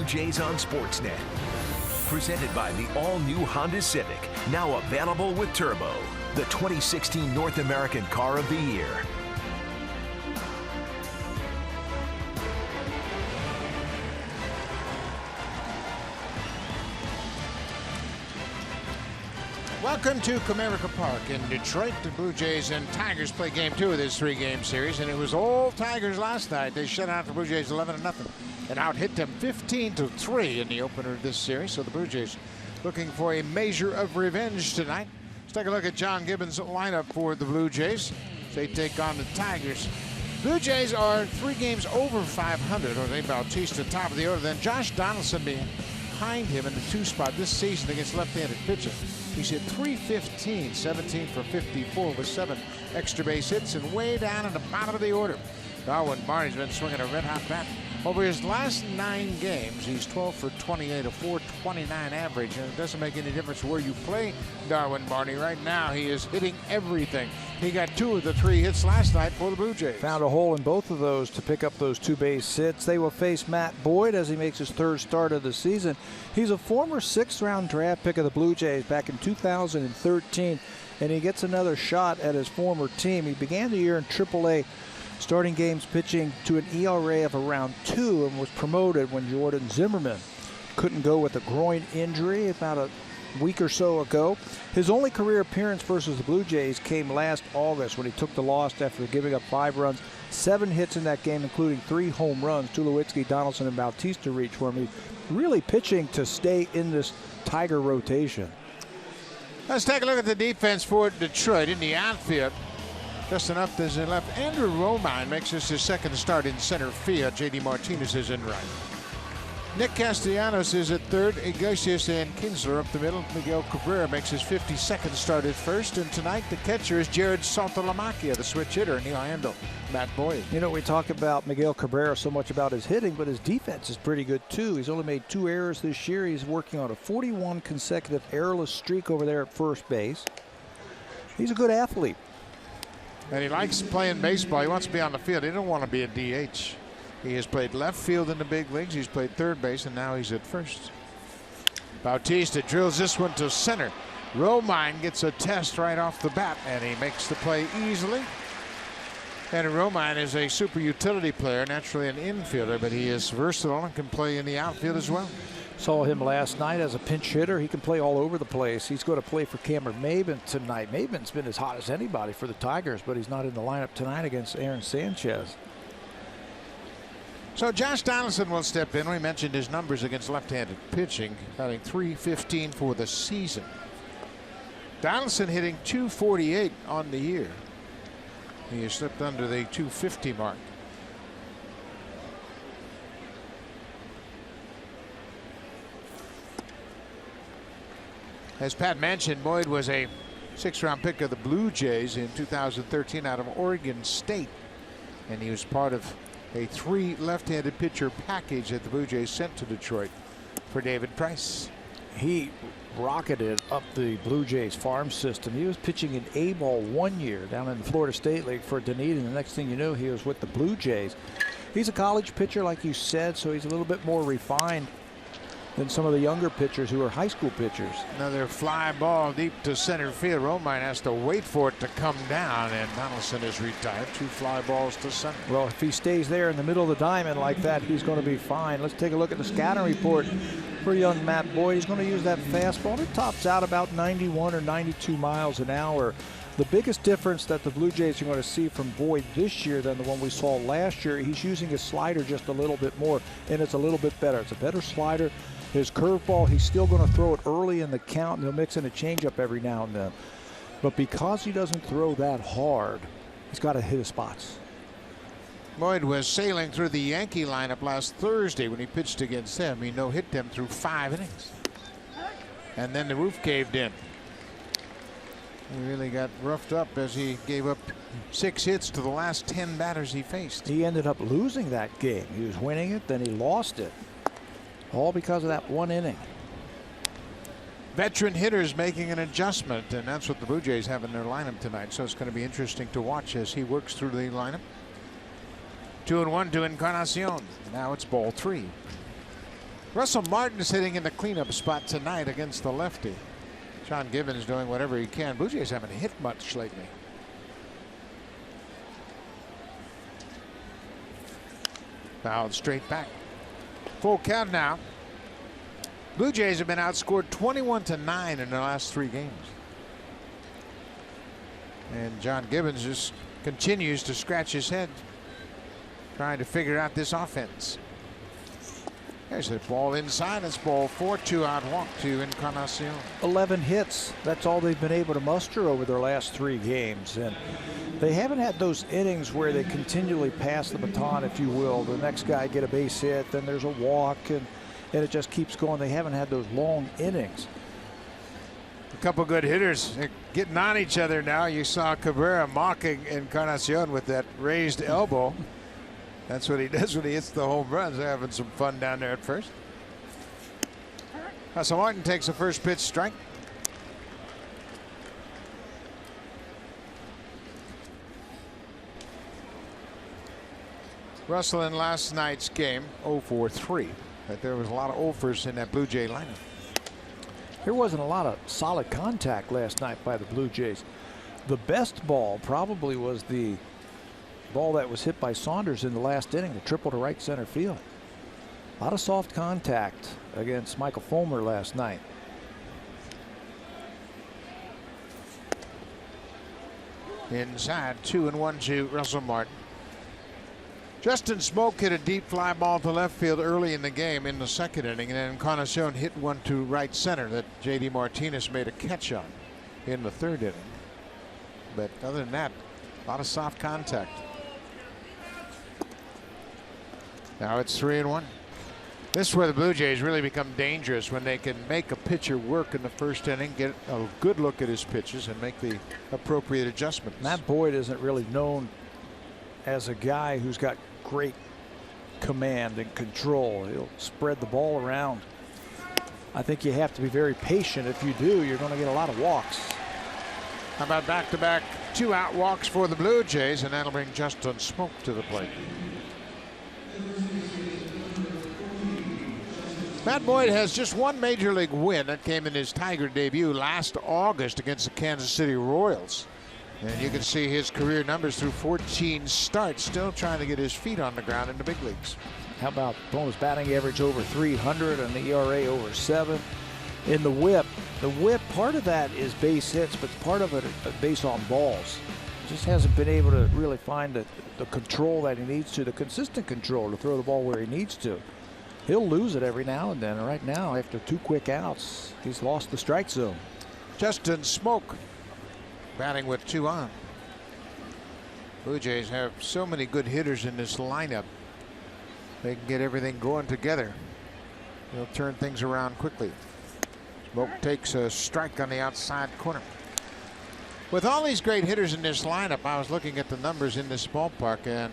Blue Jays on Sportsnet. Presented by the all-new Honda Civic, now available with Turbo, the 2016 North American Car of the Year. Welcome to Comerica Park in Detroit. The Blue Jays and Tigers play game 2 of this 3-game series, and it was all Tigers last night. They shut out the Blue Jays 11-0 and out-hit them 15-3 in the opener of this series. So the Blue Jays looking for a measure of revenge tonight. Let's take a look at John Gibbons' lineup for the Blue Jays. They take on the Tigers. Blue Jays are 3 games over 500. Jose Bautista top of the order. Then Josh Donaldson behind him in the 2 spot this season against left-handed pitching. He's hit .315, 17 for 54 with 7 extra base hits, and way down in the bottom of the order, Darwin Barney's been swinging a red-hot bat. Over his last 9 games, he's 12 for 28, a .429 average, and it doesn't make any difference where you play Darwin Barney. Right now, he is hitting everything. He got 2 of the 3 hits last night for the Blue Jays. Found a hole in both of those to pick up those 2 base hits. They will face Matt Boyd as he makes his 3rd start of the season. He's a former 6th-round draft pick of the Blue Jays back in 2013, and he gets another shot at his former team. He began the year in AAA, starting games pitching to an ERA of around 2, and was promoted when Jordan Zimmerman couldn't go with a groin injury about a week or so ago. His only career appearance versus the Blue Jays came last August when he took the loss after giving up 5 runs, 7 hits in that game, including 3 home runs. Tulowitzki, Donaldson, and Bautista reached for him. He's really pitching to stay in this Tiger rotation. Let's take a look at the defense for Detroit in the outfield. Justin Upton in left. Andrew Romine makes this his 2nd start in center field. J.D. Martinez is in right. Nick Castellanos is at 3rd. Iglesias and Kinsler up the middle. Miguel Cabrera makes his 52nd start at 1st. And tonight the catcher is Jared Saltalamacchia, the switch hitter, and he'll handle Matt Boyd. You know, we talk about Miguel Cabrera so much about his hitting, but his defense is pretty good too. He's only made 2 errors this year. He's working on a 41 consecutive errorless streak over there at first base. He's a good athlete. And he likes playing baseball. He wants to be on the field. He don't want to be a DH. He has played left field in the big leagues. He's played 3rd base, and now he's at 1st. Bautista drills this one to center. Romine gets a test right off the bat, and he makes the play easily. And Romine is a super utility player, naturally an infielder, but he is versatile and can play in the outfield as well. Saw him last night as a pinch hitter. He can play all over the place. He's going to play for Cameron Maybin tonight. Maybin's been as hot as anybody for the Tigers, but he's not in the lineup tonight against Aaron Sanchez. So Josh Donaldson will step in. We mentioned his numbers against left-handed pitching, batting .315 for the season. Donaldson hitting .248 on the year. He has slipped under the .250 mark. As Pat mentioned, Boyd was a 6th-round pick of the Blue Jays in 2013 out of Oregon State, and he was part of a 3 left-handed pitcher package that the Blue Jays sent to Detroit for David Price. He rocketed up the Blue Jays farm system. He was pitching in A-ball 1 year down in the Florida State League for Dunedin. The next thing you knew, he was with the Blue Jays. He's a college pitcher, like you said, so he's a little bit more refined than some of the younger pitchers who are high school pitchers. Another fly ball deep to center field. Romine has to wait for it to come down, and Donaldson is retired. 2 fly balls to center. Well, if he stays there in the middle of the diamond like that, he's going to be fine. Let's take a look at the scouting report for young Matt Boyd. He's going to use that fastball. It tops out about 91 or 92 miles an hour. The biggest difference that the Blue Jays are going to see from Boyd this year than the one we saw last year, he's using his slider just a little bit more, and it's a little bit better. It's a better slider. His curveball, he's still going to throw it early in the count, and he'll mix in a changeup every now and then. But because he doesn't throw that hard, he's got to hit his spots. Boyd was sailing through the Yankee lineup last Thursday when he pitched against them. He no-hit them through 5 innings. And then the roof caved in. He really got roughed up as he gave up 6 hits to the last 10 batters he faced. He ended up losing that game. He was winning it, then he lost it. All because of that 1 inning. Veteran hitters making an adjustment, and that's what the Blue Jays have in their lineup tonight. So it's going to be interesting to watch as he works through the lineup. 2-1 to Encarnacion. Now it's ball 3. Russell Martin is hitting in the cleanup spot tonight against the lefty. John Gibbons doing whatever he can. Blue Jays haven't hit much lately. Fouled straight back. Full count now. Blue Jays have been outscored 21-9 in their last 3 games. And John Gibbons just continues to scratch his head trying to figure out this offense. There's a ball inside. It's ball 4, 2-out walk to Encarnacion. 11 hits. That's all they've been able to muster over their last 3 games. And they haven't had those innings where they continually pass the baton, if you will. The next guy get a base hit, then there's a walk, and it just keeps going. They haven't had those long innings. A couple good hitters getting on each other now. You saw Cabrera mocking Encarnacion with that raised elbow. That's what he does when he hits the home runs. They're having some fun down there at first. So Martin takes the first pitch strike. Russell in last night's game 0 for 3. But there was a lot of offers in that Blue Jay lineup. There wasn't a lot of solid contact last night by the Blue Jays. The best ball probably was the ball that was hit by Saunders in the last inning, the triple to right center field. A lot of soft contact against Michael Fulmer last night. Inside, 2-1 to Russell Martin. Justin Smoke hit a deep fly ball to left field early in the game in the second inning, and then Encarnacion hit one to right center that J.D. Martinez made a catch on in the third inning. But other than that, a lot of soft contact. Now it's 3-1. This is where the Blue Jays really become dangerous, when they can make a pitcher work in the first inning, get a good look at his pitches, and make the appropriate adjustments. Matt Boyd isn't really known as a guy who's got great command and control. He'll spread the ball around. I think you have to be very patient. If you do, you're going to get a lot of walks. How about back-to-back 2-out walks for the Blue Jays, and that'll bring Justin Smoke to the plate. Matt Boyd has just one major league win. That came in his Tiger debut last August against the Kansas City Royals. And you can see his career numbers through 14 starts, still trying to get his feet on the ground in the big leagues. How about bonus batting average over 300 and the ERA over 7? In the whip, part of that is base hits, but part of it is base on balls. Just hasn't been able to really find the control that he needs to, the consistent control to throw the ball where he needs to. He'll lose it every now and then. Right now, after 2 quick outs, he's lost the strike zone. Justin Smoke batting with 2 on. Blue Jays have so many good hitters in this lineup. They can get everything going together. They'll turn things around quickly. Smoke takes a strike on the outside corner. With all these great hitters in this lineup, I was looking at the numbers in this ballpark, and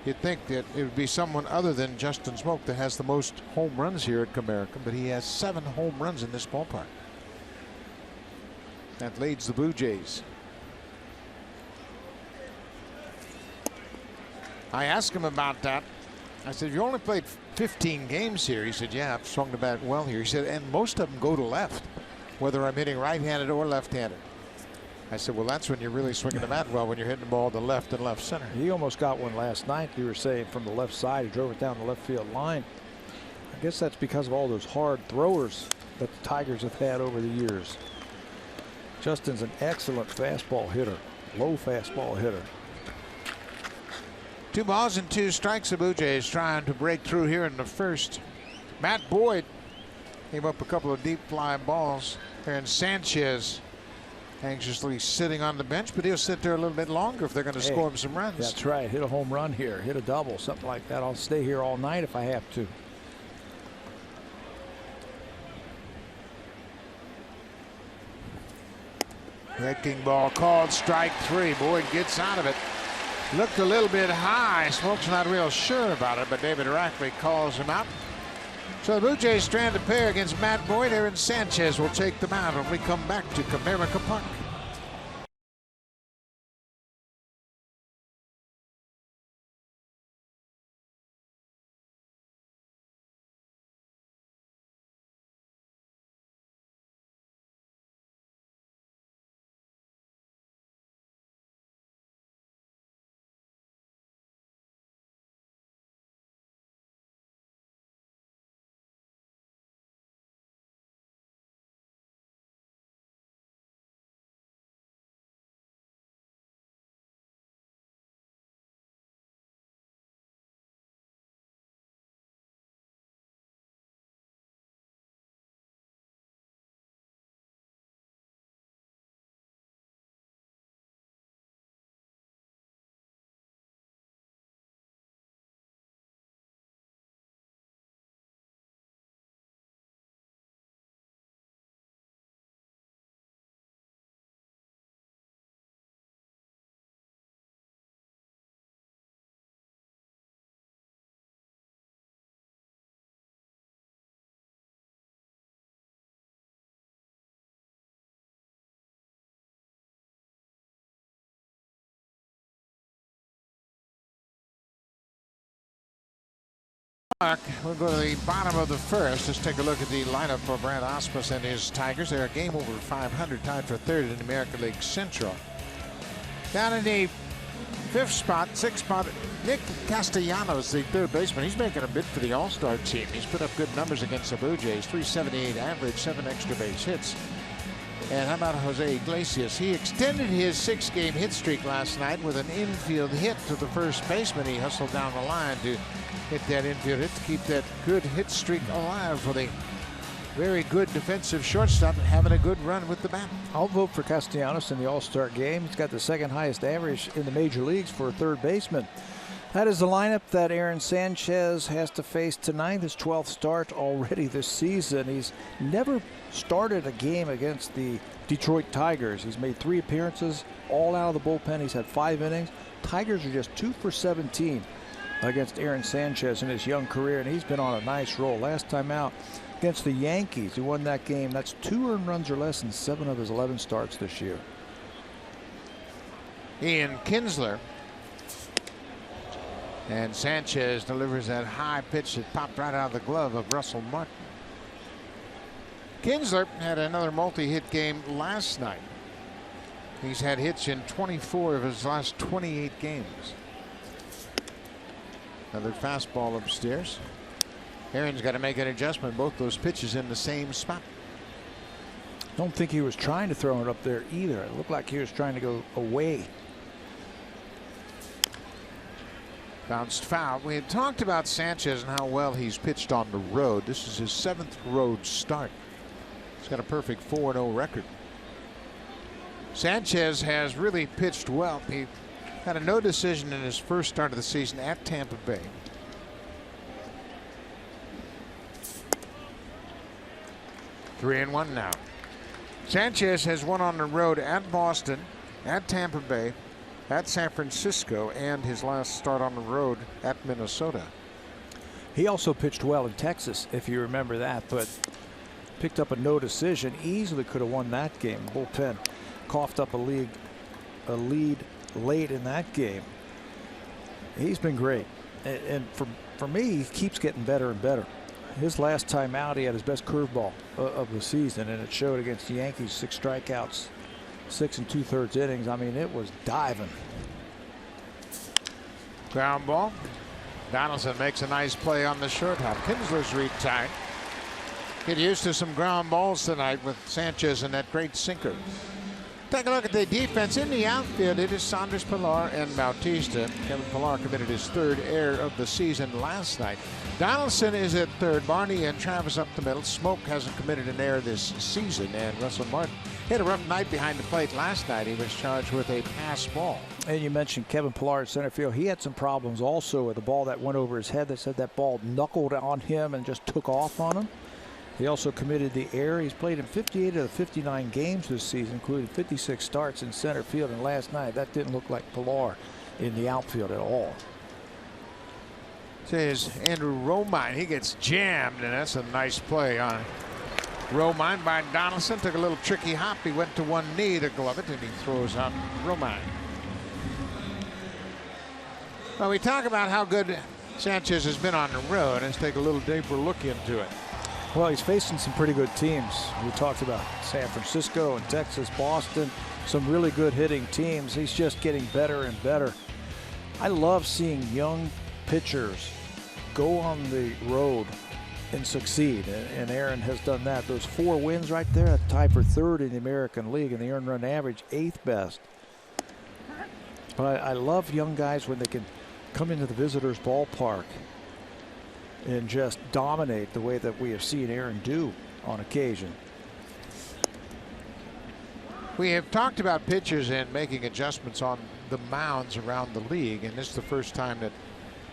you'd think that it would be someone other than Justin Smoke that has the most home runs here at Comerica, but he has 7 home runs in this ballpark. That leads the Blue Jays. I asked him about that. I said, you only played 15 games here. He said, yeah, I've swung the bat well here. He said, and most of them go to left, whether I'm hitting right-handed or left-handed. I said, well, that's when you're really swinging the bat well, when you're hitting the ball to left and left center. He almost got one last night. You were saying from the left side, he drove it down the left field line. I guess that's because of all those hard throwers that the Tigers have had over the years. Justin's an excellent fastball hitter, low fastball hitter. 2 balls and 2 strikes. The Blue Jays trying to break through here in the first. Matt Boyd gave up a couple of deep fly balls, and Sanchez anxiously sitting on the bench, but he'll sit there a little bit longer if they're going to score him some runs. That's right. Hit a home run here, hit a double, something like that. I'll stay here all night if I have to. Breaking ball called, strike 3. Boyd gets out of it. Looked a little bit high. Smoke's not real sure about it, but David Rackley calls him out. So the Blue Jays strand a pair against Matt Boyd. Aaron Sanchez will take them out when we come back to Comerica Park. We'll go to the bottom of the first. Let's take a look at the lineup for Brad Ausmus and his Tigers. They're a game over 500, tied for third in the American League Central. Down in the sixth spot, Nick Castellanos, the third baseman. He's making a bid for the All-Star team. He's put up good numbers against the Blue Jays. 378 average, 7 extra base hits. And how about Jose Iglesias? He extended his 6-game hit streak last night with an infield hit to the first baseman. He hustled down the line to hit that infield hit to keep that good hit streak alive for the very good defensive shortstop having a good run with the bat. I'll vote for Castellanos in the All-Star game. He's got the second highest average in the major leagues for a third baseman. That is the lineup that Aaron Sanchez has to face tonight. His 12th start already this season. He's never started a game against the Detroit Tigers. He's made 3 appearances, all out of the bullpen. He's had 5 innings. Tigers are just 2 for 17 against Aaron Sanchez in his young career, and he's been on a nice roll. Last time out against the Yankees, he won that game. That's 2 earned runs or less in 7 of his 11 starts this year. Ian Kinsler. And Sanchez delivers that high pitch that popped right out of the glove of Russell Martin. Kinsler had another multi-hit game last night. He's had hits in 24 of his last 28 games. Another fastball upstairs. Aaron's got to make an adjustment. Both those pitches in the same spot. Don't think he was trying to throw it up there either. It looked like he was trying to go away. Bounced foul. We had talked about Sanchez and how well he's pitched on the road. This is his 7th road start. He's got a perfect 4-0 record. Sanchez has really pitched well. He had a no decision in his first start of the season at Tampa Bay. Three and one now. Sanchez has won on the road at Boston, at Tampa Bay, at San Francisco, and his last start on the road at Minnesota. He also pitched well in Texas, if you remember that, but picked up a no decision. Easily could have won that game. Bullpen coughed up a lead late in that game. He's been great, and for me, he keeps getting better and better. His last time out, he had his best curveball of the season, and it showed against the Yankees. 6 strikeouts, 6 2/3 innings. I mean, it was diving. Ground ball. Donaldson makes a nice play on the short hop. Kinsler's retired. Get used to some ground balls tonight with Sanchez and that great sinker. Take a look at the defense in the outfield. It is Saunders, Pilar, and Bautista. Kevin Pilar committed his 3rd error of the season last night. Donaldson is at 3rd. Barney and Travis up the middle. Smoke hasn't committed an error this season. And Russell Martin had a rough night behind the plate last night. He was charged with a pass ball. And you mentioned Kevin Pilar at center field. He had some problems also with the ball that went over his head. They said that ball knuckled on him and just took off on him. He also committed the error. He's played in 58 of the 59 games this season, including 56 starts in center field. And last night, that didn't look like Pilar in the outfield at all. Says Andrew Romine. He gets jammed, and that's a nice play on Romine by Donaldson. Took a little tricky hop. He went to one knee to glove it, and he throws out Romine. Well, we talk about how good Sanchez has been on the road. Let's take a little deeper look into it. Well, he's facing some pretty good teams. We talked about San Francisco and Texas, Boston, some really good hitting teams. He's just getting better and better. I love seeing young pitchers go on the road and succeed, and Aaron has done that. Those 4 wins right there, a tie for 3rd in the American League, and the earned run average 8th best. But I love young guys when they can come into the visitors' ballpark and just dominate the way that we have seen Aaron do on occasion. We have talked about pitchers and making adjustments on the mounds around the league, and this is the first time that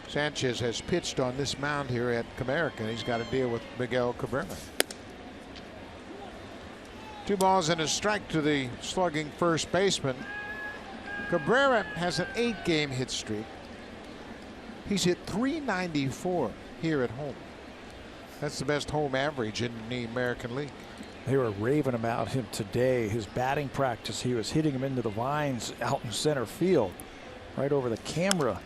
Sanchez has pitched on this mound here at Comerica. He's got to deal with Miguel Cabrera. 2 balls and a strike to the slugging first baseman. Cabrera has an 8-game hit streak. He's hit .394 here at home. That's the best home average in the American League. They were raving about him today. His batting practice, he was hitting him into the vines out in center field, right over the camera.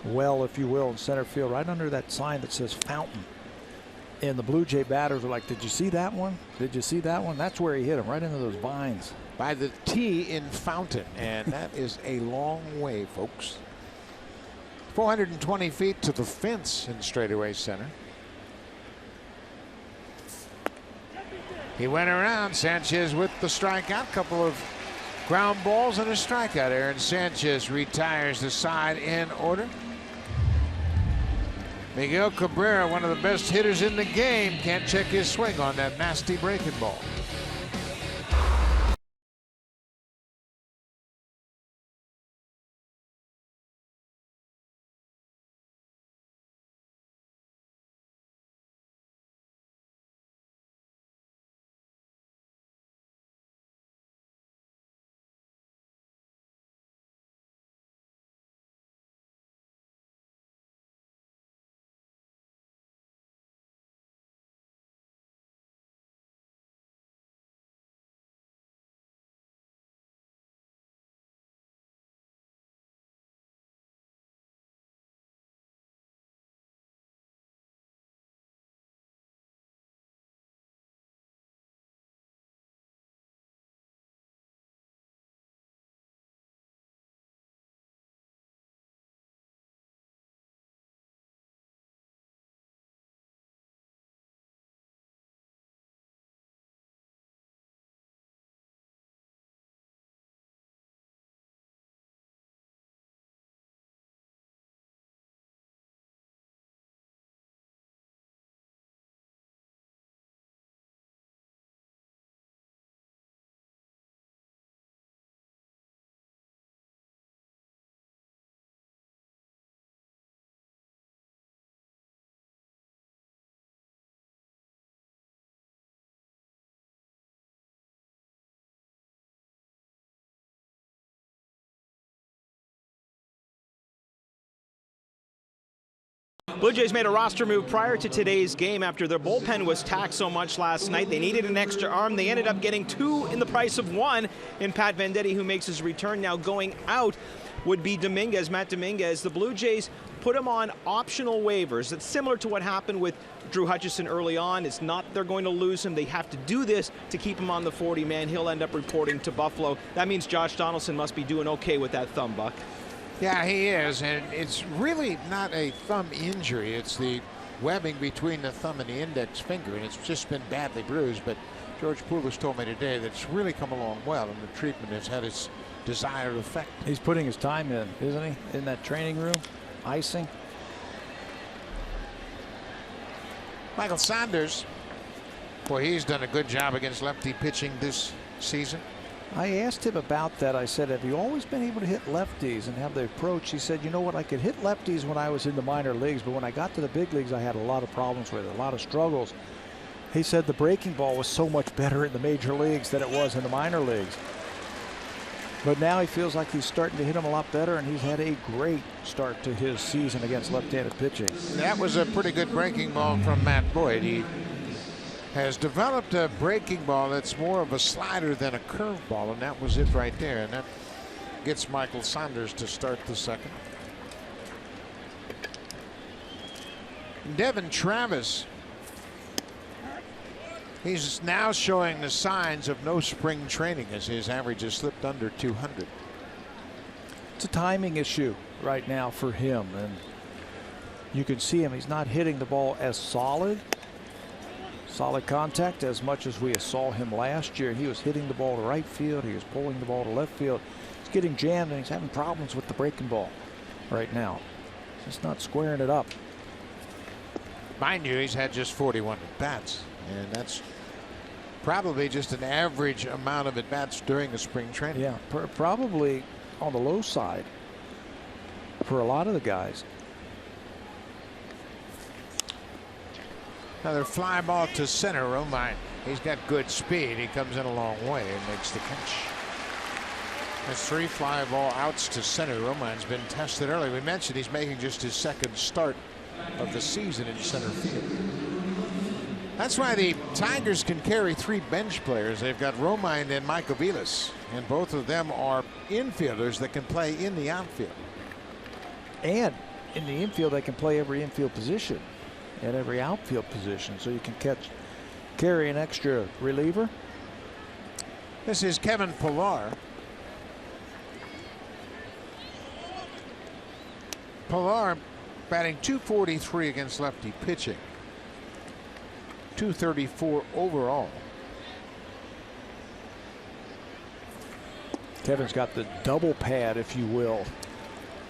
well, if you will, in center field, right under that sign that says Fountain. And the Blue Jay batters were like, did you see that one? Did you see that one? That's where he hit him, right into those vines. By the T in Fountain, and that is a long way, folks. 420 feet to the fence in straightaway center. He went around. Sanchez with the strikeout. Couple of ground balls and a strikeout. Aaron Sanchez retires the side in order. Miguel Cabrera, one of the best hitters in the game, can't check his swing on that nasty breaking ball. Blue Jays made a roster move prior to today's game after their bullpen was taxed so much last night. They needed an extra arm. They ended up getting two in the price of one in Pat Venditti, who makes his return. Now going out would be Dominguez, Matt Dominguez. The Blue Jays put him on optional waivers. It's similar to what happened with Drew Hutchison early on. It's not they're going to lose him. They have to do this to keep him on the 40-man. He'll end up reporting to Buffalo. That means Josh Donaldson must be doing okay with that thumb, Buck. Yeah, he is, and it's really not a thumb injury. It's the webbing between the thumb and the index finger, and it's just been badly bruised. But George Poulos told me today that it's really come along well, and the treatment has had its desired effect. He's putting his time in, isn't he, in that training room, icing. Michael Saunders, boy, he's done a good job against lefty pitching this season. I asked him about that. I said, have you always been able to hit lefties and have the approach? He said, you know what, I could hit lefties when I was in the minor leagues, but when I got to the big leagues, I had a lot of problems with it, a lot of struggles. He said the breaking ball was so much better in the major leagues than it was in the minor leagues. But now he feels like he's starting to hit him a lot better, and he's had a great start to his season against left-handed pitching. That was a pretty good breaking ball from Matt Boyd. He has developed a breaking ball that's more of a slider than a curveball, and that was it right there. And that gets Michael Saunders to start the second. Devin Travis, he's now showing the signs of no spring training as his average has slipped under 200. It's a timing issue right now for him, and you can see him. He's not hitting the ball as solid contact as much as we saw him last year. He was hitting the ball to right field. He was pulling the ball to left field. He's getting jammed, and he's having problems with the breaking ball right now. Just not squaring it up. Mind you, he's had just 41 at-bats, and that's probably just an average amount of at-bats during the spring training. Yeah, probably on the low side for a lot of the guys. Another fly ball to center. Romine, he's got good speed. He comes in a long way and makes the catch. That's three fly ball outs to center. Romine's been tested early. We mentioned he's making just his second start of the season in center field. That's why the Tigers can carry three bench players. They've got Romine and Michael Vilas, and both of them are infielders that can play in the outfield. And in the infield, they can play every infield position and every outfield position, so you can carry an extra reliever. This is Kevin Pillar. Pillar batting .243 against lefty pitching. .234 overall. Kevin's got the double pad, if you will.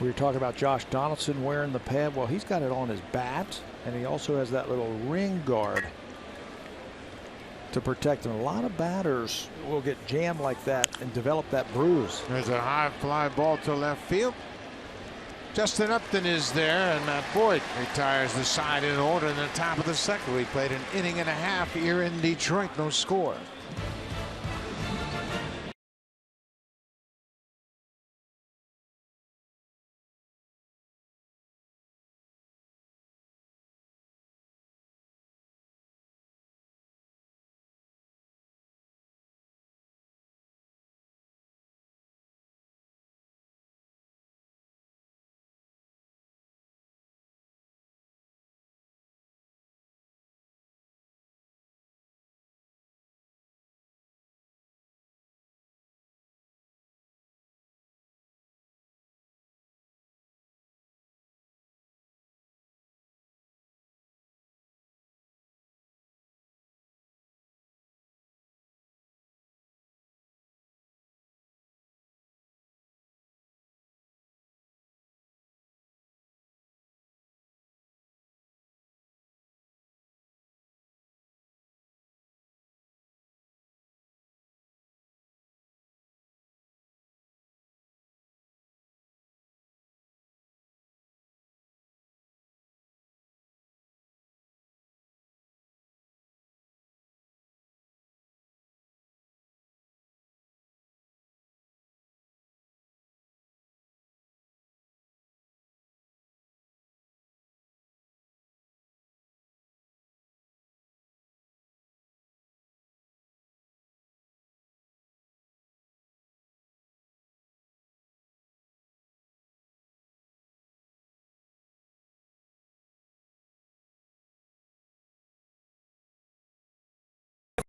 We were talking about Josh Donaldson wearing the pad. Well, he's got it on his bat, and he also has that little ring guard to protect him. A lot of batters will get jammed like that and develop that bruise. There's a high fly ball to left field. Justin Upton is there, and Matt Boyd retires the side in order in the top of the second. We played an inning and a half here in Detroit. No score.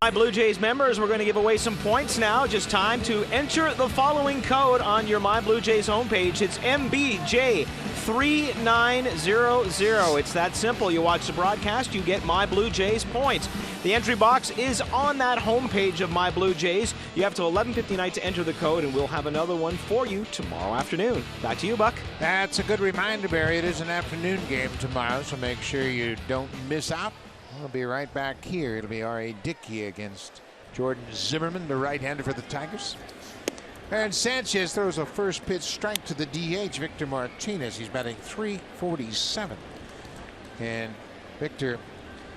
My Blue Jays members, we're going to give away some points now. Just time to enter the following code on your My Blue Jays homepage. It's MBJ3900. It's that simple. You watch the broadcast, you get My Blue Jays points. The entry box is on that homepage of My Blue Jays. You have till 11:50 tonight to enter the code, and we'll have another one for you tomorrow afternoon. Back to you, Buck. That's a good reminder, Barry. It is an afternoon game tomorrow, so make sure you don't miss out. We'll be right back here. It'll be R.A. Dickey against Jordan Zimmerman, the right-hander for the Tigers. And Sanchez throws a first pitch strike to the DH, Victor Martinez. He's batting .347. And Victor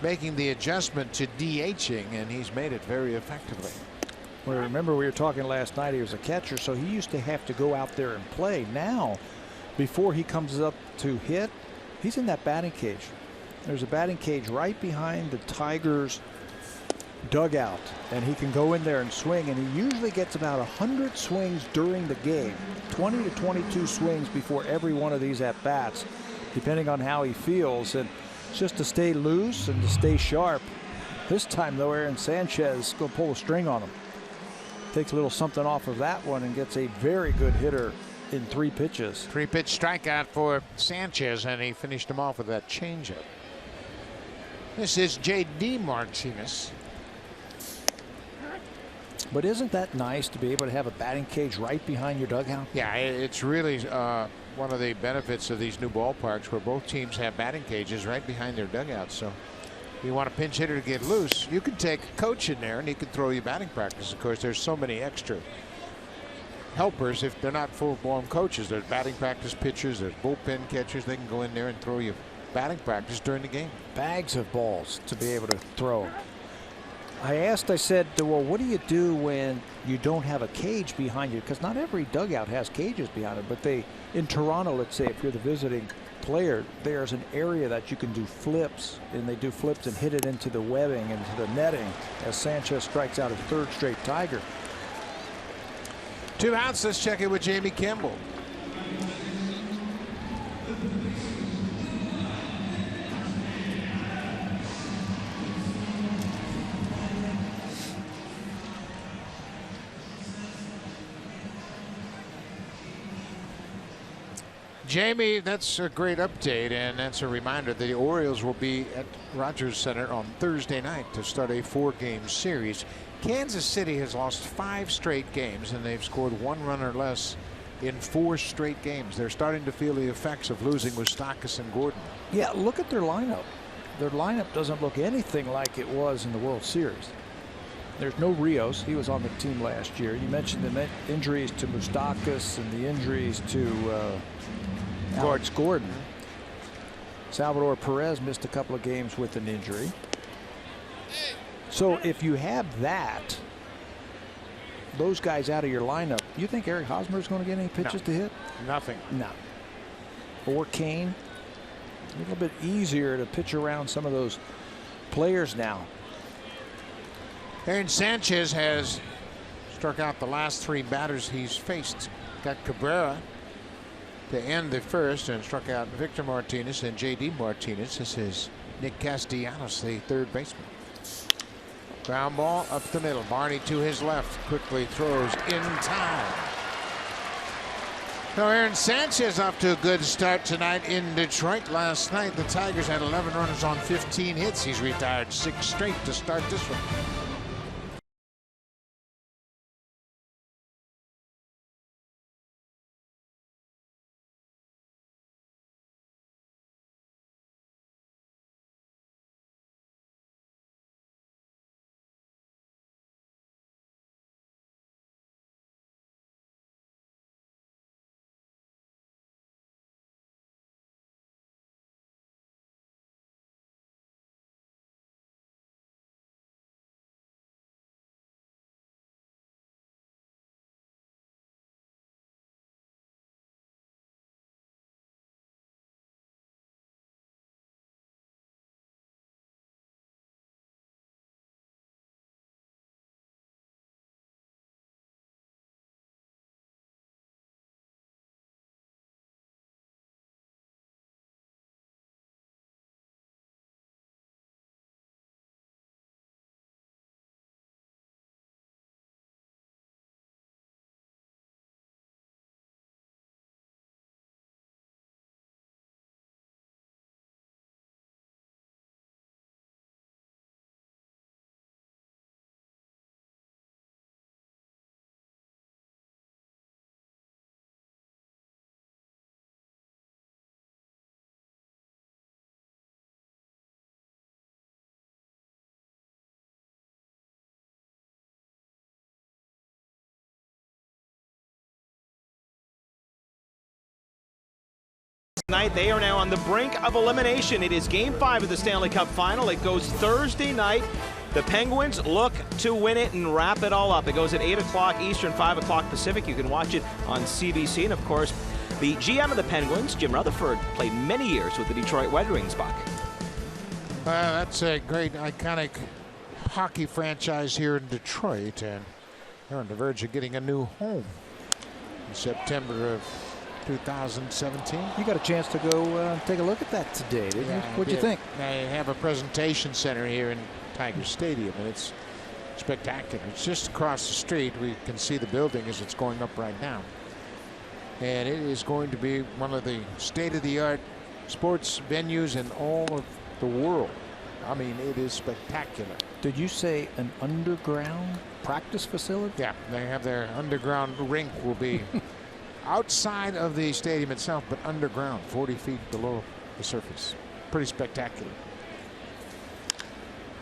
making the adjustment to DHing, and he's made it very effectively. Well, remember we were talking last night, he was a catcher, so he used to have to go out there and play. Now, before he comes up to hit, he's in that batting cage. There's a batting cage right behind the Tigers dugout, and he can go in there and swing, and he usually gets about 100 swings during the game, 20 to 22 swings before every one of these at bats, depending on how he feels. And just to stay loose and to stay sharp. This time though, Aaron Sanchez is going to pull a string on him. Takes a little something off of that one and gets a very good hitter in 3 pitches. 3-pitch strikeout for Sanchez, and he finished him off with that changeup. This is J.D. Martinez. But isn't that nice to be able to have a batting cage right behind your dugout? Yeah, it's really one of the benefits of these new ballparks where both teams have batting cages right behind their dugouts. So if you want a pinch hitter to get loose, you can take a coach in there and he can throw you batting practice. Of course, there's so many extra helpers if they're not full-blown coaches. There's batting practice pitchers, there's bullpen catchers. They can go in there and throw you batting practice during the game. Bags of balls to be able to throw. I said, well, what do you do when you don't have a cage behind you? Because not every dugout has cages behind it, but in Toronto, let's say, if you're the visiting player, there's an area that you can do flips, and they do flips and hit it into the webbing, into the netting, as Sanchez strikes out his 3rd straight Tiger. 2 outs. Let's check it with Jamie Campbell. Jamie, that's a great update, and that's a reminder the Orioles will be at Rogers Center on Thursday night to start a 4-game series. Kansas City has lost 5 straight games, and they've scored 1 run or less in 4 straight games. They're starting to feel the effects of losing Moustakas and Gordon. Yeah, look at their lineup. Their lineup doesn't look anything like it was in the World Series. There's no Rios. He was on the team last year. You mentioned the injuries to Moustakas and the injuries to Alex Gordon. Salvador Perez missed a couple of games with an injury. So if you have those guys out of your lineup, you think Eric Hosmer is going to get any pitches to hit? Nothing. No. Or Kane. A little bit easier to pitch around some of those players now. Aaron Sanchez has struck out the last 3 batters he's faced. Got Cabrera to end the first and struck out Victor Martinez and J.D. Martinez. This is Nick Castellanos, the third baseman. Ground ball up the middle. Barney to his left. Quickly throws in time. Now Aaron Sanchez off to a good start tonight in Detroit. Last night the Tigers had 11 runners on 15 hits. He's retired 6 straight to start this one. Night, they are now on the brink of elimination. It is Game 5 of the Stanley Cup Final. It goes Thursday night. The Penguins look to win it and wrap it all up. It goes at 8 o'clock Eastern, 5 o'clock Pacific. You can watch it on CBC. And, of course, the GM of the Penguins, Jim Rutherford, played many years with the Detroit Red Wings, Buck. That's a great, iconic hockey franchise here in Detroit. And they're on the verge of getting a new home in September of 2017. You got a chance to go take a look at that today, didn't you? What'd you think? They have a presentation center here in Tiger Stadium, and it's spectacular. It's just across the street. We can see the building as it's going up right now. And it is going to be one of the state-of-the-art sports venues in all of the world. I mean, it is spectacular. Did you say an underground practice facility? Yeah, they have their underground rink will be outside of the stadium itself, but underground, 40 feet below the surface. Pretty spectacular.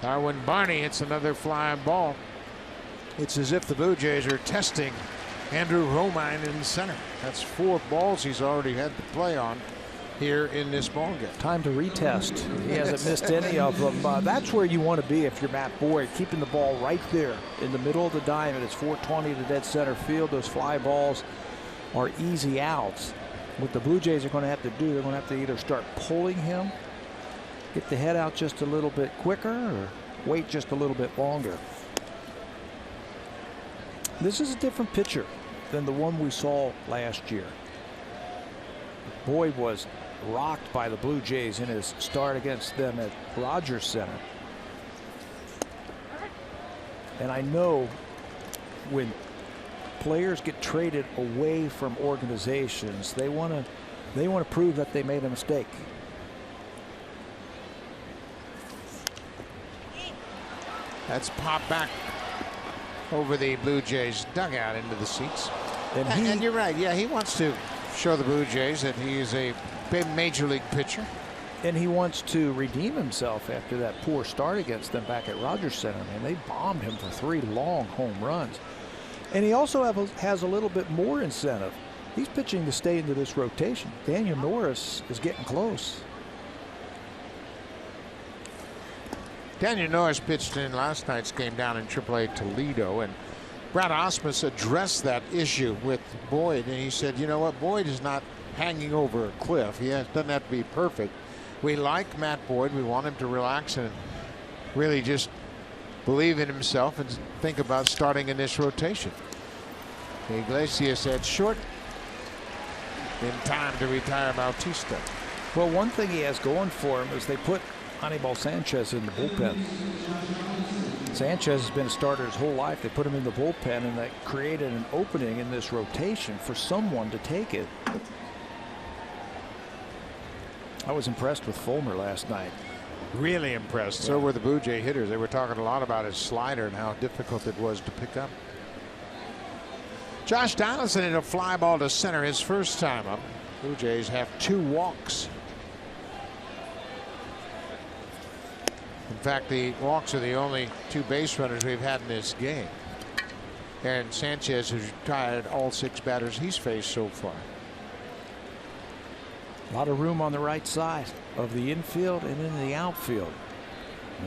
Darwin Barney hits another fly ball. It's as if the Blue Jays are testing Andrew Romine in center. That's 4 balls he's already had to play on here in this ball game. Time to retest. He hasn't missed any of them. That's where you want to be if you're Matt Boyd, keeping the ball right there in the middle of the diamond. It's 420 to dead center field. Those fly balls are easy outs. What the Blue Jays are going to have to do, they're going to have to either start pulling him, get the head out just a little bit quicker, or wait just a little bit longer. This is a different pitcher than the one we saw last year. Boyd was rocked by the Blue Jays in his start against them at Rogers Center. And I know when players get traded away from organizations, they want to They want to prove that they made a mistake. That's popped back over the Blue Jays dugout into the seats. And you're right. Yeah, he wants to show the Blue Jays that he is a major league pitcher. And he wants to redeem himself after that poor start against them back at Rogers Center. Man, they bombed him for 3 long home runs. And he also has a little bit more incentive. He's pitching to stay into this rotation. Daniel Norris is getting close. Daniel Norris pitched in last night's game down in AAA Toledo, and Brad Ausmus addressed that issue with Boyd, and he said, you know what, Boyd is not hanging over a cliff. He doesn't have to be perfect. We like Matt Boyd. We want him to relax and really just believe in himself and think about starting in this rotation. Iglesias had short in time to retire Bautista. Well, one thing he has going for him is they put Anibal Sanchez in the bullpen. Sanchez has been a starter his whole life. They put him in the bullpen, and that created an opening in this rotation for someone to take it. I was impressed with Fulmer last night. Really impressed. So were the Blue Jay hitters. They were talking a lot about his slider and how difficult it was to pick up. Josh Donaldson hit a fly ball to center his first time up. Blue Jays have 2 walks. In fact, the walks are the only 2 base runners we've had in this game. And Sanchez has retired all 6 batters he's faced so far. A lot of room on the right side of the infield and in the outfield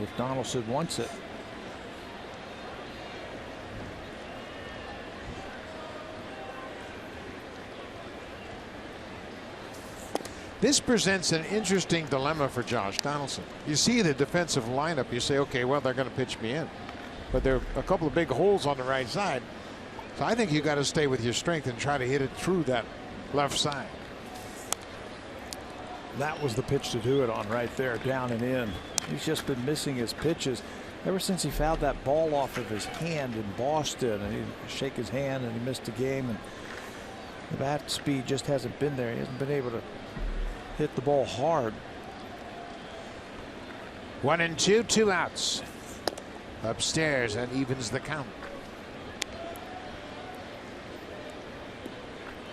if Donaldson wants it. This presents an interesting dilemma for Josh Donaldson. You see the defensive lineup, you say, okay, well, they're going to pitch me in. But there are a couple of big holes on the right side. So I think you got to stay with your strength and try to hit it through that left side. That was the pitch to do it on right there, down and in. He's just been missing his pitches ever since he fouled that ball off of his hand in Boston, and he shake his hand and he missed a game, and the bat speed just hasn't been there. He hasn't been able to hit the ball hard. 1-2, 2 outs. Upstairs, that evens the count.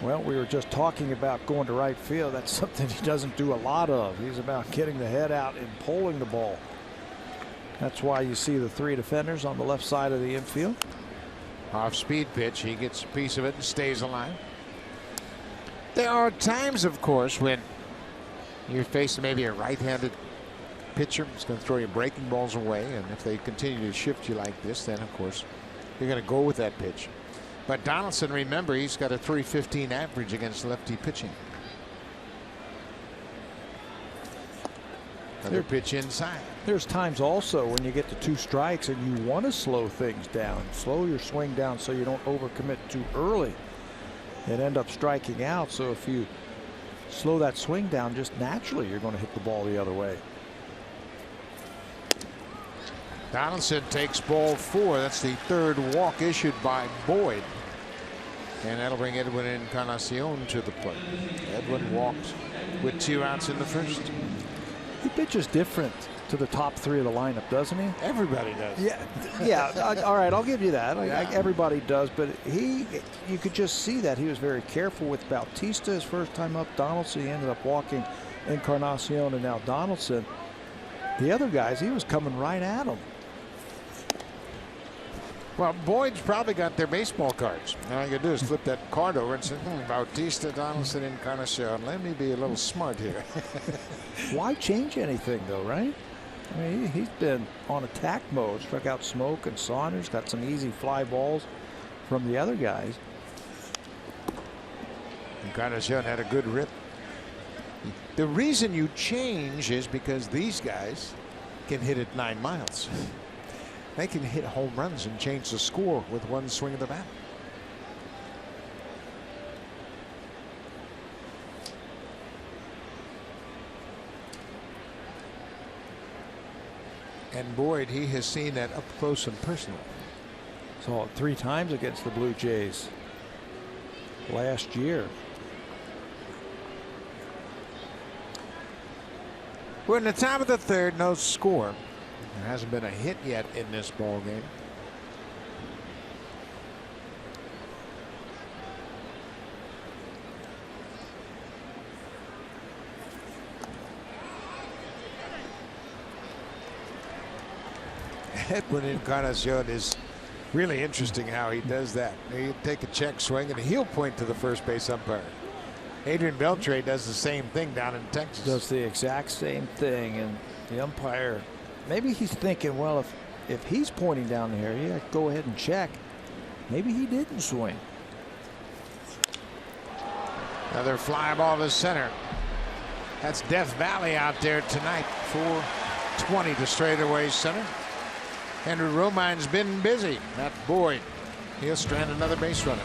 Well, we were just talking about going to right field. That's something he doesn't do a lot of. He's about getting the head out and pulling the ball. That's why you see the 3 defenders on the left side of the infield. Off speed pitch. He gets a piece of it and stays alive. There are times, of course, when you're facing maybe a right-handed pitcher. It's going to throw your breaking balls away. And if they continue to shift you like this, then, of course, you're going to go with that pitch. But Donaldson, remember, he's got a .315 average against lefty pitching. Another pitch inside. There's times also when you get to 2 strikes and you want to slow things down. Slow your swing down so you don't overcommit too early and end up striking out. So if you slow that swing down, just naturally you're going to hit the ball the other way. Donaldson takes ball 4. That's the 3rd walk issued by Boyd. And that'll bring Edwin Encarnacion to the plate. Edwin walked with 2 outs in the first. He pitches different to the top 3 of the lineup, doesn't he? Everybody does. Yeah. All right, I'll give you that. Everybody does, but you could just see that he was very careful with Bautista his first time up. Donaldson, he ended up walking Encarnacion, and now Donaldson. The other guys, he was coming right at him. Well, Boyd's probably got their baseball cards. All you gotta do is flip that card over and say, Bautista, Donaldson, Encarnacion. Let me be a little smart here. Why change anything, though, right? I mean, he's been on attack mode. Struck out Smoke and Saunders. Got some easy fly balls from the other guys. Encarnacion had a good rip. The reason you change is because these guys can hit it 9 miles. They can hit home runs and change the score with one swing of the bat. And Boyd, he has seen that up close and personal. Saw it 3 times against the Blue Jays last year. We're in the top of the third, no score. There hasn't been a hit yet in this ball game. Edwin Encarnacion is really interesting how he does that. He'll take a check swing and he'll point to the first base umpire. Adrian Beltre does the same thing down in Texas. Does the exact same thing, and the umpire, maybe he's thinking, well, if he's pointing down here, yeah, go ahead and check. Maybe he didn't swing. Another fly ball to center. That's Death Valley out there tonight. 420 to straightaway center. Andrew Romine's been busy. That Boyd, he'll strand another base runner.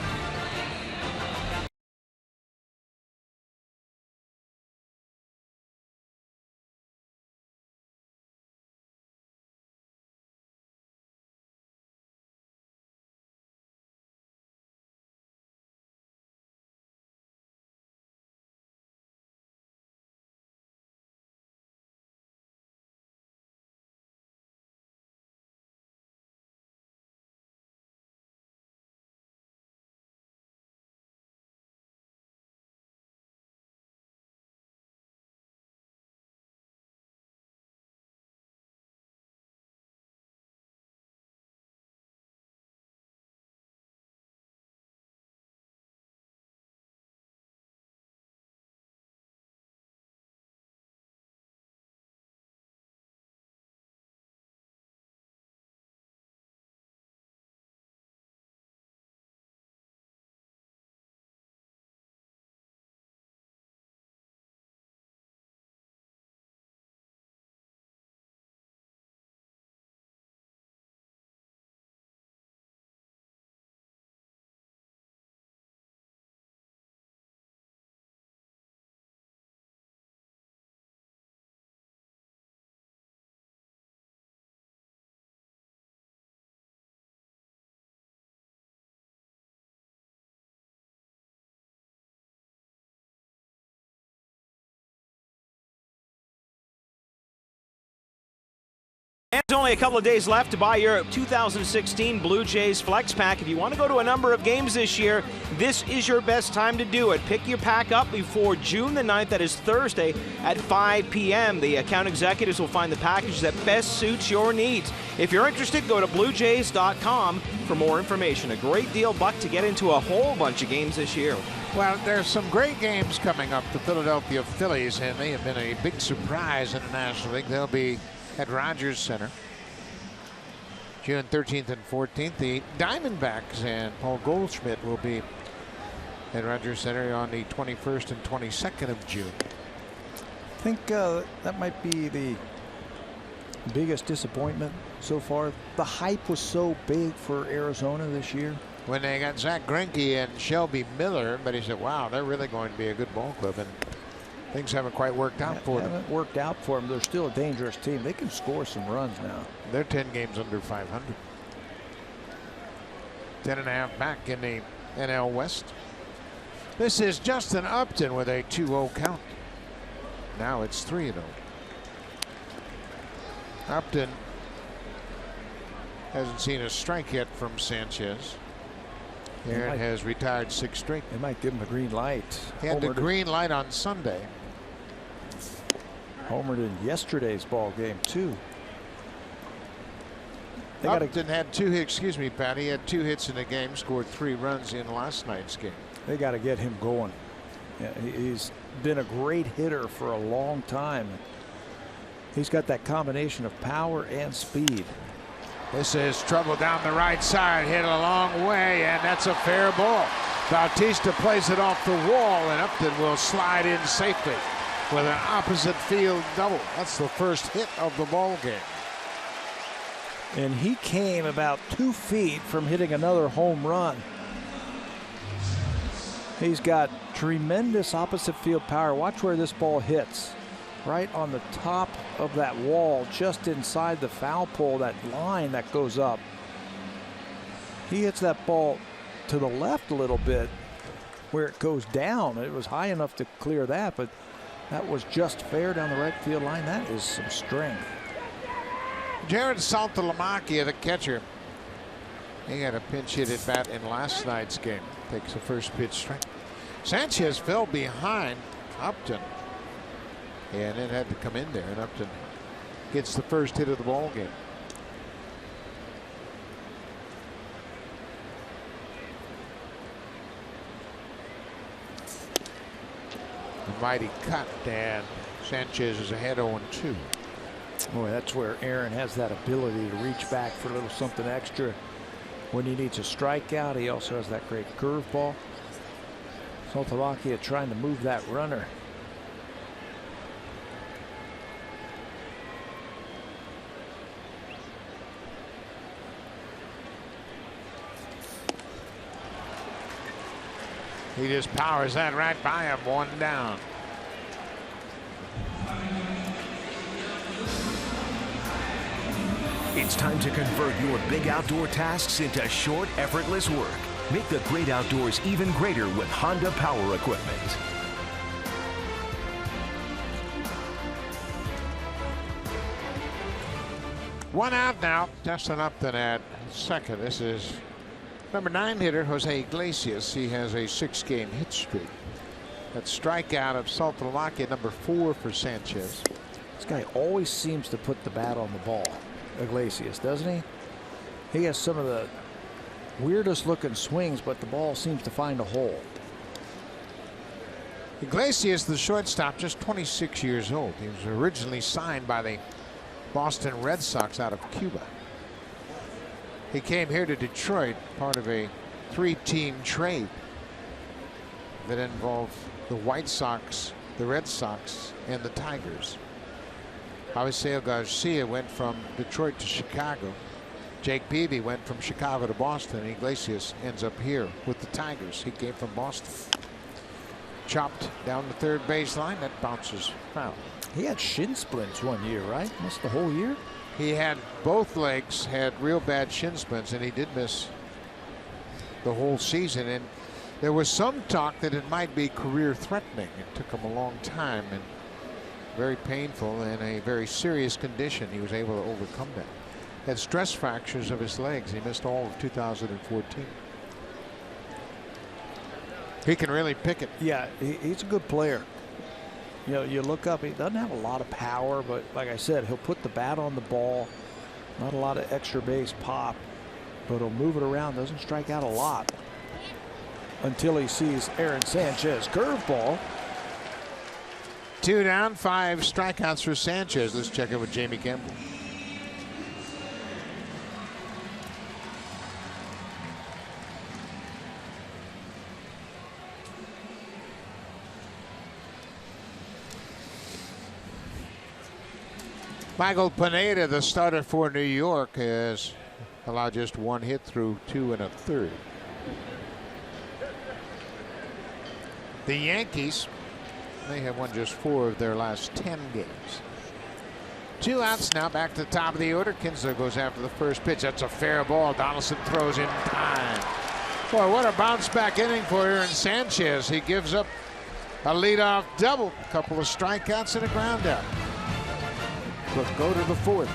And there's only a couple of days left to buy your 2016 Blue Jays Flex Pack. If you want to go to a number of games this year, this is your best time to do it. Pick your pack up before June the 9th. That is Thursday at 5 p.m. The account executives will find the package that best suits your needs. If you're interested, go to bluejays.com for more information. A great deal, Buck, to get into a whole bunch of games this year. Well, there's some great games coming up. The Philadelphia Phillies, and they have been a big surprise in the National League. They'll be at Rogers Center June 13th and 14th. The Diamondbacks and Paul Goldschmidt will be at Rogers Center on the 21st and 22nd of June. I think that might be the biggest disappointment so far. The hype was so big for Arizona this year. When they got Zach Greinke and Shelby Miller, but he said, wow, they're really going to be a good ball club. And things haven't quite worked out for them. Haven't worked out for them. They're still a dangerous team. They can score some runs now. They're 10 games under 500. 10.5 back in the NL West. This is Justin Upton with a 2-0 count. Now it's 3-0. Upton hasn't seen a strike yet from Sanchez. Aaron has retired 6 straight. They might give him a green light. He had the green light on Sunday. Homered in yesterday's ball game too. Upton had 2 hits. Excuse me, Pat. He had 2 hits in the game. Scored 3 runs in last night's game. They got to get him going. Yeah, he's been a great hitter for a long time. He's got that combination of power and speed. This is trouble down the right side, hit a long way, and that's a fair ball. Bautista plays it off the wall, and Upton will slide in safely with an opposite field double. That's the first hit of the ball game. And he came about 2 feet from hitting another home run. He's got tremendous opposite field power. Watch where this ball hits. Right on the top of that wall, just inside the foul pole, that line that goes up. He hits that ball to the left a little bit where it goes down. It was high enough to clear that, but That was just fair down the right field line. That is some strength. Jared Saltalamacchia, the catcher, he got a pinch hit at bat in last night's game. Takes the first pitch strike. Sanchez fell behind Upton, and it had to come in there, and Upton gets the first hit of the ball game. The mighty cut, and Sanchez is ahead 0-2. Boy, that's where Aaron has that ability to reach back for a little something extra when he needs a strikeout. He also has that great curveball. Saltalamacchia trying to move that runner. He just powers that right by him. 1 down. It's time to convert your big outdoor tasks into short, effortless work. Make the great outdoors even greater with Honda Power Equipment. One out now. Justin Upton at second. This is number 9 hitter Jose Iglesias. He has a 6-game hit streak. That strikeout of Saltalamacchia, number 4 for Sanchez. This guy always seems to put the bat on the ball, Iglesias, doesn't he? He has some of the weirdest looking swings, but the ball seems to find a hole. Iglesias, the shortstop, just 26 years old. He was originally signed by the Boston Red Sox out of Cuba. He came here to Detroit, part of a 3-team trade that involved the White Sox, the Red Sox, and the Tigers. Aviseo Garcia went from Detroit to Chicago. Jake Beebe went from Chicago to Boston. And Iglesias ends up here with the Tigers. He came from Boston. Chopped down the third baseline. That bounces foul. He had shin splints one year, right? Missed the whole year. He had both legs had real bad shin splints, and he did miss the whole season. And there was some talk that it might be career threatening. It took him a long time and very painful and a very serious condition. He was able to overcome that. Had stress fractures of his legs. He missed all of 2014. He can really pick it. Yeah, he's a good player. You know, you look up, he doesn't have a lot of power, but like I said, he'll put the bat on the ball. Not a lot of extra base pop, but he'll move it around. Doesn't strike out a lot until he sees Aaron Sanchez curveball. 2 down, 5 strikeouts for Sanchez. Let's check in with Jamie Campbell. Michael Pineda, the starter for New York, has allowed just 1 hit through 2 1/3. The Yankees, they have won just 4 of their last 10 games. 2 outs now, back to the top of the order. Kinsler goes after the first pitch. That's a fair ball. Donaldson throws in time. Boy, what a bounce back inning for Aaron Sanchez. He gives up a leadoff double, a couple of strikeouts and a ground out. Let's go to the 4th.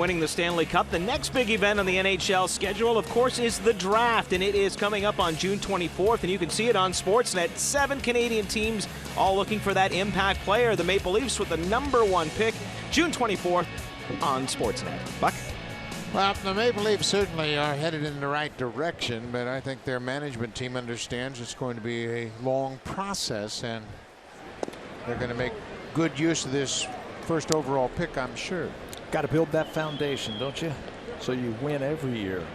winning the Stanley Cup. The next big event on the NHL schedule, of course, is the draft, and it is coming up on June 24th, and you can see it on Sportsnet. 7 Canadian teams all looking for that impact player. The Maple Leafs with the #1 pick, June 24th on Sportsnet. Buck? Well, the Maple Leafs certainly are headed in the right direction, but I think their management team understands it's going to be a long process, and they're going to make good use of this first overall pick, I'm sure. Got to build that foundation, don't you? So you win every year.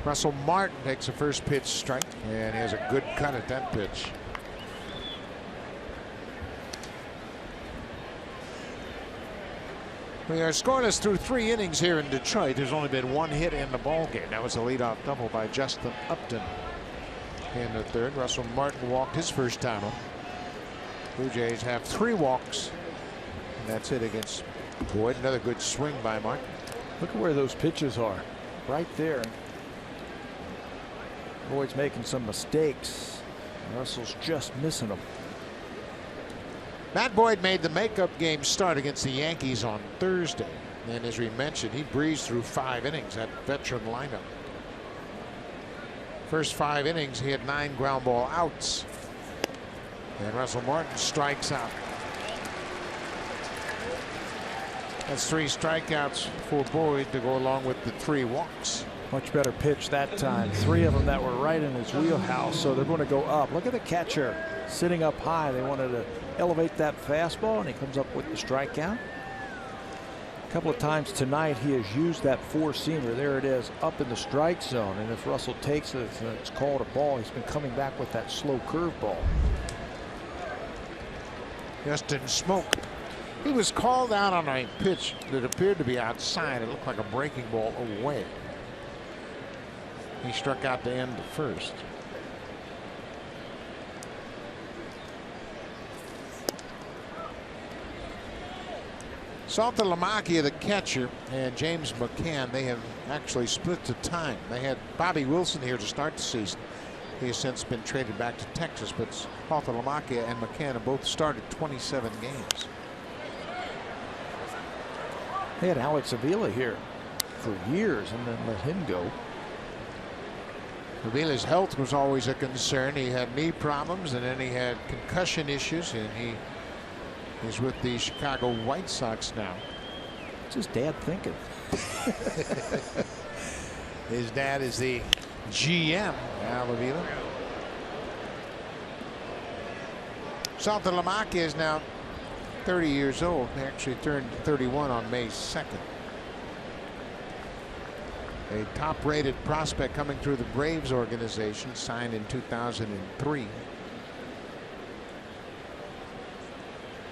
Russell Martin takes a first pitch strike, and he has a good cut at that pitch. We are scoreless through 3 innings here in Detroit. There's only been 1 hit in the ballgame. That was a leadoff double by Justin Upton in the 3rd. Russell Martin walked his first time up. Blue Jays have 3 walks, and that's it against Boyd. Another good swing by Martin. Look at where those pitches are, right there. Boyd's making some mistakes. Russell's just missing them. Matt Boyd made the makeup game start against the Yankees on Thursday, and as we mentioned, he breezed through 5 innings. That veteran lineup. First 5 innings, he had 9 ground ball outs. And Russell Martin strikes out. That's 3 strikeouts for Boyd to go along with the 3 walks. Much better pitch that time. 3 of them that were right in his wheelhouse, so they're going to go up. Look at the catcher sitting up high. They wanted to elevate that fastball, and he comes up with the strikeout. A couple of times tonight he has used that 4-seamer. There it is, up in the strike zone, and if Russell takes it, it's called a ball. He's been coming back with that slow curveball. Justin Smoke. He was called out on a pitch that appeared to be outside. It looked like a breaking ball away. He struck out to end the 1st. Salta Lamacchia, the catcher, and James McCann, they have actually split the time. They had Bobby Wilson here to start the season. He has since been traded back to Texas, but Salta Lamacchia and McCann have both started 27 games. They had Alex Avila here for years and then let him go. Avila's health was always a concern. He had knee problems, and then he had concussion issues, and he's with the Chicago White Sox now. What's his dad thinking? His dad is the GM, Al Avila. Salta Lamacchia is now 30 years old. He actually turned 31 on May 2nd. A top-rated prospect coming through the Braves organization, signed in 2003.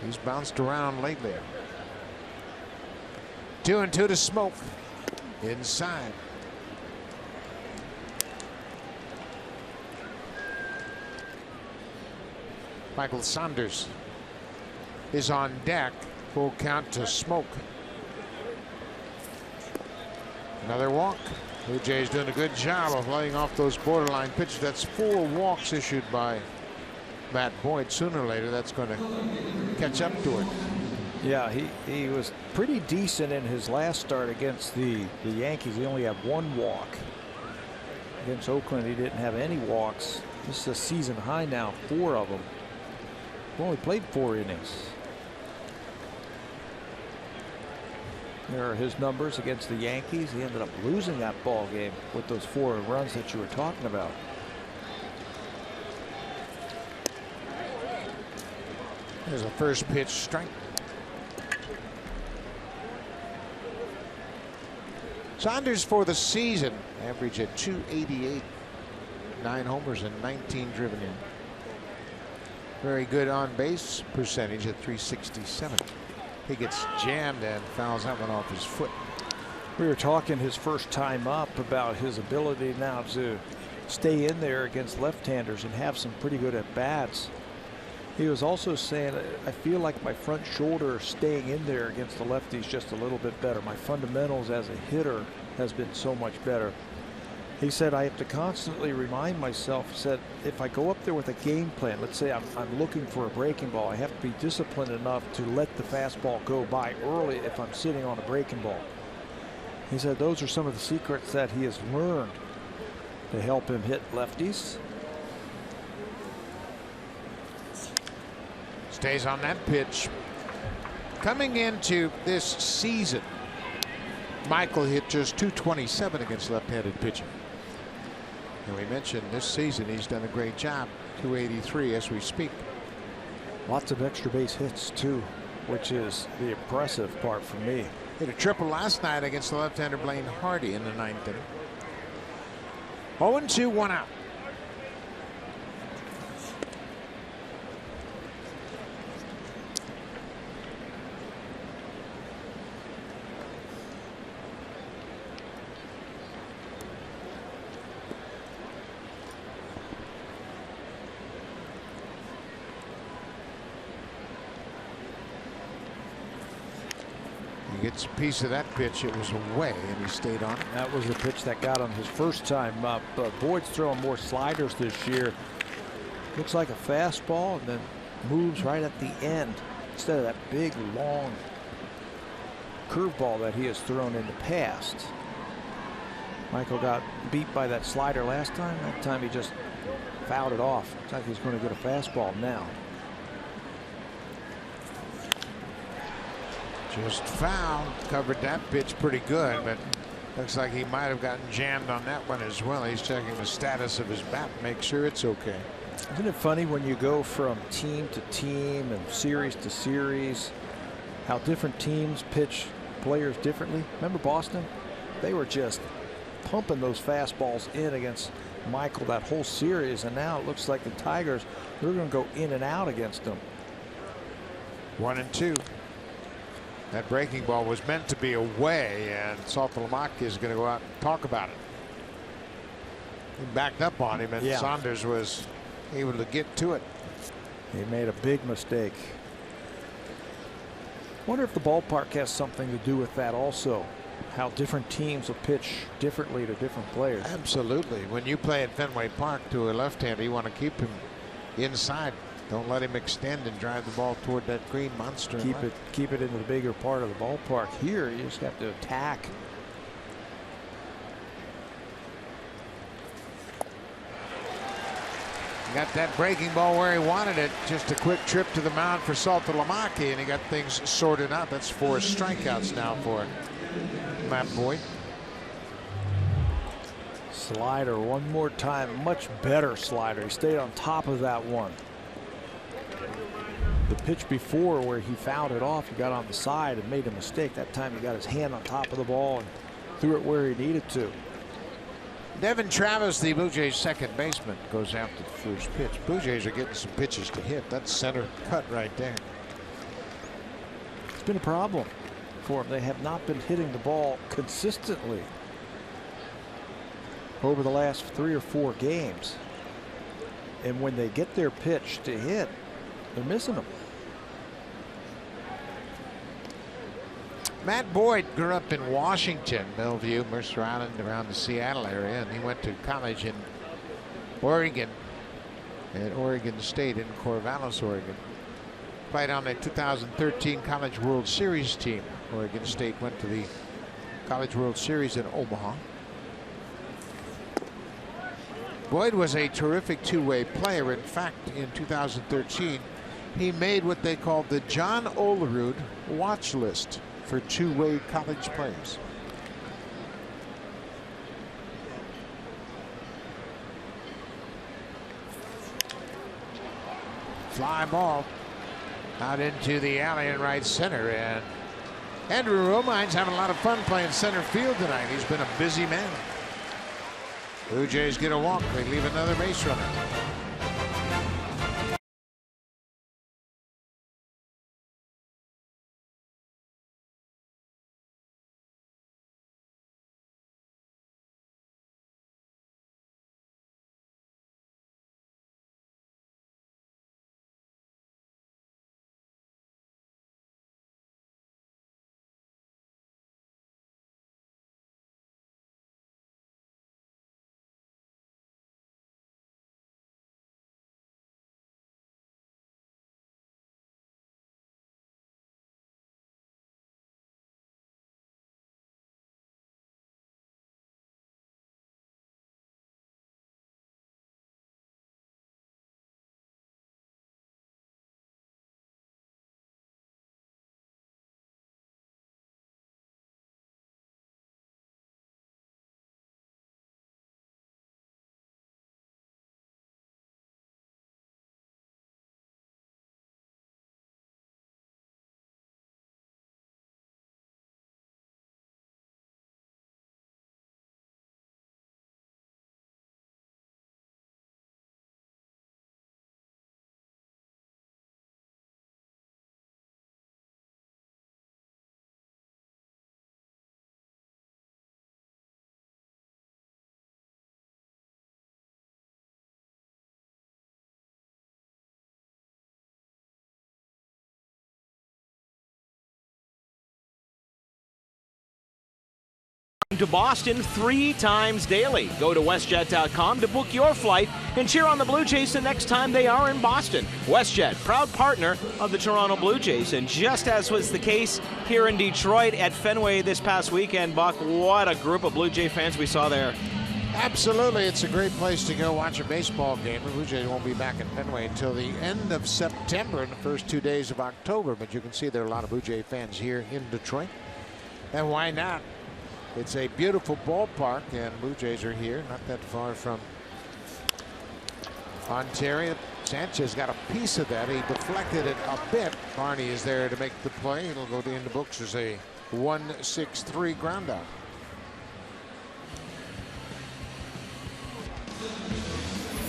He's bounced around lately. 2-2 to Smoke. Inside. Michael Saunders is on deck. Full count to Smoke. Another walk. Blue Jays doing a good job of laying off those borderline pitches. That's 4 walks issued by Matt Boyd. Sooner or later, that's going to catch up to him. Yeah, he was pretty decent in his last start against the Yankees. He only had 1 walk. Against Oakland, he didn't have any walks. This is a season high now, 4 of them. He only played 4 innings. There are his numbers against the Yankees. He ended up losing that ball game with those 4 runs that you were talking about. There's a first pitch strike. Saunders for the season average at .288, 9 homers and 19 driven in. Very good on base percentage at .367. He gets jammed and fouls that one off his foot. We were talking his first time up about his ability now to stay in there against left-handers and have some pretty good at-bats. He was also saying, I feel like my front shoulder staying in there against the lefties just a little bit better. My fundamentals as a hitter has been so much better. He said, I have to constantly remind myself, he said, if I go up there with a game plan, let's say I'm looking for a breaking ball, I have to be disciplined enough to let the fastball go by early if I'm sitting on a breaking ball. He said those are some of the secrets that he has learned to help him hit lefties. Stays on that pitch. Coming into this season, Michael hit just .227 against left-handed pitching. And we mentioned this season he's done a great job. .283 as we speak. Lots of extra base hits too, which is the impressive part for me. Hit a triple last night against the left-hander Blaine Hardy in the 9th inning. 0-2, 1 out. Gets a piece of that pitch. It was away, and he stayed on it. That was the pitch that got him his first time up. Boyd's throwing more sliders this year. Looks like a fastball, and then moves right at the end instead of that big, long curveball that he has thrown in the past. Michael got beat by that slider last time. That time he just fouled it off. Looks like he's going to get a fastball now. Just fouled, covered that pitch pretty good, but looks like he might have gotten jammed on that one as well. He's checking the status of his bat, make sure it's okay. Isn't it funny when you go from team to team and series to series, how different teams pitch players differently? Remember Boston? They were just pumping those fastballs in against Michael that whole series, and now it looks like the Tigers, they're going to go in and out against them. 1-2. That breaking ball was meant to be away, and Saltalamacchia is going to go out and talk about it. He backed up on him, and Saunders was able to get to it. He made a big mistake. Wonder if the ballpark has something to do with that also. How different teams will pitch differently to different players. Absolutely. When you play at Fenway Park to a left-hander, you want to keep him inside. Don't let him extend and drive the ball toward that green monster. Keep it into the bigger part of the ballpark. Here, you just have to attack. Got that breaking ball where he wanted it. Just a quick trip to the mound for Saltalamacchia, and he got things sorted out. That's 4 strikeouts now for Matt Boyd. Slider one more time. Much better slider. He stayed on top of that one. The pitch before where he fouled it off, he got on the side and made a mistake. That time he got his hand on top of the ball and threw it where he needed to. Devin Travis, the Blue Jays second baseman, goes after the first pitch. Blue Jays are getting some pitches to hit. That's center cut right there. It's been a problem for them. They have not been hitting the ball consistently over the last 3 or 4 games. And when they get their pitch to hit, they're missing them. Matt Boyd grew up in Washington, Bellevue, Mercer Island, around the Seattle area, and he went to college in Oregon, at Oregon State in Corvallis, Oregon. Played on the 2013 College World Series team. Oregon State went to the College World Series in Omaha. Boyd was a terrific two-way player. In fact, in 2013, he made what they called the John Olerud watch list for two-way college players. Fly ball out into the alley in right center, and Andrew Romine's having a lot of fun playing center field tonight. He's been a busy man. Blue Jays get a walk. They leave another base runner. to Boston 3 times daily. Go to WestJet.com to book your flight and cheer on the Blue Jays the next time they are in Boston. WestJet, proud partner of the Toronto Blue Jays. And just as was the case here in Detroit at Fenway this past weekend, Buck, what a group of Blue Jay fans we saw there. Absolutely. It's a great place to go watch a baseball game. The Blue Jays won't be back in Fenway until the end of September and the first 2 days of October. But you can see there are a lot of Blue Jay fans here in Detroit. And why not? It's a beautiful ballpark, and Blue Jays are here, not that far from Ontario. Sanchez got a piece of that. He deflected it a bit. Barney is there to make the play. It'll go in the books as a 1-6-3 ground out.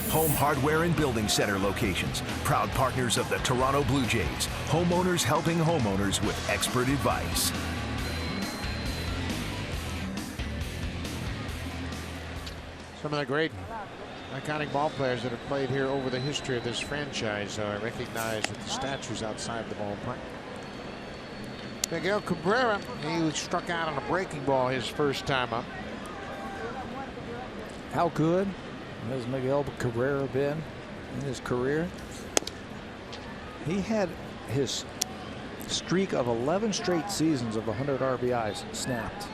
Home Hardware and Building Center locations. Proud partners of the Toronto Blue Jays. Homeowners helping homeowners with expert advice. Some of the great iconic ball players that have played here over the history of this franchise are recognized with the statues outside the ballpark. Miguel Cabrera, he struck out on a breaking ball his first time up. How good has Miguel Cabrera been in his career? He had his streak of 11 straight seasons of 100 RBIs snapped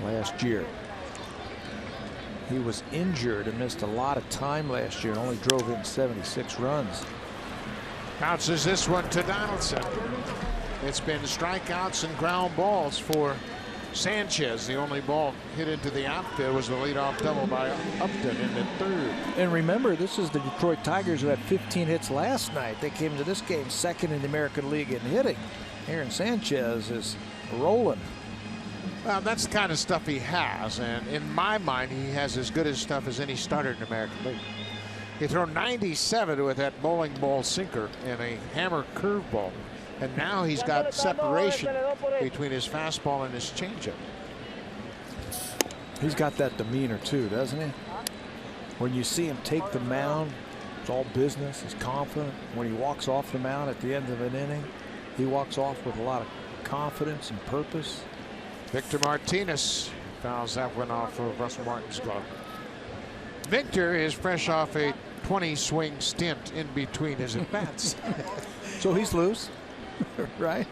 last year. He was injured and missed a lot of time last year and only drove in 76 runs. Bounces this one to Donaldson. It's been strikeouts and ground balls for Sanchez. The only ball hit into the outfield was the leadoff double by Upton in the third. And remember, this is the Detroit Tigers who had 15 hits last night. They came to this game second in the American League in hitting. Aaron Sanchez is rolling. Well, that's the kind of stuff he has, and in my mind, he has as good as stuff as any starter in the American League. He threw 97 with that bowling ball sinker and a hammer curveball, and now he's got separation between his fastball and his changeup. He's got that demeanor too, doesn't he? When you see him take the mound, it's all business. He's confident. When he walks off the mound at the end of an inning, he walks off with a lot of confidence and purpose. Victor Martinez fouls that one off of Russell Martin's glove. Victor is fresh off a 20-swing stint in between his at-bats. So he's loose, right?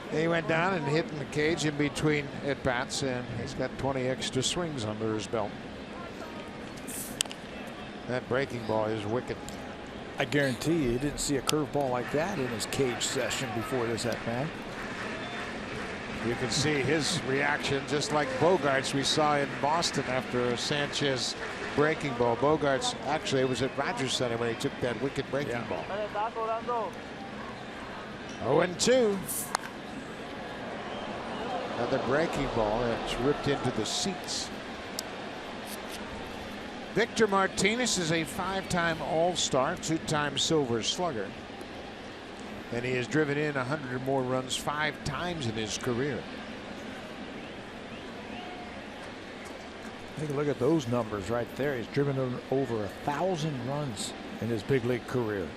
He went down and hit in the cage in between at-bats, and he's got 20 extra swings under his belt. That breaking ball is wicked. I guarantee you, he didn't see a curveball like that in his cage session before this at-bat. You can see his reaction, just like Bogart's we saw in Boston after a Sanchez breaking ball. Bogart's, actually, it was at Rogers Center when he took that wicked breaking ball. 0-2. Another breaking ball that's ripped into the seats. Victor Martinez is a 5-time All-Star, 2-time Silver Slugger. And he has driven in 100 or more runs 5 times in his career. Take a look at those numbers right there. He's driven in over 1,000 runs in his big league career.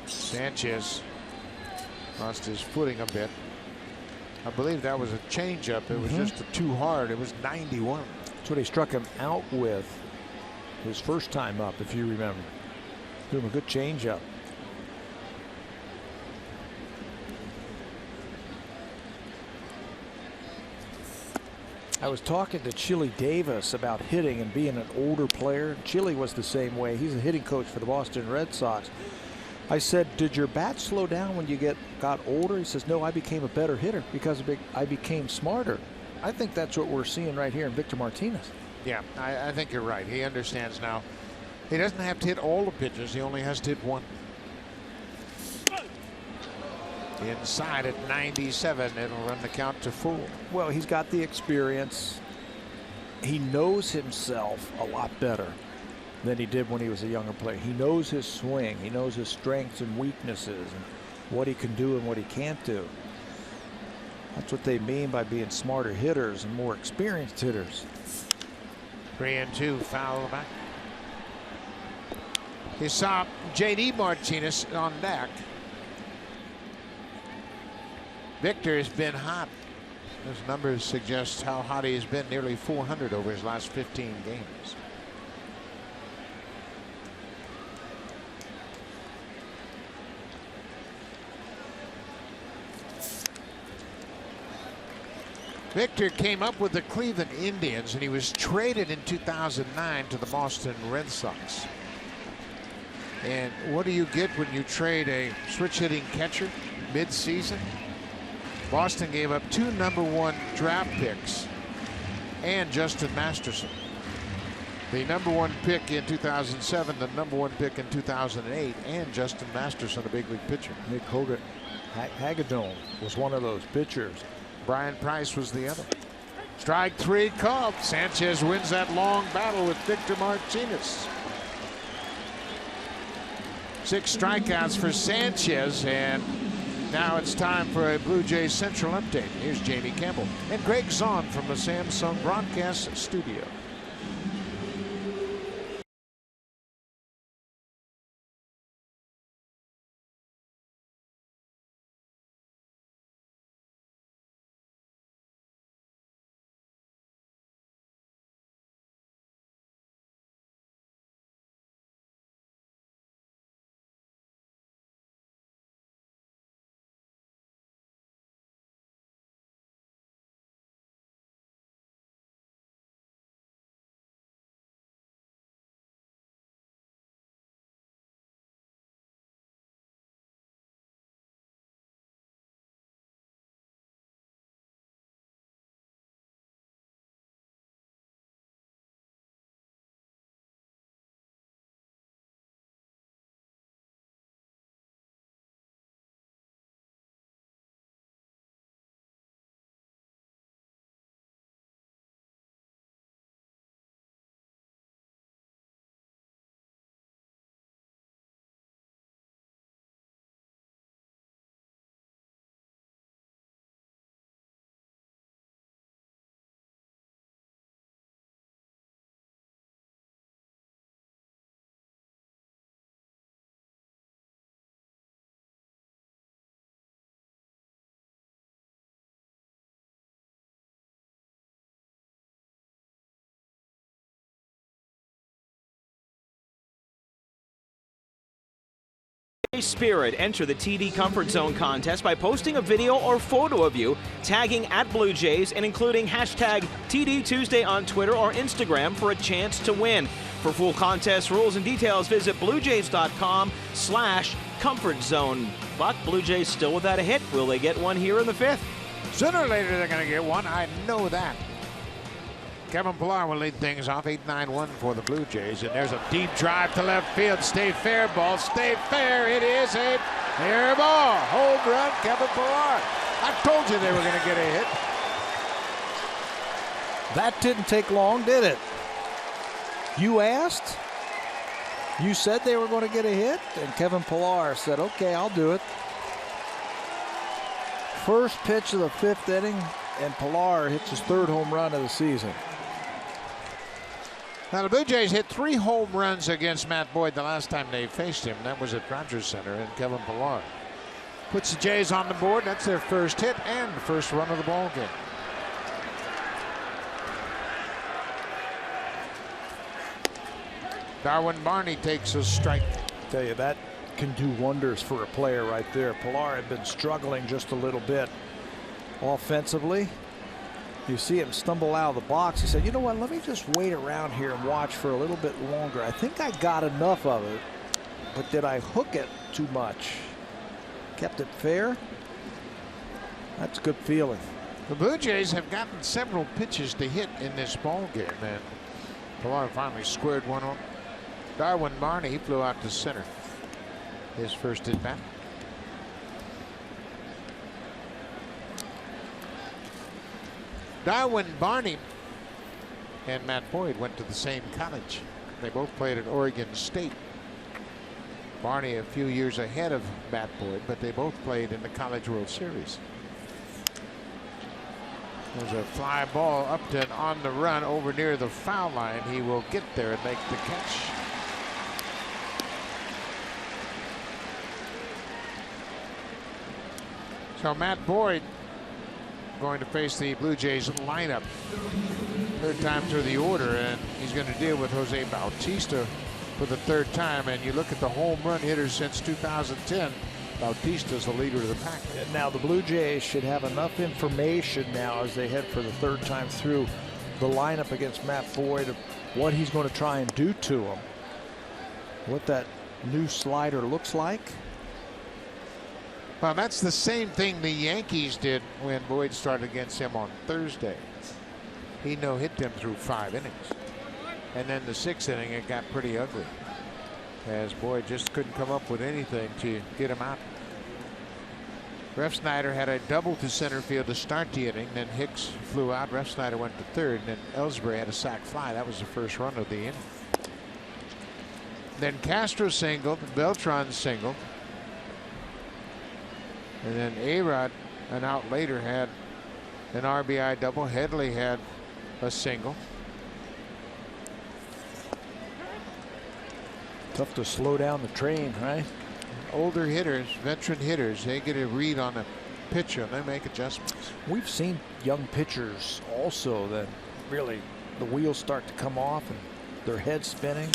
Sanchez lost his footing a bit. I believe that was a changeup. It was just too hard. It was 91. That's what he struck him out with his first time up, if you remember. Threw him a good changeup. I was talking to Chili Davis about hitting and being an older player. Chili was the same way. He's a hitting coach for the Boston Red Sox. I said, did your bat slow down when you got older? He says, no, I became a better hitter because I became smarter. I think that's what we're seeing right here in Victor Martinez. Yeah, I think you're right. He understands now. He doesn't have to hit all the pitches. He only has to hit one. Inside at 97, it'll run the count to 4. Well, he's got the experience. He knows himself a lot better than he did when he was a younger player. He knows his swing. He knows his strengths and weaknesses and what he can do and what he can't do. That's what they mean by being smarter hitters and more experienced hitters. 3-2, foul back. You saw J.D. Martinez on deck. Victor has been hot. Those numbers suggest how hot he has been, nearly 400 over his last 15 games. Victor came up with the Cleveland Indians, and he was traded in 2009 to the Boston Red Sox. And what do you get when you trade a switch-hitting catcher mid-season? Boston gave up 2 #1 draft picks and Justin Masterson. The #1 pick in 2007, the #1 pick in 2008, and Justin Masterson, a big league pitcher. Nick Hagedorn was one of those pitchers. Brian Price was the other. Strike 3 called. Sanchez wins that long battle with Victor Martinez. 6 strikeouts for Sanchez, and now it's time for a Blue Jays Central update. Here's Jamie Campbell and Greg Zahn from the Samsung broadcast studio. Spirit. Enter the TD Comfort Zone contest by posting a video or photo of you, tagging @BlueJays, and including hashtag TD Tuesday on Twitter or Instagram for a chance to win. For full contest rules and details, visit BlueJays.com/Comfort Zone. But Blue Jays still without a hit. Will they get one here in the 5th? Sooner or later they're going to get one. I know that. Kevin Pillar will lead things off 8-9-1 for the Blue Jays. And there's a deep drive to left field. Stay fair ball. Stay fair. It is a fair ball. Home run, Kevin Pillar. I told you they were going to get a hit. That didn't take long, did it? You asked? You said they were going to get a hit? And Kevin Pillar said, okay, I'll do it. First pitch of the 5th inning, and Pillar hits his 3rd home run of the season. Now, the Blue Jays hit 3 home runs against Matt Boyd the last time they faced him. That was at Rogers Center, and Kevin Pillar puts the Jays on the board. That's their first hit and the first run of the ball game. Darwin Barney takes a strike. Tell you, that can do wonders for a player right there. Pillar had been struggling just a little bit offensively. You see him stumble out of the box. He said, you know what, let me just wait around here and watch for a little bit longer. I think I got enough of it, but did I hook it too much? Kept it fair. That's a good feeling. The Blue Jays have gotten several pitches to hit in this ball game, and Pillar finally squared one on. Darwin Barney flew out to center. His first at bat. Darwin Barney and Matt Boyd went to the same college. They both played at Oregon State. Barney a few years ahead of Matt Boyd, but they both played in the College World Series. There's a fly ball. Upton on the run over near the foul line. He will get there and make the catch. So Matt Boyd going to face the Blue Jays lineup. Third time through the order, and he's going to deal with Jose Bautista for the third time. And you look at the home run hitters since 2010, Bautista's the leader of the pack. Now the Blue Jays should have enough information now as they head for the third time through the lineup against Matt Boyd of what he's going to try and do to him. What that new slider looks like. Well, that's the same thing the Yankees did when Boyd started against him on Thursday. He no-hit them through 5 innings. And then the 6th inning, it got pretty ugly, as Boyd just couldn't come up with anything to get him out. Refsnyder had a double to center field to start the inning. Then Hicks flew out. Refsnyder went to third. And then Ellsbury had a sac fly. That was the first run of the inning. Then Castro singled. Beltran singled. And then A-Rod, an out later, had an RBI double. Headley had a single. Tough to slow down the train, right? Older hitters, veteran hitters, they get a read on the pitcher and they make adjustments. We've seen young pitchers also that really the wheels start to come off and their head spinning.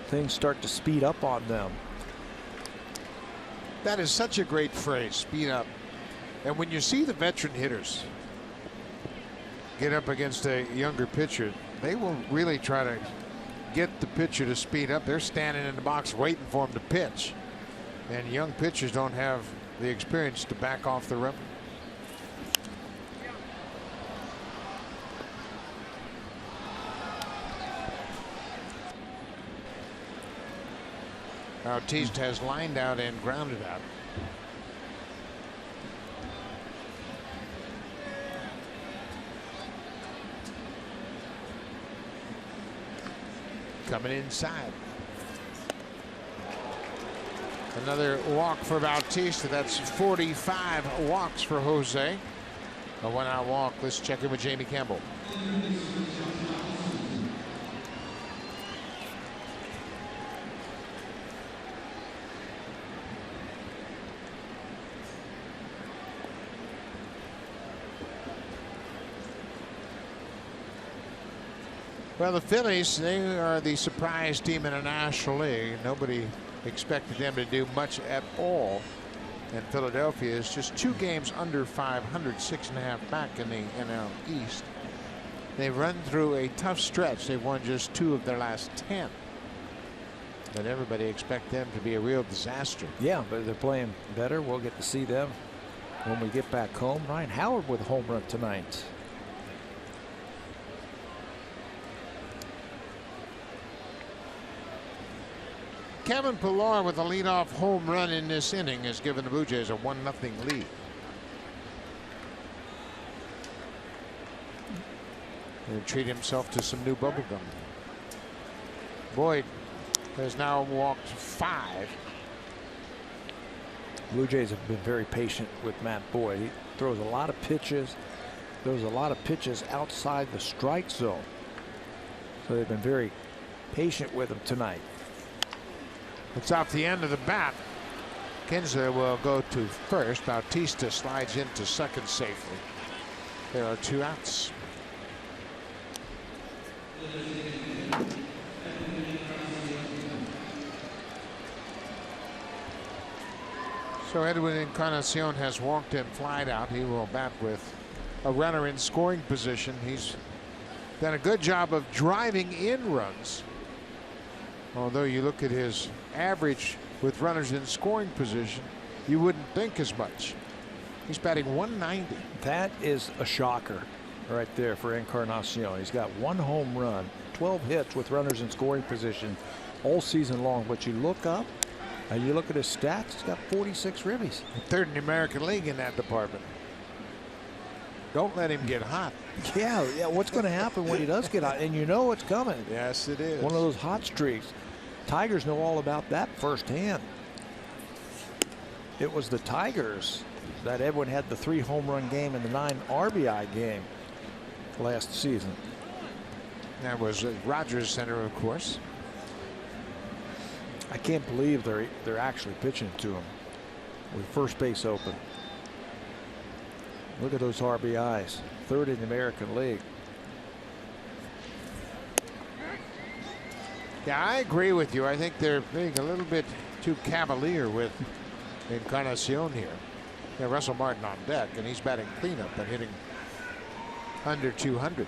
Things start to speed up on them. That is such a great phrase, speed up. And when you see the veteran hitters get up against a younger pitcher, they will really try to get the pitcher to speed up. They're standing in the box waiting for him to pitch. And young pitchers don't have the experience to back off the rubber. Bautista has lined out and grounded out. Coming inside. Another walk for Bautista. That's 45 walks for Jose. A 1-out walk. Let's check in with Jamie Campbell. Well, the Phillies, they are the surprise team in the National League. Nobody expected them to do much at all. And Philadelphia is just 2 games under 500, 6.5 back in the NL East. They've run through a tough stretch. They've won just 2 of their last 10. But everybody expects them to be a real disaster. Yeah, but they're playing better. We'll get to see them when we get back home. Ryan Howard with a home run tonight. Kevin Pillar with a leadoff home run in this inning has given the Blue Jays a 1-0 lead. He'll treat himself to some new bubble gum. Boyd has now walked 5. Blue Jays have been very patient with Matt Boyd. He throws a lot of pitches. Throws a lot of pitches outside the strike zone. So they've been very patient with him tonight. It's off the end of the bat. Kinsler will go to first. Bautista slides into second safely. There are 2 outs. So Edwin Encarnacion has walked and flied out. He will bat with a runner in scoring position. He's done a good job of driving in runs. Although you look at his average with runners in scoring position, you wouldn't think as much. He's batting 190. That is a shocker right there for Encarnacion. He's got 1 home run, 12 hits with runners in scoring position all season long. But you look up and you look at his stats, he's got 46 ribbies. 3rd in the American League in that department. Don't let him get hot. Yeah, what's going to happen when he does get hot? And you know what's coming. Yes, it is. One of those hot streaks. Tigers know all about that firsthand. It was the Tigers that Edwin had the 3 home run game and the 9 RBI game last season. That was Rogers Center, of course. I can't believe they're actually pitching to him. with first base open. Look at those RBIs. Third in the American League. Yeah, I agree with you. I think they're being a little bit too cavalier with Encarnacion here. Yeah, Russell Martin on deck, and he's batting cleanup and hitting under 200.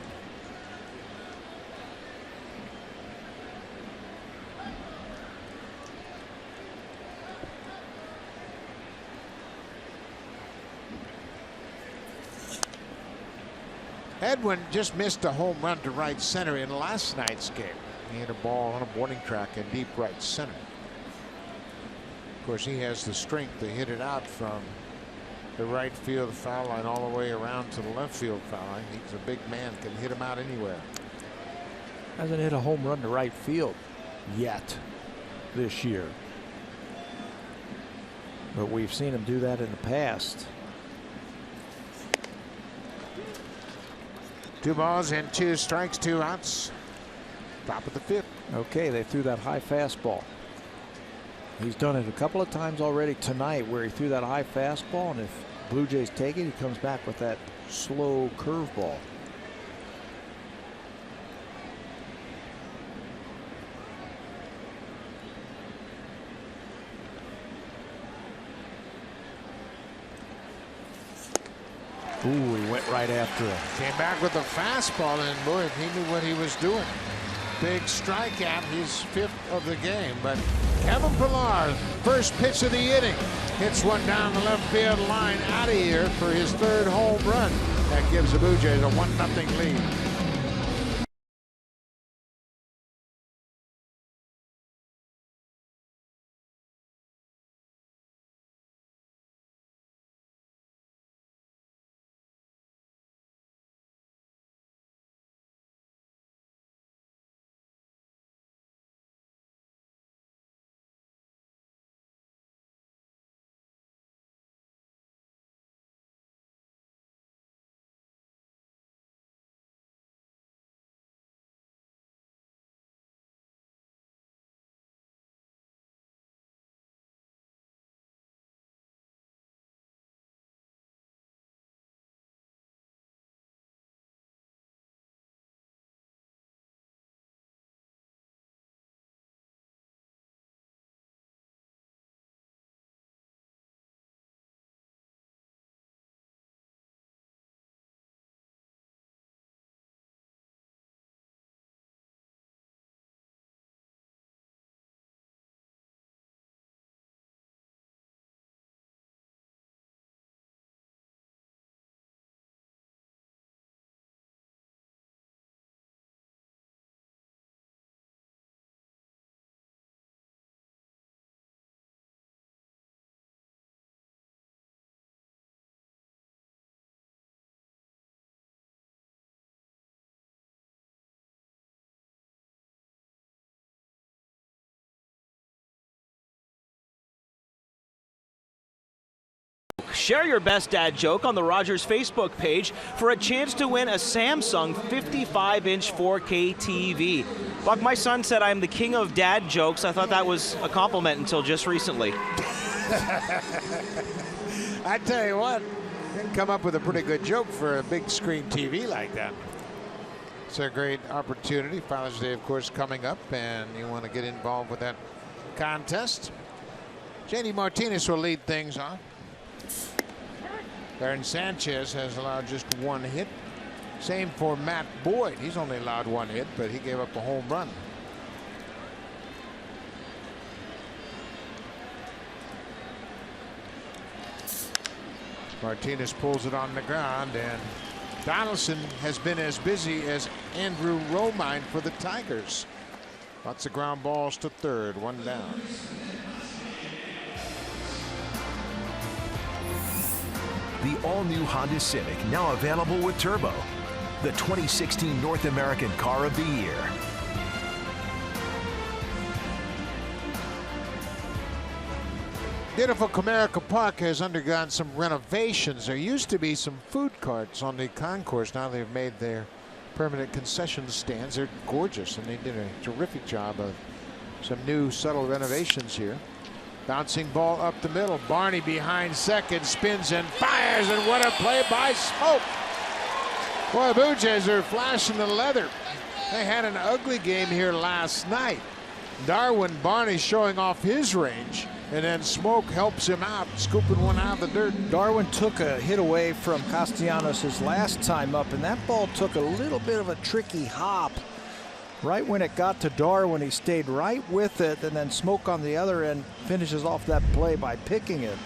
Edwin just missed a home run to right center in last night's game. He hit a ball on a warning track in deep right center. Of course, he has the strength to hit it out from the right field foul line all the way around to the left field foul line. He's a big man, can hit him out anywhere. Hasn't hit a home run to right field yet this year, but we've seen him do that in the past. 2 balls and 2 strikes, 2 outs. Top of the 5th. Okay, they threw that high fastball. He's done it a couple of times already tonight where he threw that high fastball, and if Blue Jays take it, he comes back with that slow curveball. Ooh, he went right after it. Came back with a fastball, and boy, he knew what he was doing. Big strikeout, his 5th of the game. But Kevin Pillar, first pitch of the inning, hits one down the left field line out of here for his 3rd home run. That gives the Blue Jays a 1-0 lead. Share your best dad joke on the Rogers Facebook page for a chance to win a Samsung 55-inch 4K TV. Buck, my son said I'm the king of dad jokes. I thought that was a compliment until just recently. I tell you what, you can come up with a pretty good joke for a big screen TV like that. It's a great opportunity. Father's Day, of course, coming up, and you want to get involved with that contest. JD Martinez will lead things on. Aaron Sanchez has allowed just 1 hit. Same for Matt Boyd. He's only allowed 1 hit, but he gave up a home run. Martinez pulls it on the ground, and Donaldson has been as busy as Andrew Romine for the Tigers. Lots of ground balls to third, 1 down. The all-new Honda Civic, now available with Turbo, the 2016 North American Car of the Year. Beautiful Comerica Park has undergone some renovations. There used to be some food carts on the concourse. Now they've made their permanent concession stands. They're gorgeous, and they did a terrific job of some new subtle renovations here. Bouncing ball up the middle. Barney behind second, spins and fires, and what a play by Smoke. Boy, the Blue Jays are flashing the leather. They had an ugly game here last night. Darwin Barney showing off his range, and then Smoke helps him out, scooping one out of the dirt. Darwin took a hit away from Castellanos his last time up, and that ball took a little bit of a tricky hop. Right when it got to Darwin, he stayed right with it, and then Smoke on the other end finishes off that play by picking it.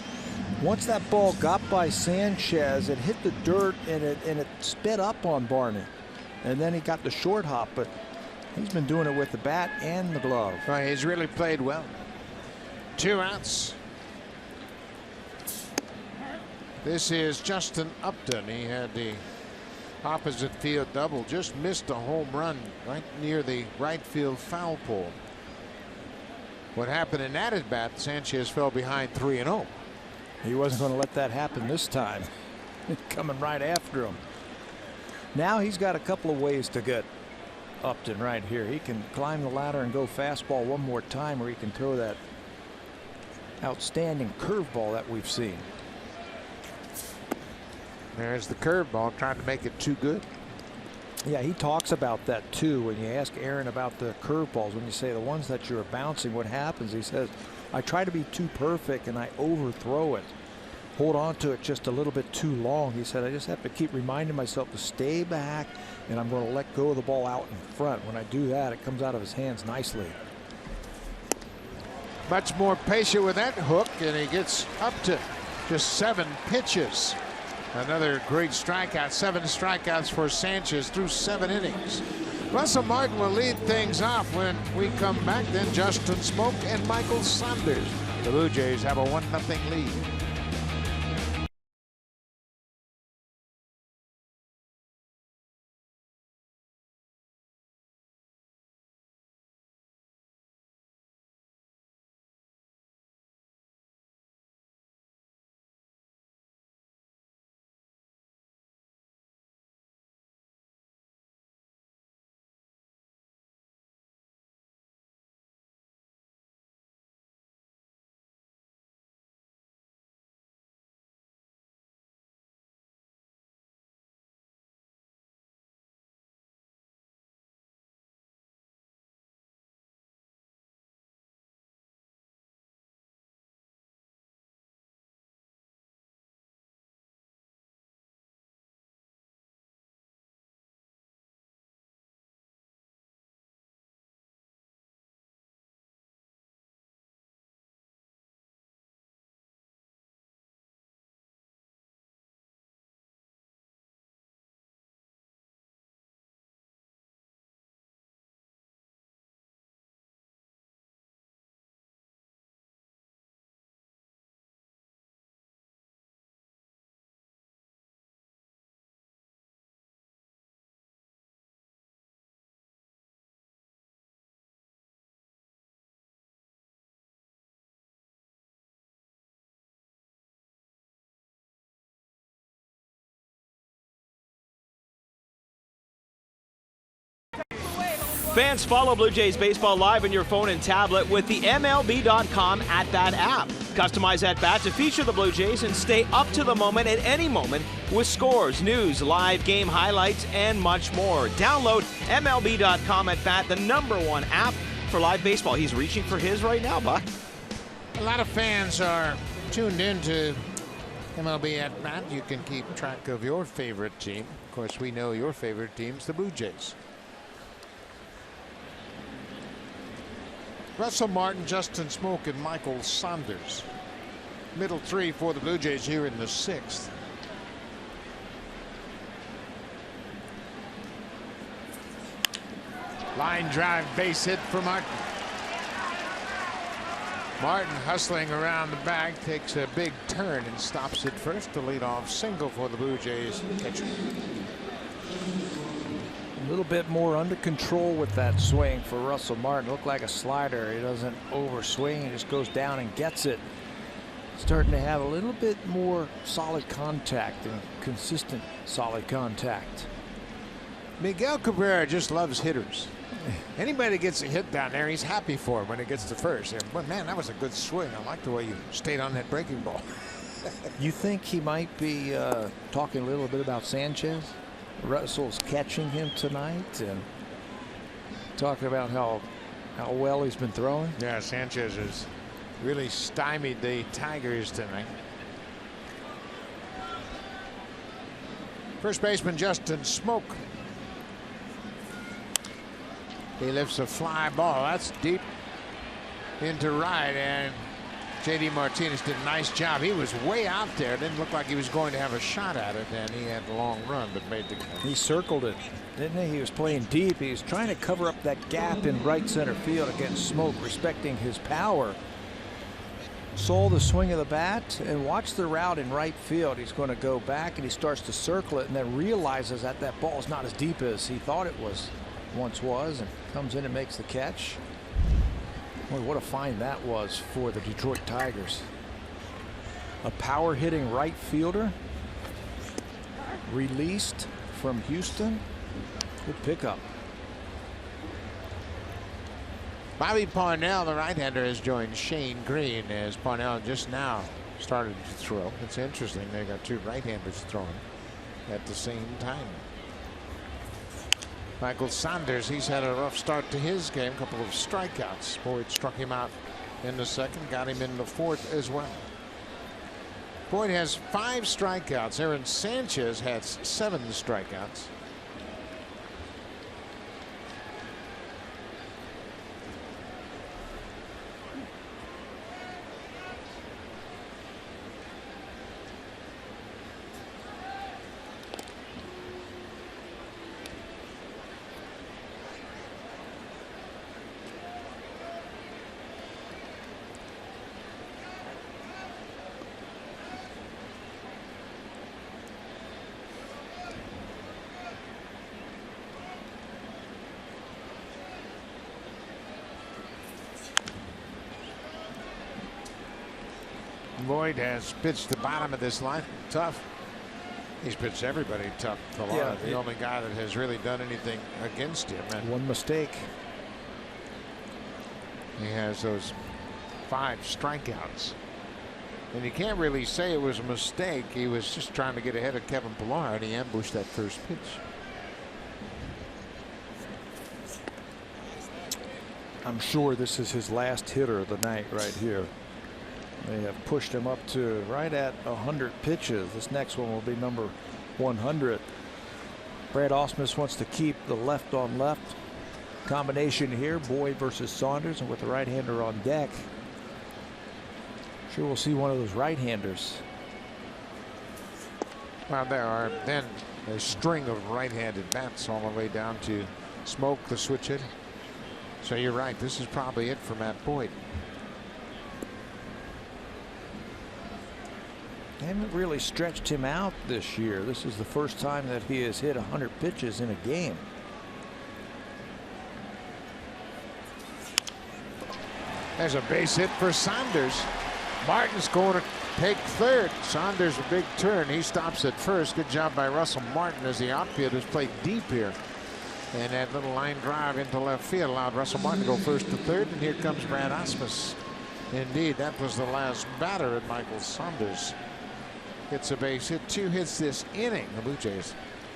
Once that ball got by Sanchez, it hit the dirt and it sped up on Barney. And then he got the short hop, but he's been doing it with the bat and the glove. Right, he's really played well. 2 outs. This is Justin Upton. He had the opposite field double, just missed a home run right near the right field foul pole. What happened in that at bat, Sanchez fell behind 3-0. He wasn't going to let that happen this time. Coming right after him. Now he's got a couple of ways to get Upton right here. He can climb the ladder and go fastball one more time, or he can throw that outstanding curveball that we've seen. There's the curveball, trying to make it too good. Yeah, he talks about that too. When you ask Aaron about the curveballs, when you say the ones that you're bouncing, what happens? He says, I try to be too perfect and I overthrow it. Hold on to it just a little bit too long. He said, I just have to keep reminding myself to stay back, and I'm going to let go of the ball out in front. When I do that, it comes out of his hands nicely. Much more patient with that hook, and he gets up to just 7 pitches. Another great strikeout. 7 strikeouts for Sanchez through 7 innings. Russell Martin will lead things off when we come back. Then Justin Smoke and Michael Saunders. The Blue Jays have a 1-0 lead. Fans, follow Blue Jays baseball live on your phone and tablet with the MLB.com At Bat app. Customize At Bat to feature the Blue Jays and stay up to the moment at any moment with scores, news, live game highlights, and much more. Download MLB.com At Bat, the #1 app for live baseball. He's reaching for his right now, Buck. A lot of fans are tuned in to MLB At Bat. You can keep track of your favorite team. Of course, we know your favorite team's the Blue Jays. Russell Martin, Justin Smoke, and Michael Saunders. Middle 3 for the Blue Jays here in the 6th. Line drive, base hit for Martin. Martin hustling around the bag, takes a big turn and stops it first. The leadoff single for the Blue Jays catcher. A little bit more under control with that swing for Russell Martin. Looked like a slider. He doesn't overswing. He just goes down and gets it. Starting to have a little bit more solid contact and consistent solid contact. Miguel Cabrera just loves hitters. Anybody that gets a hit down there, he's happy for it when it gets to first. But man, that was a good swing. I like the way you stayed on that breaking ball. You think he might be talking a little bit about Sanchez? Russell's catching him tonight and talking about how well he's been throwing. Yeah, Sanchez has really stymied the Tigers tonight. First baseman Justin Smoke. He lifts a fly ball. That's deep into right, and J.D. Martinez did a nice job. He was way out there. Didn't look like he was going to have a shot at it, and he had a long run, but made the catch. He circled it, didn't he? He was playing deep. He was trying to cover up that gap in right center field against Smoke, respecting his power. Saw the swing of the bat and watched the route in right field. He's going to go back, and he starts to circle it, and then realizes that that ball is not as deep as he thought it once was, and comes in and makes the catch. Boy, what a find that was for the Detroit Tigers. A power hitting right fielder released from Houston. Good pickup. Bobby Parnell, the right-hander, has joined Shane Green as Parnell just now started to throw. It's interesting. They got two right-handers throwing at the same time. Michael Saunders, he's had a rough start to his game. A couple of strikeouts. Boyd struck him out in the second, got him in the fourth as well. Boyd has 5 strikeouts. Aaron Sanchez has 7 strikeouts. Boyd has pitched the bottom of this line. Tough. He's pitched everybody tough. The only guy that has really done anything against him. And one mistake. He has those 5 strikeouts. And you can't really say it was a mistake. He was just trying to get ahead of Kevin Pillar, and he ambushed that first pitch. I'm sure this is his last hitter of the night right here. They have pushed him up to right at 100 pitches. This next one will be number 100. Brad Ausmus wants to keep the left on left combination here. Boyd versus Saunders, and with the right-hander on deck. Sure, we'll see one of those right-handers. Well, there are then a string of right-handed bats all the way down to Smoke, the switch hitter. So you're right. This is probably it for Matt Boyd. They haven't really stretched him out this year. This is the first time that he has hit 100 pitches in a game. There's a base hit for Saunders. Martin's going to take third. Saunders a big turn. He stops at first. Good job by Russell Martin as the outfielders played deep here. And that little line drive into left field allowed Russell Martin to go first to third. And here comes Brad Ausmus. Indeed, that was the last batter at Michael Saunders. Gets a base hit, 2 hits this inning. The Blue Jays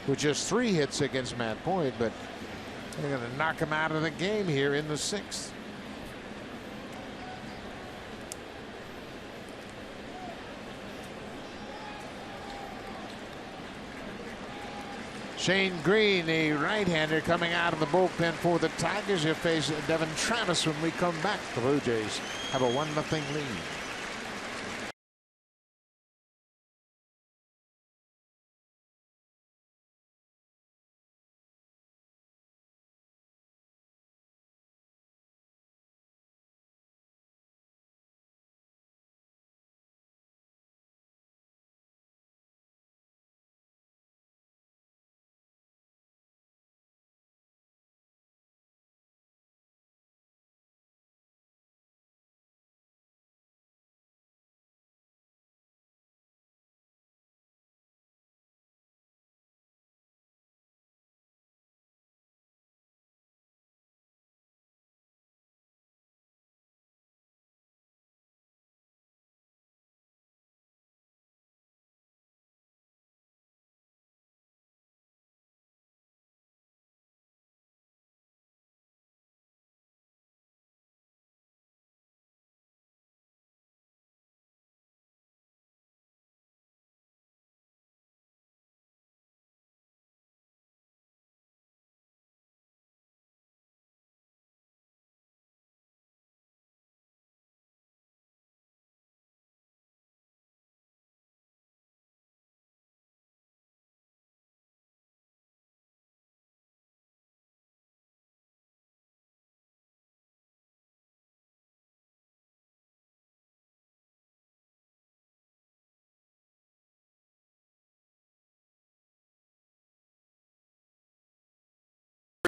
with just 3 hits against Matt Boyd, but they're going to knock him out of the game here in the 6th. Shane Green, the right-hander, coming out of the bullpen for the Tigers. He'll face Devin Travis when we come back. The Blue Jays have a 1-0 lead.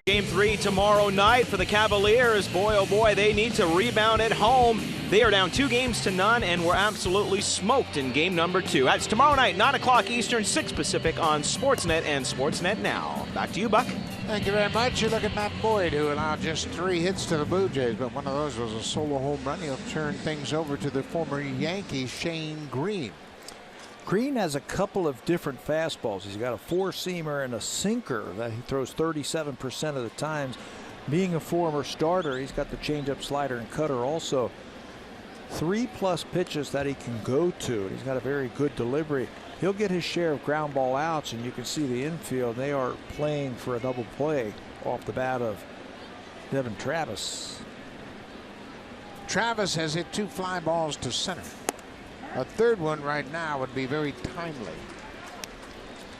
Game 3 tomorrow night for the Cavaliers. Boy, oh boy, they need to rebound at home. They are down 2-0 and were absolutely smoked in game number 2. That's tomorrow night, 9 o'clock Eastern, 6 Pacific on Sportsnet and Sportsnet Now. Back to you, Buck. Thank you very much. You look at Matt Boyd, who allowed just 3 hits to the Blue Jays, but one of those was a solo home run. He'll turn things over to the former Yankee, Shane Green. Green has a couple of different fastballs. He's got a 4-seamer and a sinker that he throws 37% of the times. Being a former starter, he's got the changeup, slider, and cutter also. 3+ pitches that he can go to. He's got a very good delivery. He'll get his share of ground ball outs, and you can see the infield. They are playing for a double play off the bat of Devin Travis. Travis has hit 2 fly balls to center. A third one right now would be very timely.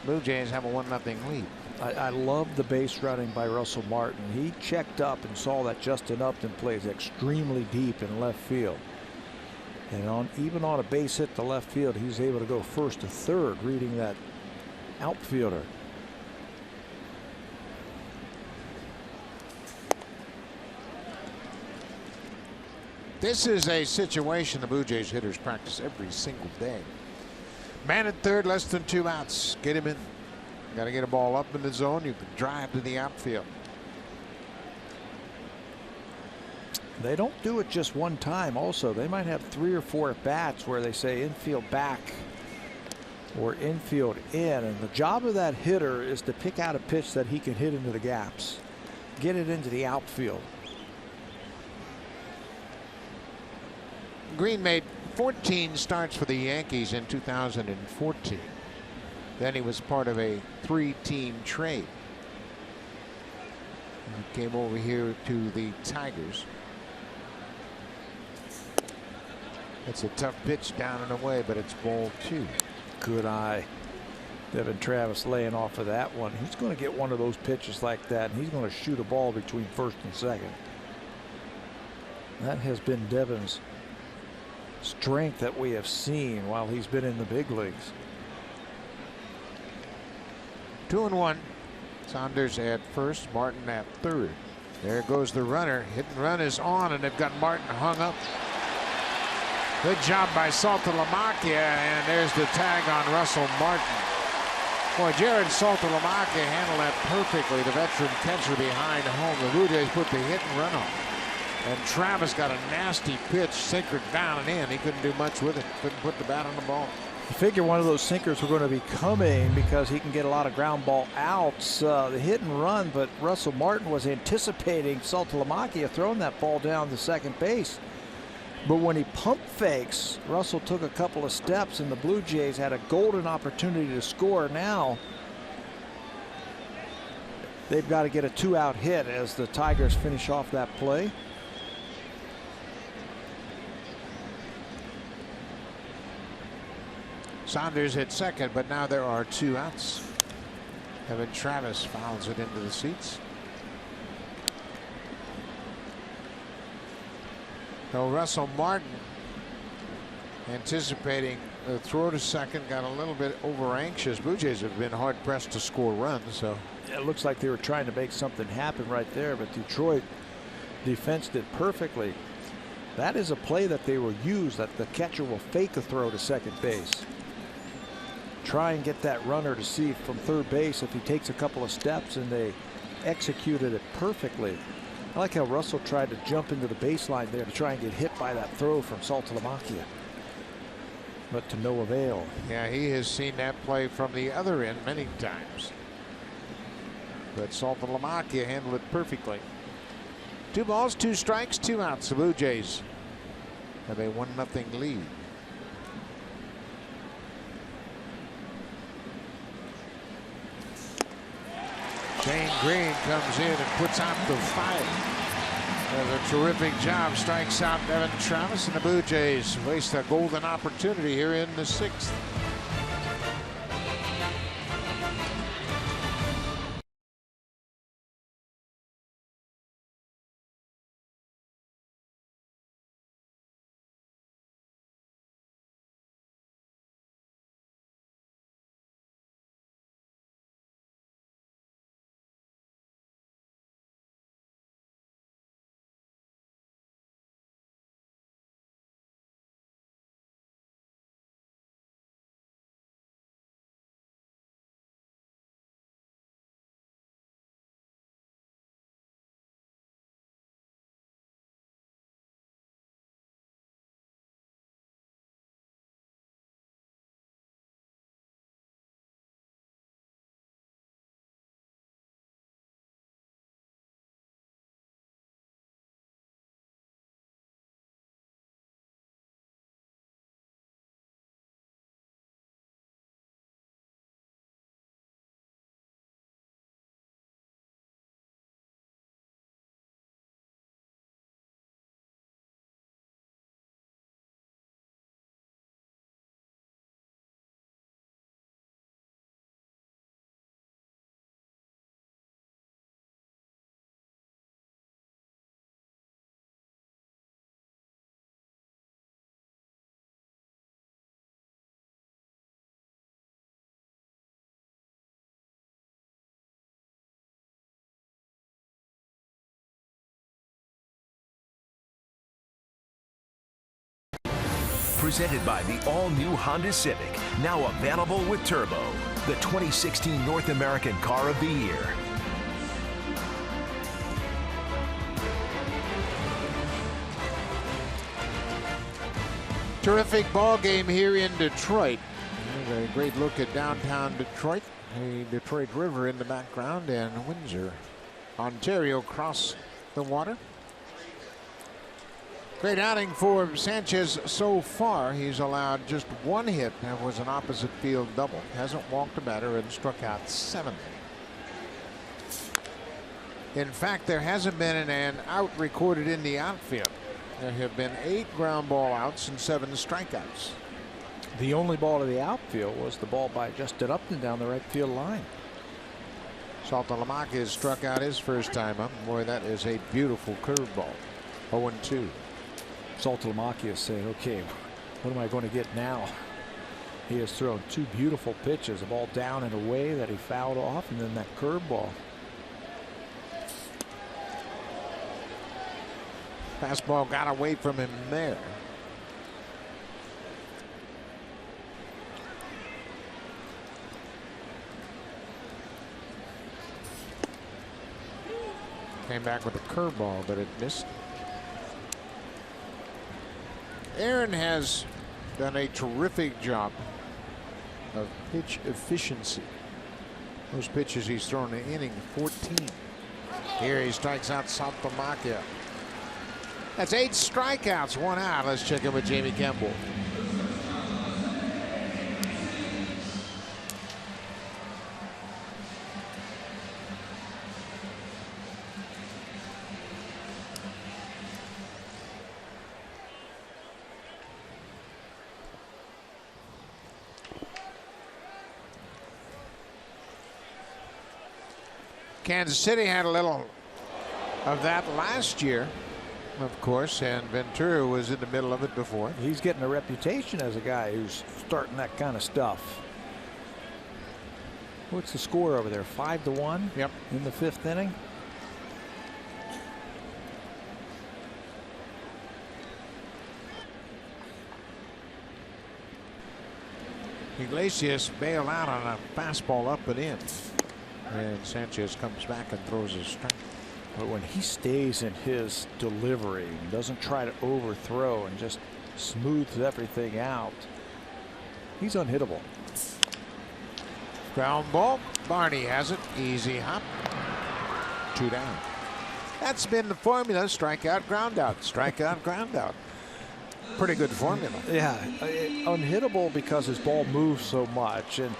Blue Jays have a 1-0 lead. I love the base running by Russell Martin. He checked up and saw that Justin Upton plays extremely deep in left field. And even on a base hit to left field, he's able to go first to third, reading that outfielder. This is a situation the Blue Jays hitters practice every single day. Man at third, less than 2 outs. Get him in. Got to get a ball up in the zone. You can drive to the outfield. They don't do it just one time. Also, they might have 3 or 4 at bats where they say infield back or infield in. And the job of that hitter is to pick out a pitch that he can hit into the gaps, get it into the outfield. Green made 14 starts for the Yankees in 2014. Then he was part of a 3-team trade. He came over here to the Tigers. It's a tough pitch down and away, but it's ball 2. Good eye. Devin Travis laying off of that one. He's going to get one of those pitches like that, and he's going to shoot a ball between first and second. That has been Devin's strength that we have seen while he's been in the big leagues. 2-1. Saunders at first, Martin at third. There goes the runner. Hit and run is on, and they've got Martin hung up. Good job by Saltalamacchia, and there's the tag on Russell Martin. Boy, Jared Saltalamacchia handled that perfectly. The veteran catcher behind home. The Blue Jays put the hit and run on. And Travis got a nasty pitch, sinker down and in. He couldn't do much with it. Couldn't put the bat on the ball. You figure one of those sinkers were going to be coming because he can get a lot of ground ball outs. The hit and run, but Russell Martin was anticipating Saltalamacchia throwing that ball down to second base. But when he pump fakes, Russell took a couple of steps, and the Blue Jays had a golden opportunity to score. Now they've got to get a 2-out hit as the Tigers finish off that play. Saunders hit second, but now there are 2 outs. Devin Travis fouls it into the seats. So Russell Martin, anticipating the throw to second, got a little bit over anxious. Blue Jays have been hard pressed to score runs, so it looks like they were trying to make something happen right there, but Detroit defensed it perfectly. That is a play that they will use, that the catcher will fake a throw to second base. Try and get that runner to see from third base if he takes a couple of steps, and they executed it perfectly. I like how Russell tried to jump into the baseline there to try and get hit by that throw from Saltalamacchia, but to no avail. Yeah, he has seen that play from the other end many times. But Saltalamacchia handled it perfectly. 2 balls, 2 strikes, 2 outs. The Blue Jays have a 1-0 lead. Shane Green comes in and puts out the 5. Does a terrific job. Strikes out Devin Travis, and the Blue Jays waste a golden opportunity here in the 6th. Presented by the all-new Honda Civic, now available with Turbo, the 2016 North American Car of the Year. Terrific ball game here in Detroit. A great look at downtown Detroit. The Detroit River in the background and Windsor, Ontario across the water. Great outing for Sanchez so far. He's allowed just one hit. That was an opposite field double. Hasn't walked a batter and struck out 7. In fact, there hasn't been an out recorded in the outfield. There have been 8 ground ball outs and 7 strikeouts. The only ball to the outfield was the ball by Justin Upton down the right field line. Saltalamacchia has struck out his first time up. Boy, that is a beautiful curveball. 0-2. Saltalamacchia is saying, okay, what am I going to get now? He has thrown 2 beautiful pitches, a ball down and away that he fouled off, and then that curveball. Fastball got away from him there. Came back with a curveball, but it missed. Aaron has done a terrific job of pitch efficiency. Those pitches he's thrown in inning 14. Here he strikes out Saltalamacchia. That's 8 strikeouts, 1 out. Let's check in with Jamie Campbell. Kansas City had a little of that last year, of course, and Ventura was in the middle of it before. He's getting a reputation as a guy who's starting that kind of stuff. What's the score over there? 5-1. Yep. In the 5th inning. Iglesias bailed out on a fastball up and in. And Sanchez comes back and throws a strike. But when he stays in his delivery, doesn't try to overthrow and just smooths everything out, he's unhittable. Ground ball. Barney has it. Easy hop. 2 down. That's been the formula. Strikeout, ground out. Strikeout, ground out. Pretty good formula. Yeah, unhittable because his ball moves so much. And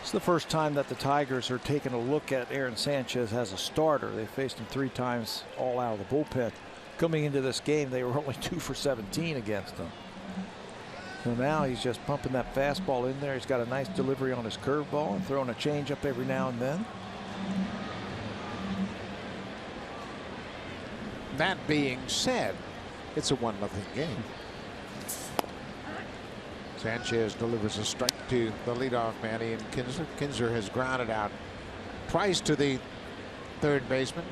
it's the first time that the Tigers are taking a look at Aaron Sanchez as a starter. They faced him 3 times all out of the bullpen. Coming into this game, they were only 2 for 17 against him. So now he's just pumping that fastball in there. He's got a nice delivery on his curveball and throwing a changeup every now and then. That being said, it's a 1-0 game. Sanchez delivers a strike to the leadoff man, Ian Kinsler. Kinsler has grounded out twice to the third baseman.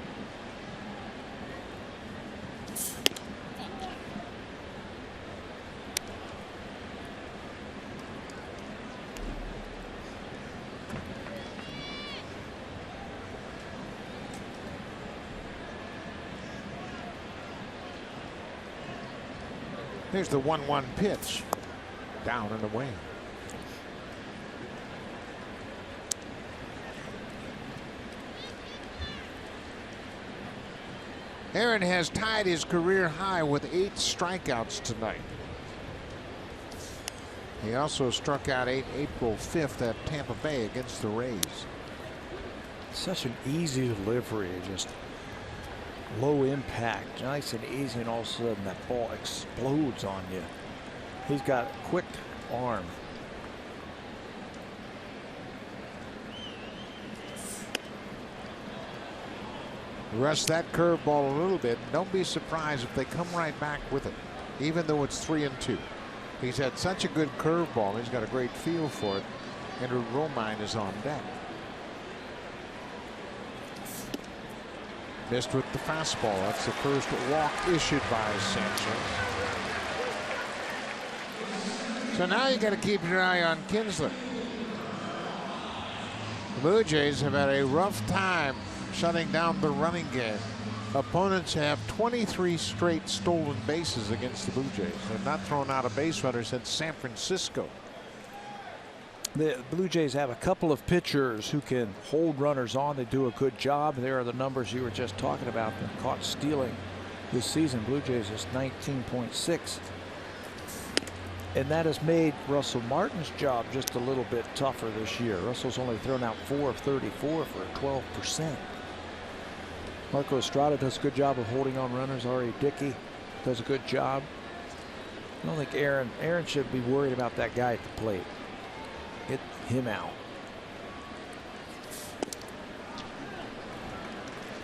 Here's the 1-1 pitch. Down and away. Aaron has tied his career high with 8 strikeouts tonight. He also struck out April 5th at Tampa Bay against the Rays. Such an easy delivery, just low impact, nice and easy, and all of a sudden that ball explodes on you. He's got a quick arm. Rest that curveball a little bit. Don't be surprised if they come right back with it, even though it's 3-2. He's had such a good curveball. He's got a great feel for it. Andrew Romine is on deck. Missed with the fastball. That's the first walk issued by Sanchez. So now you got to keep your eye on Kinsler. The Blue Jays have had a rough time shutting down the running game. Opponents have 23 straight stolen bases against the Blue Jays. They've not thrown out a base runner since San Francisco. The Blue Jays have a couple of pitchers who can hold runners on. They do a good job. There are the numbers you were just talking about. They're caught stealing this season. Blue Jays is 19.6. And that has made Russell Martin's job just a little bit tougher this year. Russell's only thrown out 4 of 34 for 12%. Marco Estrada does a good job of holding on runners. R.A. Dickey does a good job. I don't think Aaron should be worried about that guy at the plate. Get him out.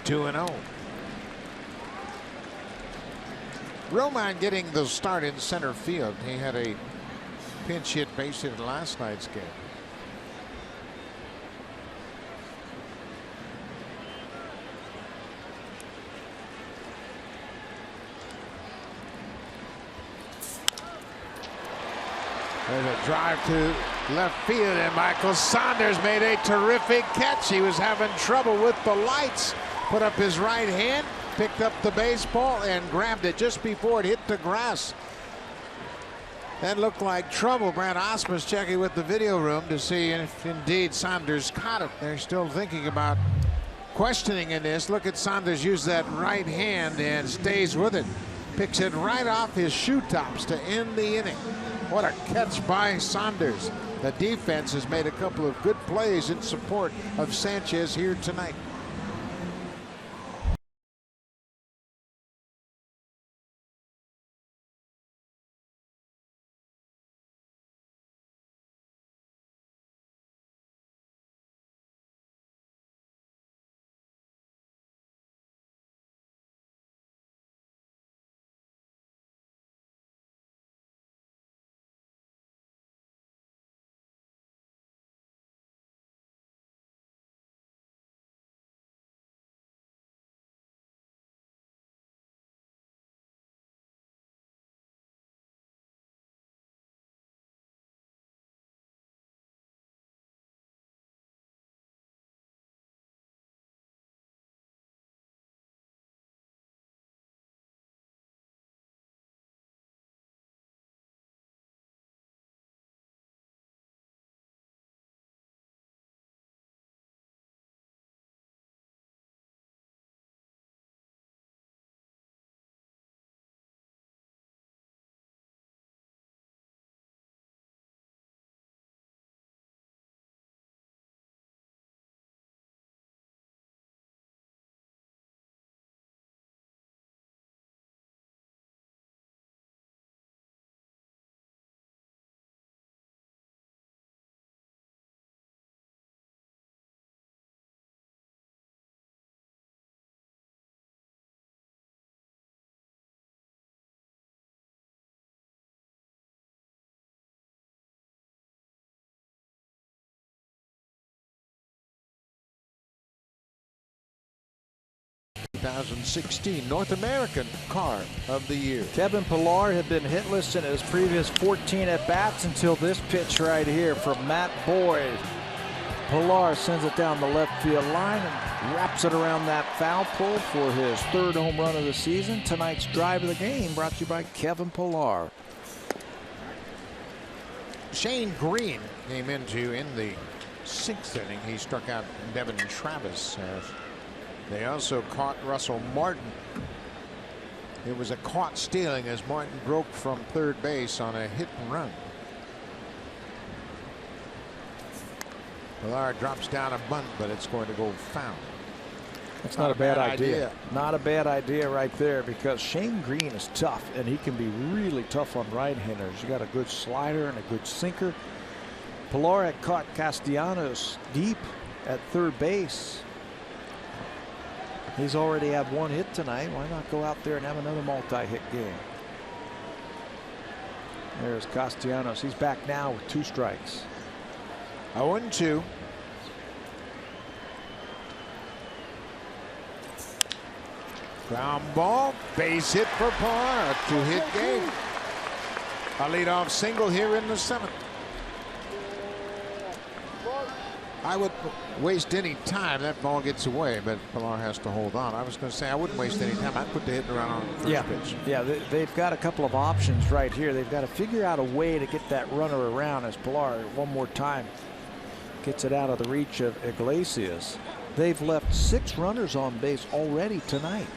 2-0. Roman getting the start in center field. He had a pinch hit base hit in last night's game. There's a drive to left field, and Michael Saunders made a terrific catch. He was having trouble with the lights. Put up his right hand, picked up the baseball, and grabbed it just before it hit the grass. That looked like trouble. Brad Osmus checking with the video room to see if indeed Saunders caught it. They're still thinking about questioning in this. Look at Saunders use that right hand and stays with it. Picks it right off his shoe tops to end the inning. What a catch by Saunders. The defense has made a couple of good plays in support of Sanchez here tonight. ...2016 North American Car of the Year. Kevin Pillar had been hitless in his previous 14 at-bats until this pitch right here from Matt Boyd. Pillar sends it down the left field line and wraps it around that foul pole for his 3rd home run of the season. Tonight's drive of the game brought to you by Kevin Pillar. Shane Green came into in the 6th inning. He struck out Devin Travis. They also caught Russell Martin. It was a caught stealing as Martin broke from 3rd base on a hit and run. Pillar drops down a bunt, but it's going to go foul. That's not a bad idea. Not a bad idea right there, because Shane Green is tough, and he can be really tough on right-handers. You got a good slider and a good sinker. Pillar had caught Castellanos deep at 3rd base. He's already had 1 hit tonight. Why not go out there and have another multi-hit game? There's Castellanos. He's back now with 2 strikes. 0-2. Ground ball, base hit for Pillar. A 2-hit game. A leadoff single here in the 7th. I would waste any time. That ball gets away, but Pilar has to hold on. I was going to say I wouldn't waste any time. I'd put the hit around on the first pitch. Yeah, they've got a couple of options right here. They've got to figure out a way to get that runner around as Pilar one more time gets it out of the reach of Iglesias. They've left 6 runners on base already tonight.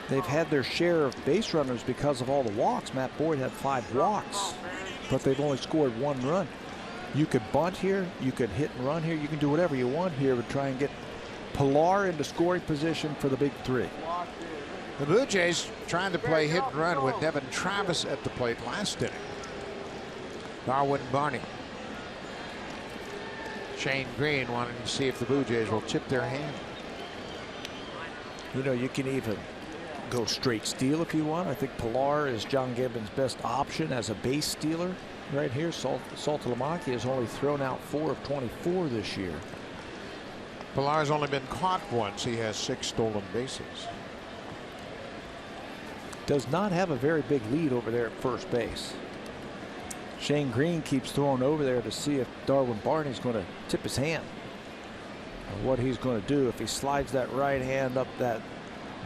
They've had their share of base runners because of all the walks. Matt Boyd had 5 walks, but they've only scored 1 run. You could bunt here, you could hit and run here, you can do whatever you want here, but try and get Pilar into scoring position for the big 3. The Blue Jays trying to play hit and run with Devin Travis at the plate last inning. Darwin Barney. Shane Green wanting to see if the Blue Jays will tip their hand. You know, you can even go straight steal if you want. I think Pilar is John Gibbons' best option as a base stealer. Right here, Saltalamacchia has only thrown out 4 of 24 this year. Pilar's only been caught once. He has 6 stolen bases. Does not have a very big lead over there at first base. Shane Green keeps throwing over there to see if Darwin Barney's going to tip his hand. Or what he's going to do if he slides that right hand up that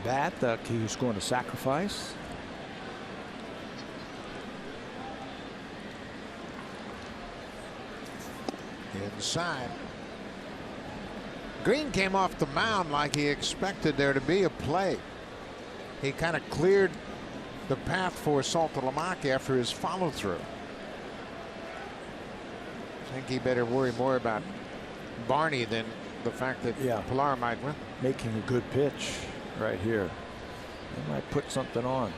bat that he's going to sacrifice. Inside. Green came off the mound like he expected there to be a play. He kind of cleared the path for Saltalamacchia after his follow through. I think he better worry more about Barney than the fact that Pilar might win. Making a good pitch right here. They might put something on.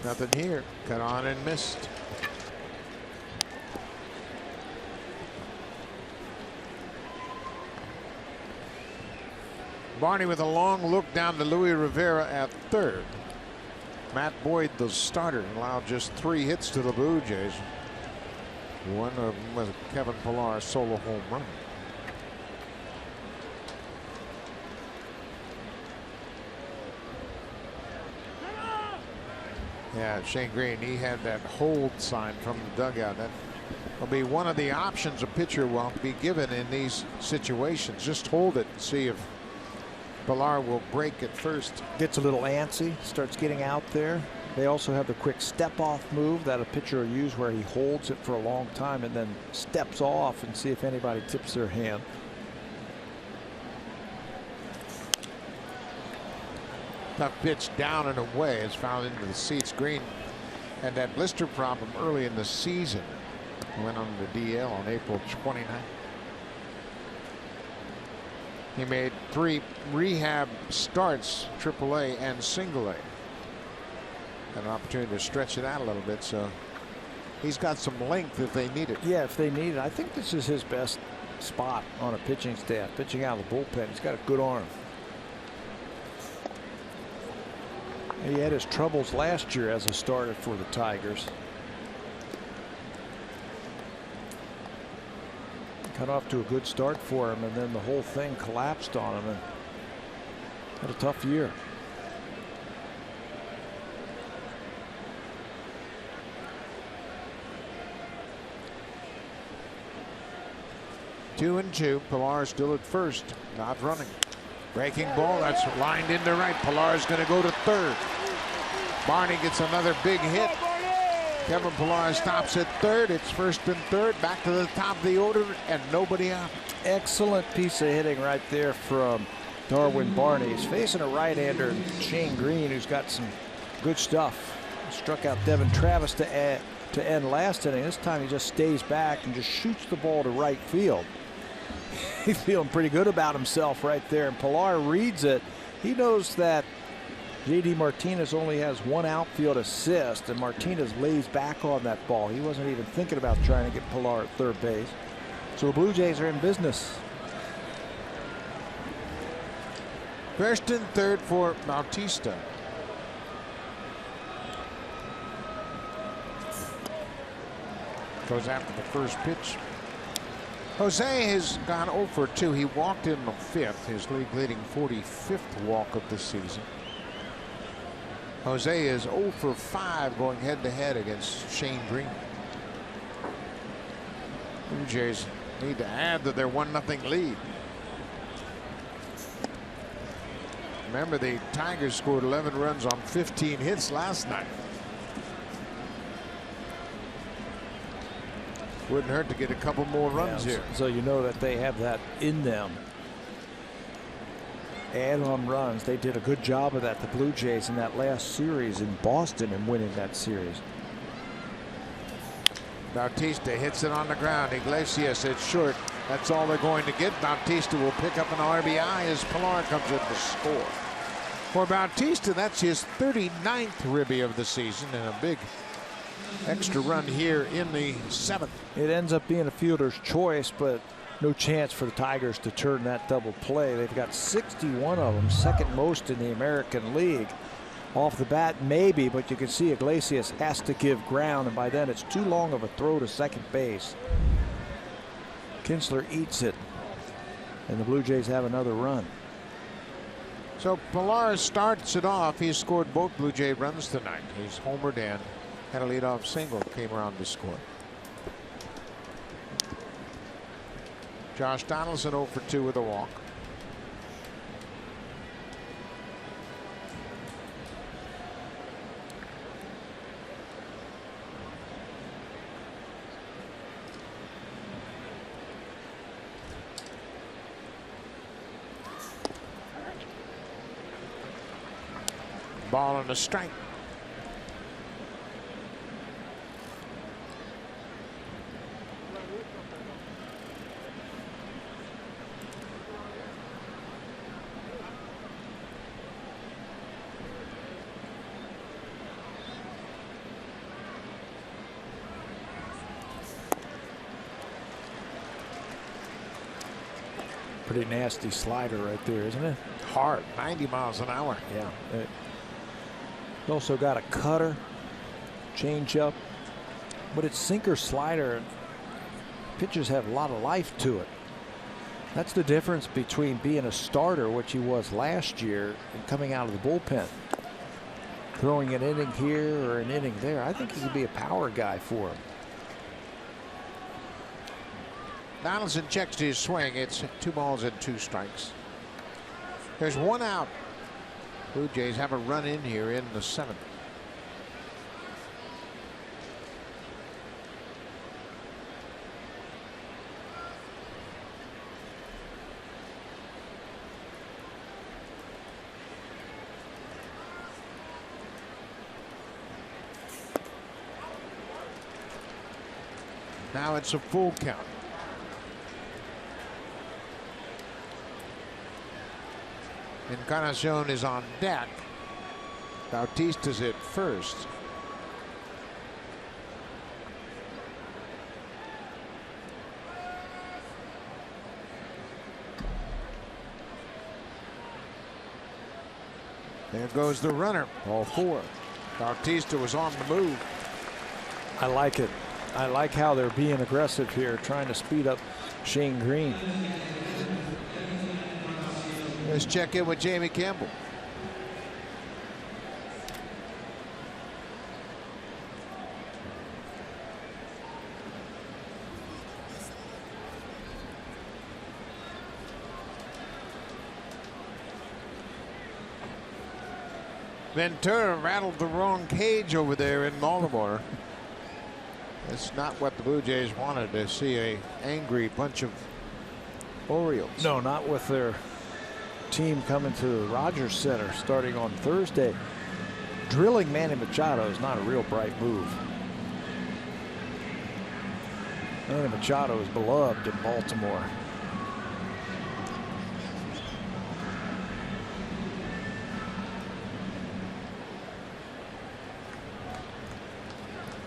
Nothing here. Cut on and missed. Barney with a long look down to Luis Rivera at third. Matt Boyd, the starter, allowed just 3 hits to the Blue Jays. One of them was Kevin Pilar's solo home run. Yeah, Shane Green, he had that hold sign from the dugout. That will be one of the options a pitcher will be given in these situations. Just hold it and see if Pilar will break at first. Gets a little antsy, starts getting out there. They also have the quick step off move that a pitcher will use where he holds it for a long time and then steps off and see if anybody tips their hand. Tough pitch down and away is fouled into the seats. Green had that blister problem early in the season. Went on the DL on April 29th. He made 3 rehab starts, AAA and single A. Had an opportunity to stretch it out a little bit, so he's got some length if they need it. Yeah, if they need it. I think this is his best spot on a pitching staff, pitching out of the bullpen. He's got a good arm. He had his troubles last year as a starter for the Tigers. Got off to a good start for him, and then the whole thing collapsed on him and had a tough year. Two and two. Pilar still at first, not running. Breaking ball, that's lined into right. Pilar's going to go to third. Barney gets another big hit. Kevin Pilar stops at third. It's first and third. Back to the top of the order and nobody out. Excellent piece of hitting right there from Darwin Barney. He's facing a right-hander, Shane Green, who's got some good stuff. Struck out Devin Travis to end last inning. This time he just stays back and just shoots the ball to right field. He's feeling pretty good about himself right there, and Pilar reads it. He knows that J.D. Martinez only has 1 outfield assist, and Martinez lays back on that ball. He wasn't even thinking about trying to get Pilar at third base. So the Blue Jays are in business. First and third for Bautista. Goes after the first pitch. Jose has gone 0 for 2. He walked in the 5th, his league leading 45th walk of the season. Jose is 0 for 5 going head-to-head against Shane Green. Blue Jays need to add to their 1-0 lead. Remember, the Tigers scored 11 runs on 15 hits last night. Wouldn't hurt to get a couple more runs here. So you know that they have that in them. Add on runs. They did a good job of that, the Blue Jays, in that last series in Boston and winning that series. Bautista hits it on the ground. Iglesias, it's short. That's all they're going to get. Bautista will pick up an RBI as Pilar comes in to score. For Bautista, that's his 39th ribby of the season, and a big extra run here in the 7th. It ends up being a fielder's choice, but no chance for the Tigers to turn that double play. They've got 61 of them, second most in the American League. Off the bat, maybe, but you can see Iglesias has to give ground, and by then it's too long of a throw to second base. Kinsler eats it, and the Blue Jays have another run. So Pilar starts it off. He's scored both Blue Jay runs tonight. He's homered and had a leadoff single, came around to score. Josh Donaldson 0 for 2 with a walk. Ball and a strike. Pretty nasty slider right there, isn't it? Hard, 90 miles an hour. Yeah. He's also got a cutter, changeup, but it's sinker slider. Pitchers have a lot of life to it. That's the difference between being a starter, which he was last year, and coming out of the bullpen. Throwing an inning here or an inning there. I think he could be a power guy for him. Donaldson checks his swing. It's 2 balls and 2 strikes. There's 1 out. Blue Jays have a run in here in the 7th. Now it's a full count. Encarnacion is on deck. Bautista's at first. There goes the runner. Ball 4. Bautista was on the move. I like it. I like how they're being aggressive here, trying to speed up Shane Green. Let's check in with Jamie Campbell. Ventura rattled the wrong cage over there in Baltimore. That's not what the Blue Jays wanted to see, a angry bunch of Orioles. No, not with their team coming to the Rogers Center starting on Thursday. Drilling Manny Machado is not a real bright move. Manny Machado is beloved in Baltimore.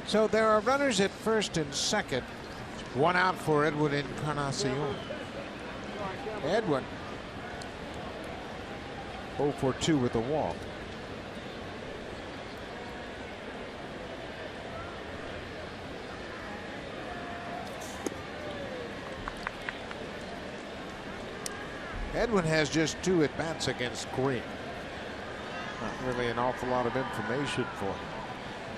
So there are runners at first and second. 1 out for Edwin Encarnacion. Edwin 0 for 2 with a walk. Edwin has just 2 at-bats against Green. Not really an awful lot of information for him.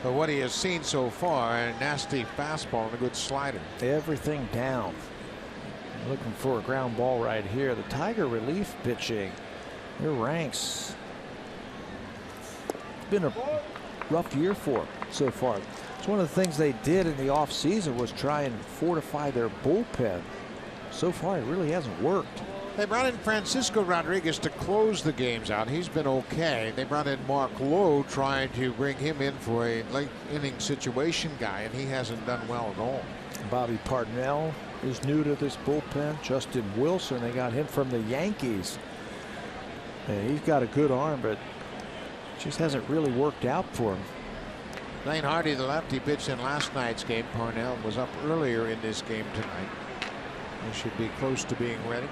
But what he has seen so far, a nasty fastball and a good slider. Everything down. Looking for a ground ball right here. The Tiger relief pitching. Their ranks. It's been a rough year for them so far. It's one of the things they did in the offseason was try and fortify their bullpen. So far, it really hasn't worked. They brought in Francisco Rodriguez to close the games out. He's been okay. They brought in Mark Lowe trying to bring him in for a late inning situation guy, and he hasn't done well at all. Bobby Parnell is new to this bullpen. Justin Wilson, they got him from the Yankees. And he's got a good arm, but just hasn't really worked out for him. Lane Hardy, the lefty, pitched in last night's game. Parnell was up earlier in this game tonight. He should be close to being ready.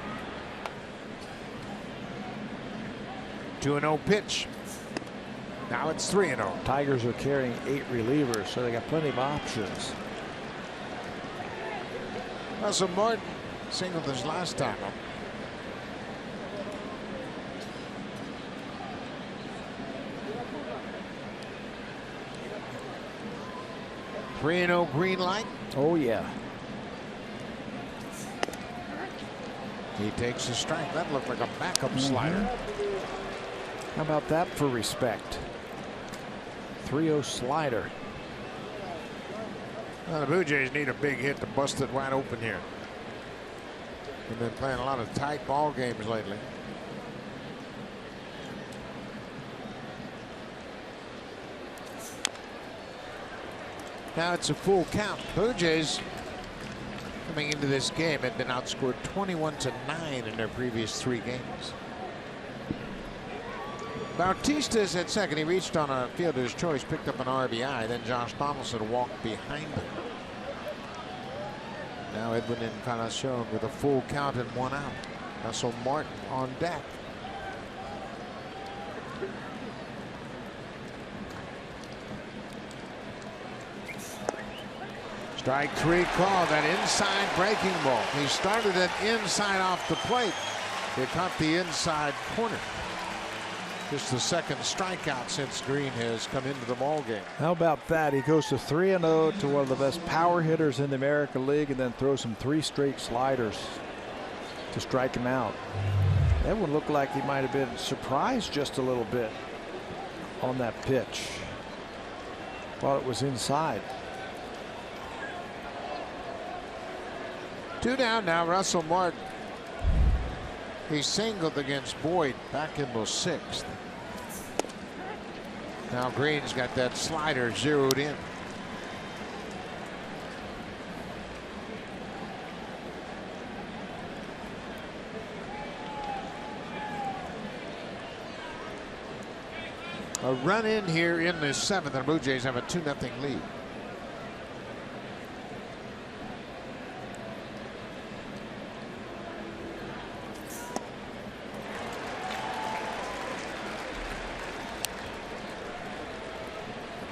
2-0 pitch. Now it's 3-0. Tigers are carrying 8 relievers, so they got plenty of options. Russell Martin singled his last time up. (3-0) green light. Oh yeah. He takes a strike. That looked like a backup slider. How about that for respect? 3-0 slider. Well, the Blue Jays need a big hit to bust it wide open here. They've been playing a lot of tight ball games lately. Now it's a full count. Blue Jays coming into this game had been outscored 21-9 in their previous 3 games. Bautista's at second. He reached on a fielder's choice, picked up an RBI. Then Josh Donaldson walked behind him. Now Edwin Encarnacion with a full count and 1 out. Russell Martin on deck. Strike 3 call. That inside breaking ball. He started it inside off the plate. It caught the inside corner. Just the second strikeout since Green has come into the ball game. How about that? He goes to 3-0 to one of the best power hitters in the American League, and then throws him 3 straight sliders to strike him out. That would look like he might have been surprised just a little bit on that pitch. Thought it was inside. 2 down now. Russell Martin. He singled against Boyd back in the 6th. Now Green's got that slider zeroed in. A run in here in the 7th, and the Blue Jays have a 2-0 lead.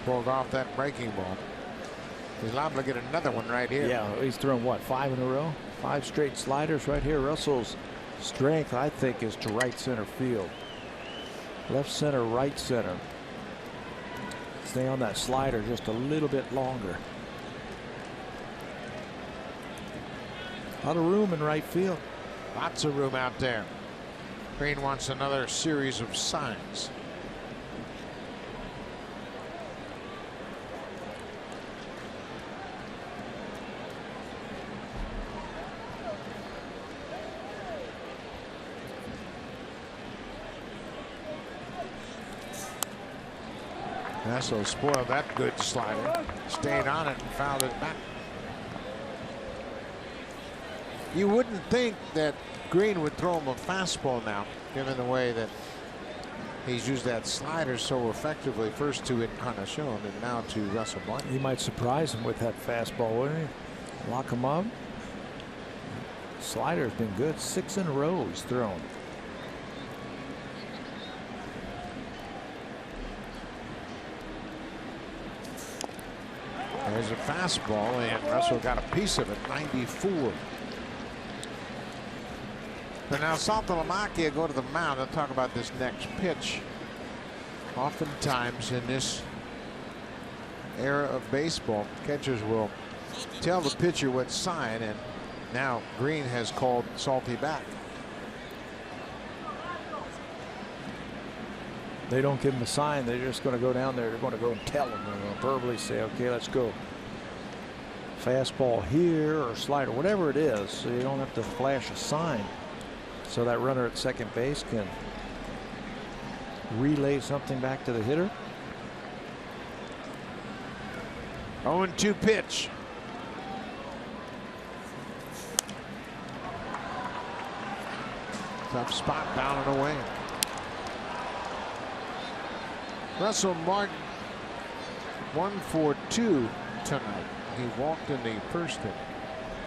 Pulled off that breaking ball. He's liable to get another one right here. Yeah, he's thrown what, 5 in a row? 5 straight sliders right here. Russell's strength, I think, is to right center field. Left center, right center. Stay on that slider just a little bit longer. A lot of room in right field. Lots of room out there. Green wants another series of signs. Nassau spoiled that good slider. Stayed on it and fouled it back. You wouldn't think that Green would throw him a fastball now, given the way that he's used that slider so effectively, first to Encarnacion and now to Russell Martin. He might surprise him with that fastball, wouldn't he? Lock him up. Slider's been good. 6 in a row he's thrown. There's a fastball, and Russell got a piece of it, 94. But now Saltalamacchia go to the mound. They'll talk about this next pitch. Oftentimes in this era of baseball, catchers will tell the pitcher what sign, and now Green has called Salty back. They don't give him a sign. They're just going to go down there. They're going to go and tell him. They're going to verbally say, okay, let's go. Fastball here or slider, whatever it is, so you don't have to flash a sign. So that runner at second base can relay something back to the hitter. 0-2 pitch. Tough spot, down and away. Russell Martin 1 for 2 tonight. He walked in the first inning,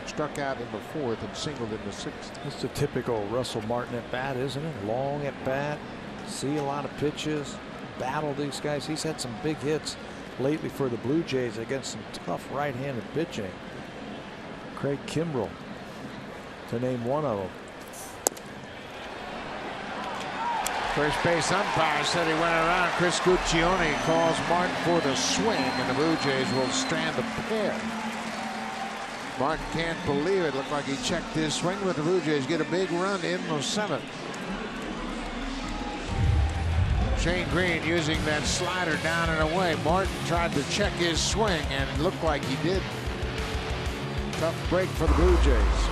struck out in the fourth, and singled in the sixth. It's a typical Russell Martin at bat, isn't it? Long at bat, see a lot of pitches, battle these guys. He's had some big hits lately for the Blue Jays against some tough right-handed pitching. Craig Kimbrell, to name one of them. First base umpire said he went around. Chris Guccione calls Martin for the swing, and the Blue Jays will strand a pair. Martin can't believe it. Looked like he checked his swing, but the Blue Jays get a big run in the seventh. Shane Green using that slider down and away. Martin tried to check his swing, and it looked like he did. Tough break for the Blue Jays.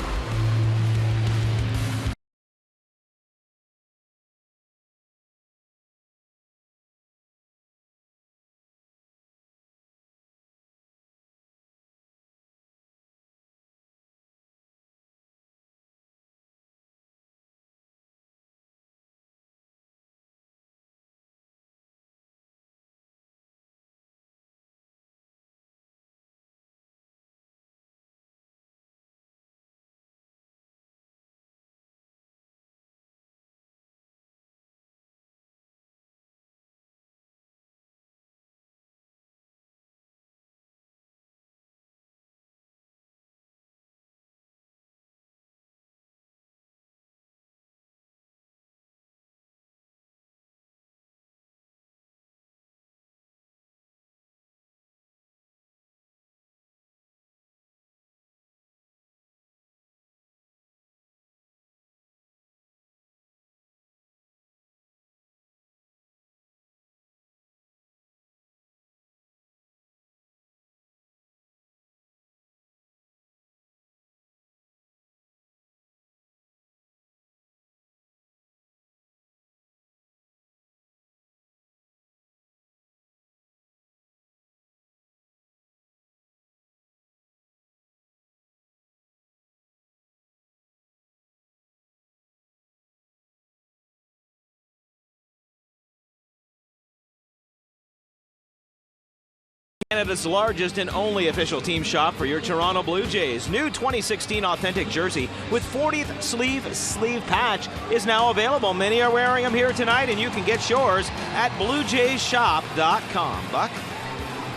Canada's largest and only official team shop for your Toronto Blue Jays. New 2016 authentic jersey with 40th sleeve patch is now available. Many are wearing them here tonight, and you can get yours at BlueJaysShop.com. Buck?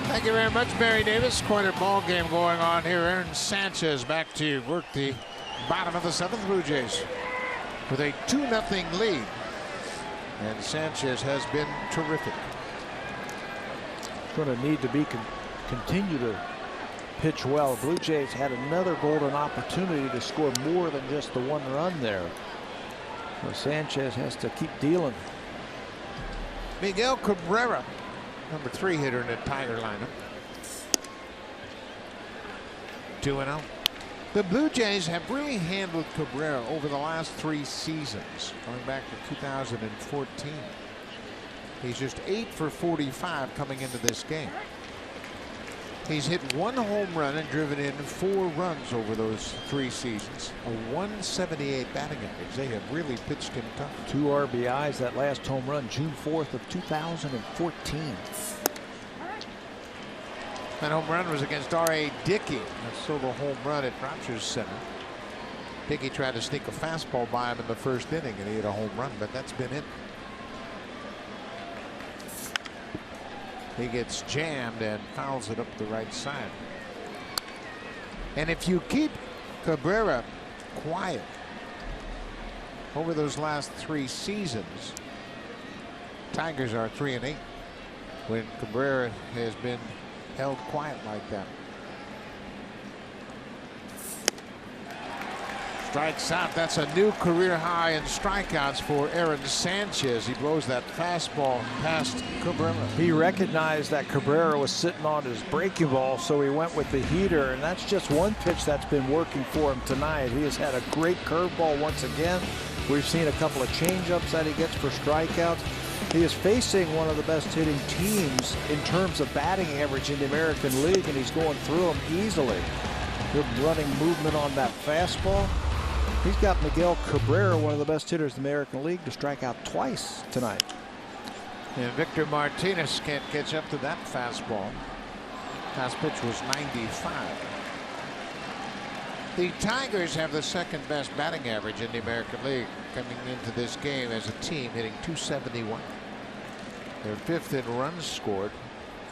Thank you very much, Barry Davis. Quite a ball game going on here. Aaron Sanchez back to work the bottom of the seventh. Blue Jays with a 2-0 lead. And Sanchez has been terrific. Going to need to be continue to pitch well. Blue Jays had another golden opportunity to score more than just the one run there. So Sanchez has to keep dealing. Miguel Cabrera, number 3 hitter in the Tiger lineup. 2-0. The Blue Jays have really handled Cabrera over the last 3 seasons, going back to 2014. He's just 8 for 45 coming into this game. He's hit 1 home run and driven in 4 runs over those 3 seasons. A 178 batting average. They have really pitched him tough. 2 RBIs that last home run, June 4th of 2014. That home run was against R.A. Dickey. A solo home run at Rogers Center. Dickey tried to sneak a fastball by him in the first inning, and he hit a home run, but that's been it. He gets jammed and fouls it up the right side. And if you keep Cabrera quiet over those last 3 seasons, Tigers are 3-8. when Cabrera has been held quiet like that. Strikes out. That's a new career high in strikeouts for Aaron Sanchez. He blows that fastball past Cabrera. He recognized that Cabrera was sitting on his breaking ball, so he went with the heater, and that's just one pitch that's been working for him tonight. He has had a great curveball once again. We've seen a couple of changeups that he gets for strikeouts. He is facing one of the best hitting teams in terms of batting average in the American League, and he's going through them easily. Good running movement on that fastball. He's got Miguel Cabrera, one of the best hitters in the American League, to strike out twice tonight. And Victor Martinez can't catch up to that fastball. Last pitch was 95. The Tigers have the second best batting average in the American League coming into this game as a team, hitting .271. They're fifth in runs scored,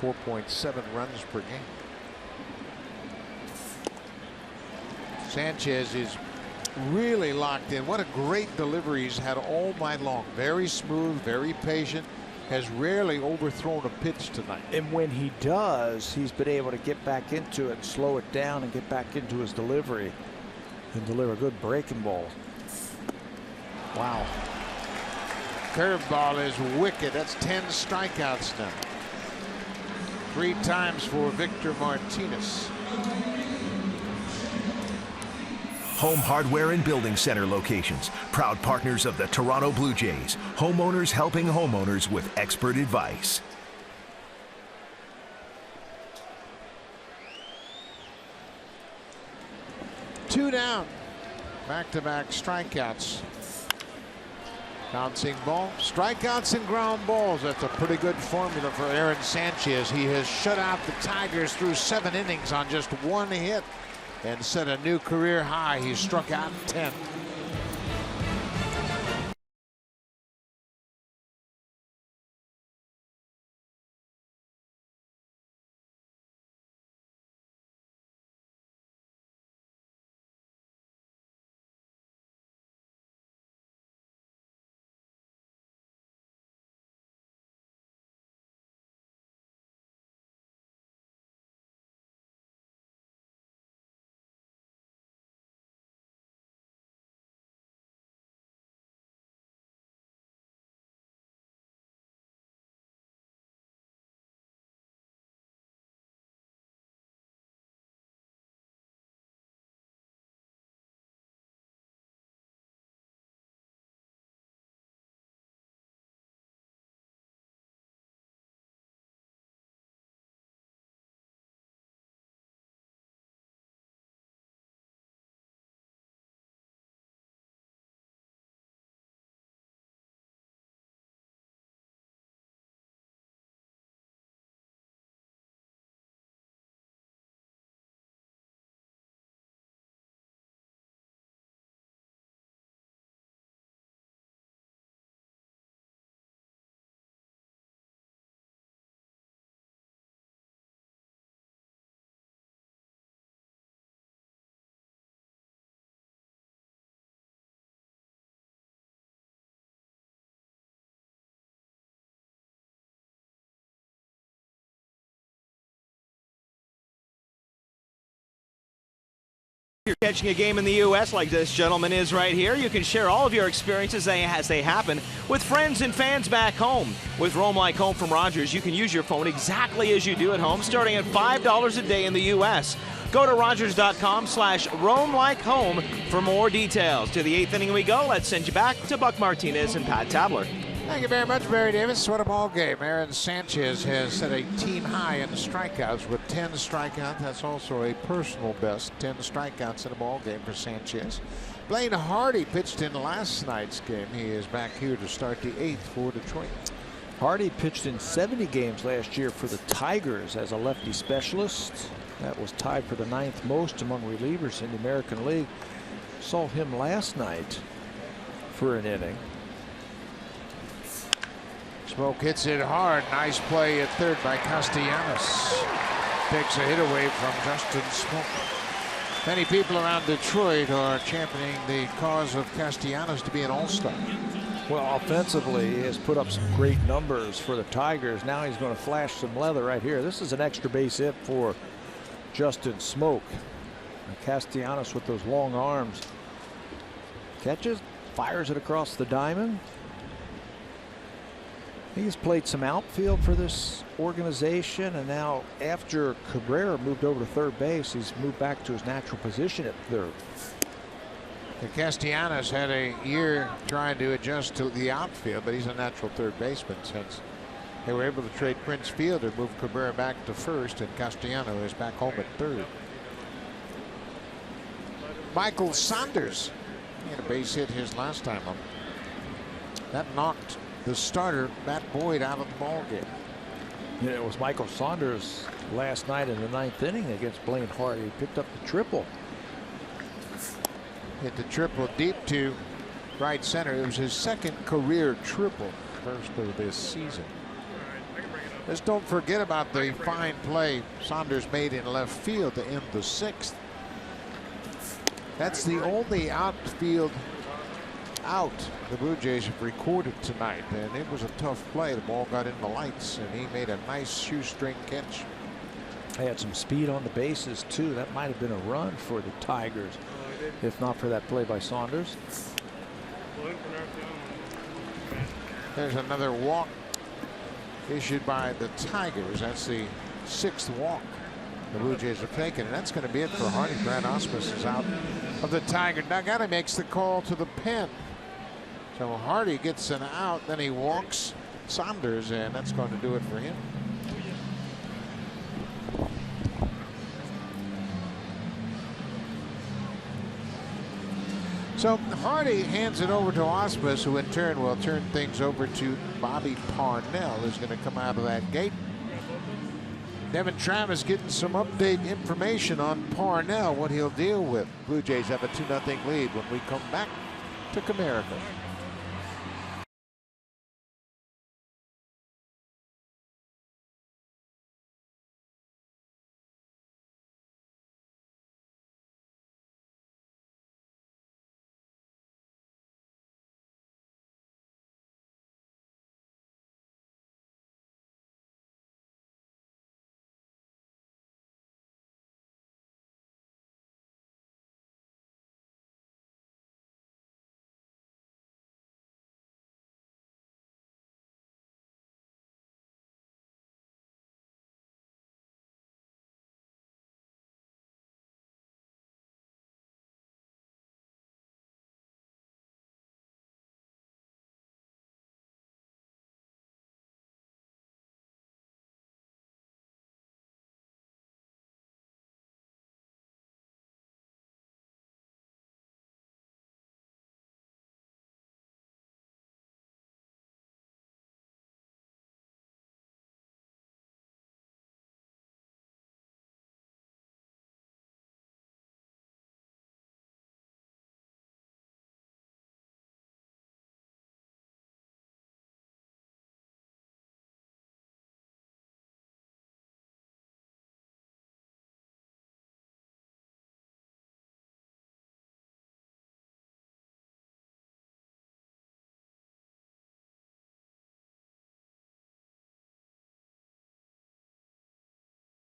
4.7 runs per game. Sanchez is really locked in. What a great delivery he's had all night long. Very smooth, very patient. Has rarely overthrown a pitch tonight. And when he does, he's been able to get back into it, slow it down, and get back into his delivery and deliver good breaking balls. Wow. Curveball is wicked. That's 10 strikeouts now. 3 times for Victor Martinez. Home Hardware and Building Center locations, proud partners of the Toronto Blue Jays. Homeowners helping homeowners with expert advice. Two down. Back-to-back strikeouts. Bouncing ball. Strikeouts and ground balls. That's a pretty good formula for Aaron Sanchez. He has shut out the Tigers through 7 innings on just 1 hit and set a new career high. He struck out 10. You're catching a game in the U.S. like this gentleman is right here. You can share all of your experiences as they happen with friends and fans back home. With Roam Like Home from Rogers, you can use your phone exactly as you do at home, starting at $5 a day in the U.S. Go to Rogers.com/roamlikehome for more details. To the 8th inning we go. Let's send you back to Buck Martinez and Pat Tabler. Thank you very much, Barry Davis. What a ball game. Aaron Sanchez has set a team high in strikeouts with 10 strikeouts. That's also a personal best, 10 strikeouts in a ball game for Sanchez. Blaine Hardy pitched in last night's game. He is back here to start the 8th for Detroit. Hardy pitched in 70 games last year for the Tigers as a lefty specialist. That was tied for the 9th most among relievers in the American League. Saw him last night for an inning. Smoke hits it hard. Nice play at third by Castellanos. Takes a hit away from Justin Smoke. Many people around Detroit are championing the cause of Castellanos to be an all-star. Well, offensively, he has put up some great numbers for the Tigers. Now he's going to flash some leather right here. This is an extra base hit for Justin Smoke. Castellanos with those long arms. Catches, fires it across the diamond. He's played some outfield for this organization, and now after Cabrera moved over to third base, he's moved back to his natural position at third. The Castellanos had a year trying to adjust to the outfield, but he's a natural third baseman since they were able to trade Prince Fielder, move Cabrera back to first, and Castellano is back home at third. Michael Saunders, he had a base hit his last time up. That knocked the starter Matt Boyd out of the ball game. Yeah, it was Michael Saunders last night in the 9th inning against Blaine Hardy. He picked up the triple. Hit the triple deep to right center. It was his second career triple, first of this season. Just don't forget about the fine play Saunders made in left field to end the 6th. That's the only outfield out the Blue Jays have recorded tonight, and it was a tough play. The ball got in the lights, and he made a nice shoestring catch. They had some speed on the bases too. That might have been a run for the Tigers, if not for that play by Saunders. There's another walk issued by the Tigers. That's the 6th walk the Blue Jays have taken, and that's going to be it for Hardy. Brad Ausmus is out of the Tiger dugout. He makes the call to the pen. So Hardy gets an out, then he walks Saunders, and that's going to do it for him. So Hardy hands it over to Ausmus, who in turn will turn things over to Bobby Parnell, who's going to come out of that gate. Devin Travis getting some update information on Parnell, what he'll deal with. Blue Jays have a 2-0 lead when we come back to Comerica.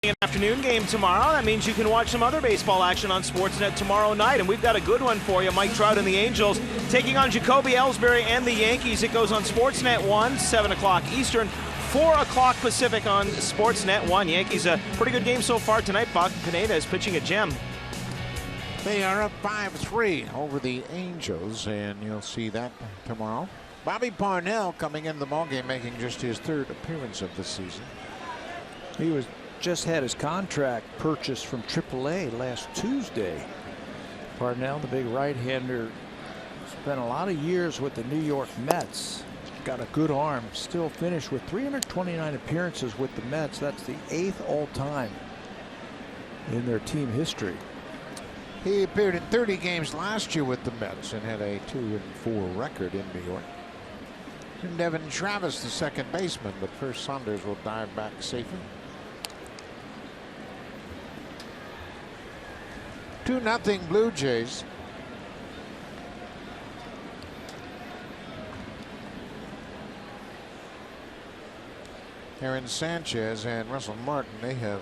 An afternoon game tomorrow. That means you can watch some other baseball action on Sportsnet tomorrow night, and we've got a good one for you. Mike Trout and the Angels taking on Jacoby Ellsbury and the Yankees. It goes on Sportsnet 1, 7 o'clock Eastern, 4 o'clock Pacific on Sportsnet 1. Yankees, a pretty good game so far tonight. Buck Pineda is pitching a gem. They are up 5-3 over the Angels, and you'll see that tomorrow. Bobby Parnell coming into the ballgame, making just his 3rd appearance of the season. He was just had his contract purchased from AAA last Tuesday. Parnell, the big right-hander, spent a lot of years with the New York Mets. Got a good arm. Still finished with 329 appearances with the Mets. That's the 8th all-time in their team history. He appeared in 30 games last year with the Mets and had a 2-4 record in New York. And Devin Travis, the second baseman, but first Saunders will dive back safely. 2-0 Blue Jays. Aaron Sanchez and Russell Martin, they have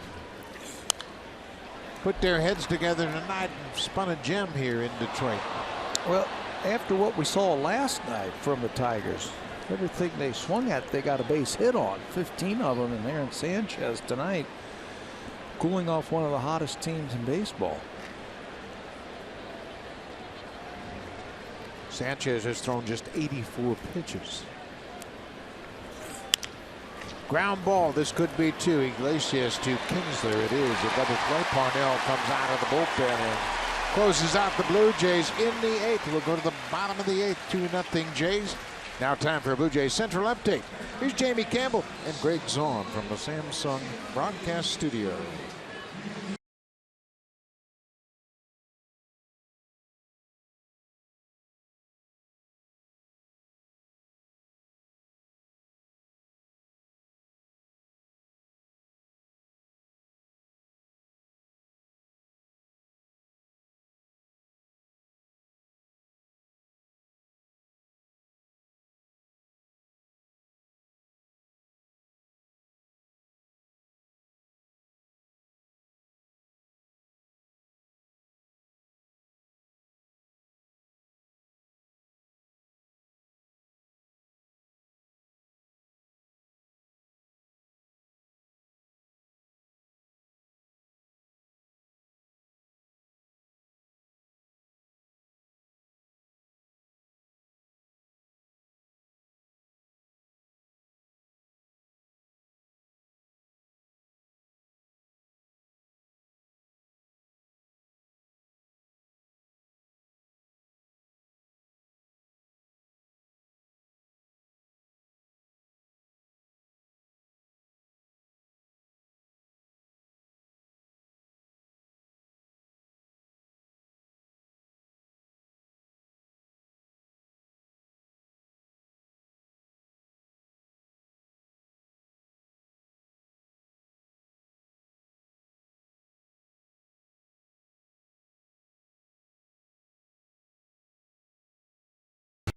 put their heads together tonight and spun a gem here in Detroit. Well, after what we saw last night from the Tigers, everything they swung at, they got a base hit on. 15 of them, and Aaron Sanchez tonight cooling off one of the hottest teams in baseball. Sanchez has thrown just 84 pitches. Ground ball. This could be two. Iglesias to Kinsler. It is a double play. Parnell comes out of the bullpen and closes out the Blue Jays in the 8th. We'll go to the bottom of the 8th. 2-0 Jays. Now time for a Blue Jays Central update. Here's Jamie Campbell and Greg Zahn from the Samsung broadcast studio.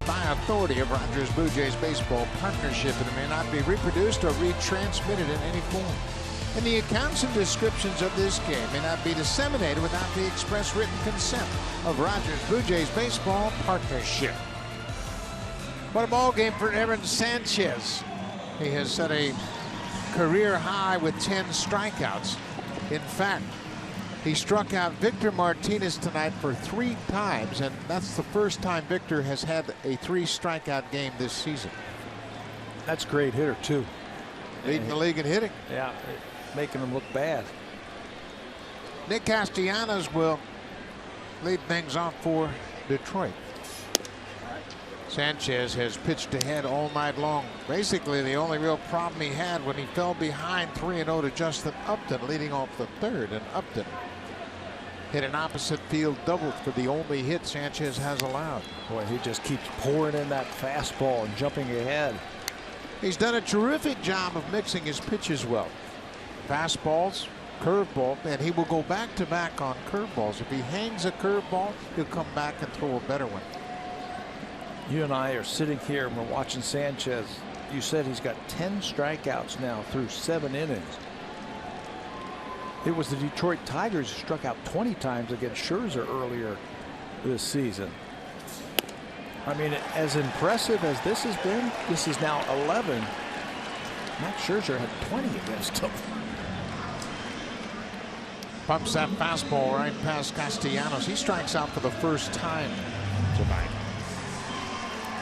By authority of Rogers Blue Jays Baseball Partnership, and it may not be reproduced or retransmitted in any form. And the accounts and descriptions of this game may not be disseminated without the express written consent of Rogers Blue Jays Baseball Partnership. What a ball game for Aaron Sanchez. He has set a career high with 10 strikeouts. In fact, he struck out Victor Martinez tonight for 3 times, and that's the first time Victor has had a 3-strikeout game this season. That's a great hitter, too. Leading the league in hitting. Yeah, making them look bad. Nick Castellanos will lead things off for Detroit. Sanchez has pitched ahead all night long. Basically, the only real problem he had when he fell behind 3-0 to Justin Upton, leading off the 3rd, and Upton hit an opposite field double for the only hit Sanchez has allowed. Boy, he just keeps pouring in that fastball and jumping ahead. He's done a terrific job of mixing his pitches well. Fastballs, curveball, and he will go back to back on curveballs. If he hangs a curveball, he'll come back and throw a better one. You and I are sitting here and we're watching Sanchez. You said he's got 10 strikeouts now through 7 innings. It was the Detroit Tigers who struck out 20 times against Scherzer earlier this season. I mean, as impressive as this has been, this is now 11. Max Scherzer had 20 against him. Pumps that fastball right past Castellanos. He strikes out for the first time tonight.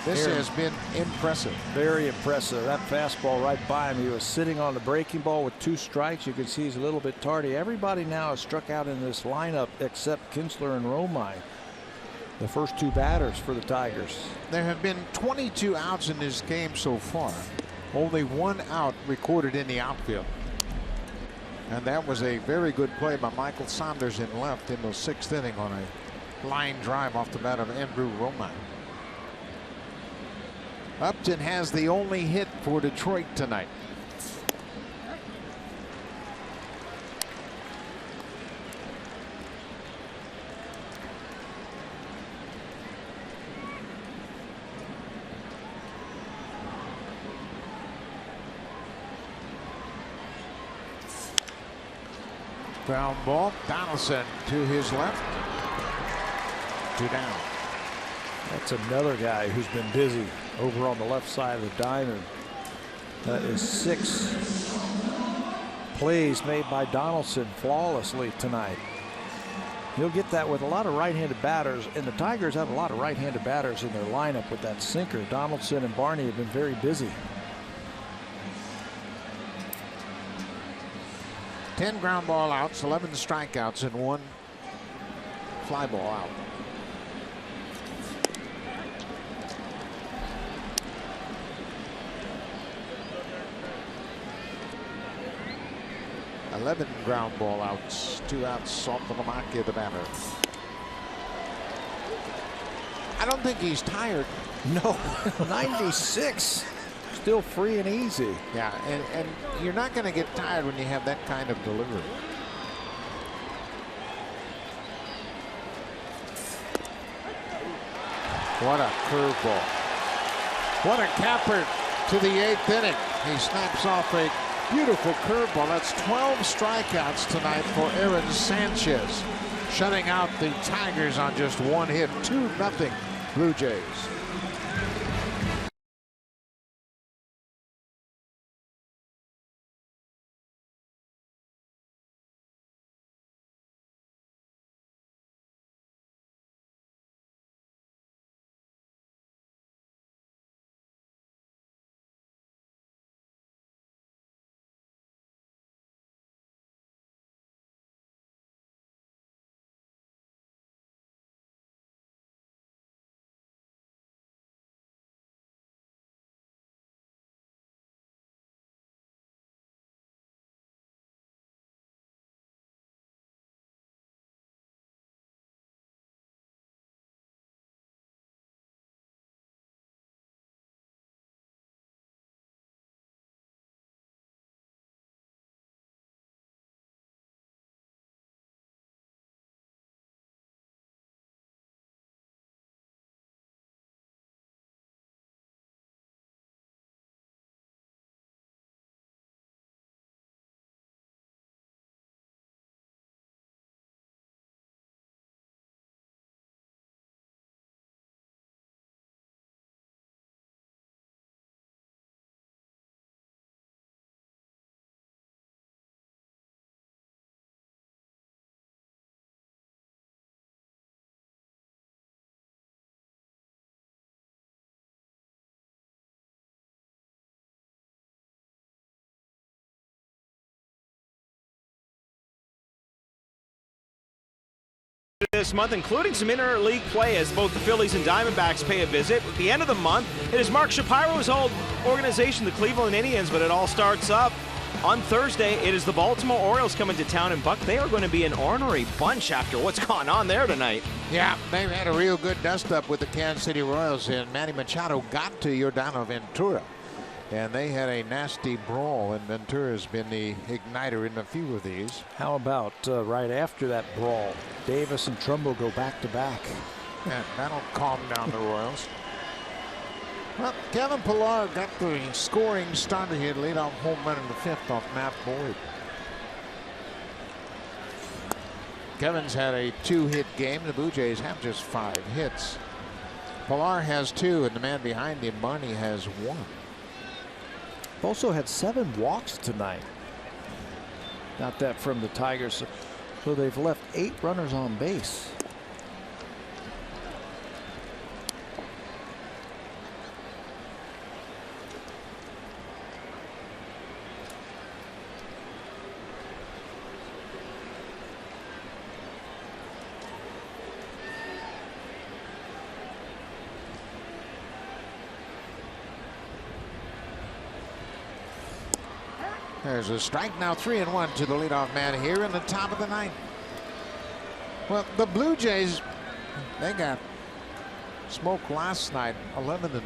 This has been impressive. Very impressive. That fastball right by him. He was sitting on the breaking ball with 2 strikes. You can see he's a little bit tardy. Everybody now has struck out in this lineup except Kinsler and Romine, the first 2 batters for the Tigers. There have been 22 outs in this game so far. Only 1 out recorded in the outfield. And that was a very good play by Michael Saunders in left in the 6th inning on a line drive off the bat of Andrew Romine. Upton has the only hit for Detroit tonight. Ground ball. Donaldson to his left. 2 down. That's another guy who's been busy over on the left side of the diamond. That is 6 plays made by Donaldson flawlessly tonight. You'll get that with a lot of right-handed batters, and the Tigers have a lot of right-handed batters in their lineup with that sinker. Donaldson and Barney have been very busy. 10 ground ball outs, 11 strikeouts, and 1 fly ball out. Eleven ground ball outs, 2 outs. Saltalamacchia, the batter. I don't think he's tired. No, 96. Still free and easy. Yeah, and you're not going to get tired when you have that kind of delivery. What a curveball. What a capper to the 8th inning. He snaps off a beautiful curveball. That's 12 strikeouts tonight for Aaron Sanchez, shutting out the Tigers on just 1 hit. 2-0 Blue Jays. This month, including some interleague play as both the Phillies and Diamondbacks pay a visit. At the end of the month, it is Mark Shapiro's old organization, the Cleveland Indians, but it all starts up on Thursday. It is the Baltimore Orioles coming to town, and Buck, they are going to be an ornery bunch after what's gone on there tonight. Yeah, they've had a real good dust-up with the Kansas City Royals, and Manny Machado got to Yordano Ventura. And they had a nasty brawl, and Ventura's been the igniter in a few of these. How about right after that brawl, Davis and Trumbo go back-to-back. And that'll calm down the Royals. Well, Kevin Pillar got the scoring starter here, lead-off home run in the 5th off Matt Boyd. Kevin's had a 2-hit game. The Blue Jays have just 5 hits. Pillar has 2, and the man behind him, Barney, has 1. Also had 7 walks tonight. Got that from the Tigers. So they've left 8 runners on base. There's a strike now, 3-1 to the leadoff man here in the top of the 9th. Well, the Blue Jays, they got smoked last night, 11-0.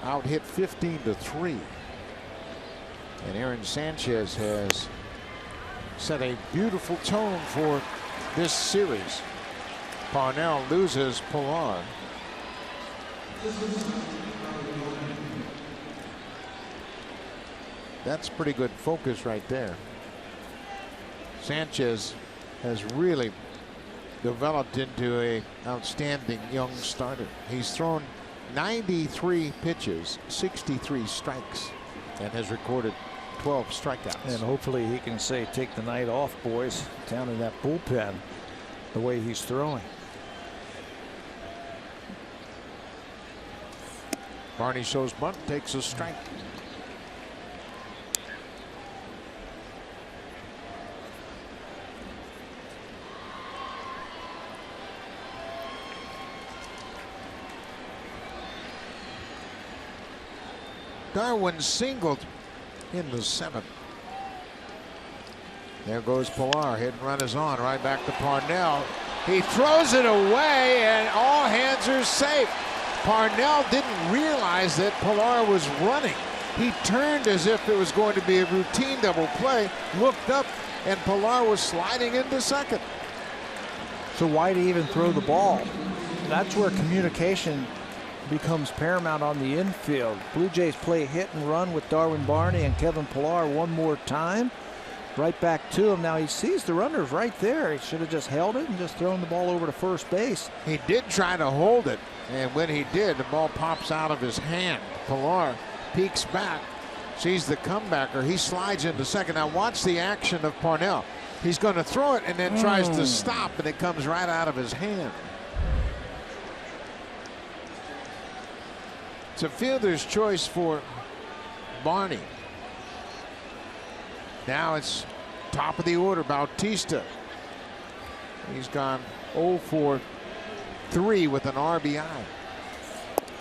Out hit 15-3. And Aaron Sanchez has set a beautiful tone for this series. Parnell loses Pillar. That's pretty good focus right there. Sanchez has really developed into an outstanding young starter. He's thrown 93 pitches, 63 strikes, and has recorded 12 strikeouts. And hopefully he can say, take the night off, boys, down in that bullpen, the way he's throwing. Barney shows bunt, takes a strike. Darwin singled in the 7th. There goes Pilar. Hit and run is on. Right back to Parnell. He throws it away, and all hands are safe. Parnell didn't realize that Pilar was running. He turned as if it was going to be a routine double play, looked up, and Pilar was sliding into second. So why do you even throw the ball? That's where communication becomes paramount on the infield. Blue Jays play hit and run with Darwin Barney and Kevin Pilar one more time. Right back to him. Now he sees the runners right there. He should have just held it and just thrown the ball over to first base. He did try to hold it, and when he did, the ball pops out of his hand. Pilar peeks back, sees the comebacker. He slides into second. Now watch the action of Parnell. He's going to throw it and then tries to stop, and it comes right out of his hand. It's a fielder's choice for Barney. Now it's top of the order, Bautista. He's gone 0 for 3 with an RBI.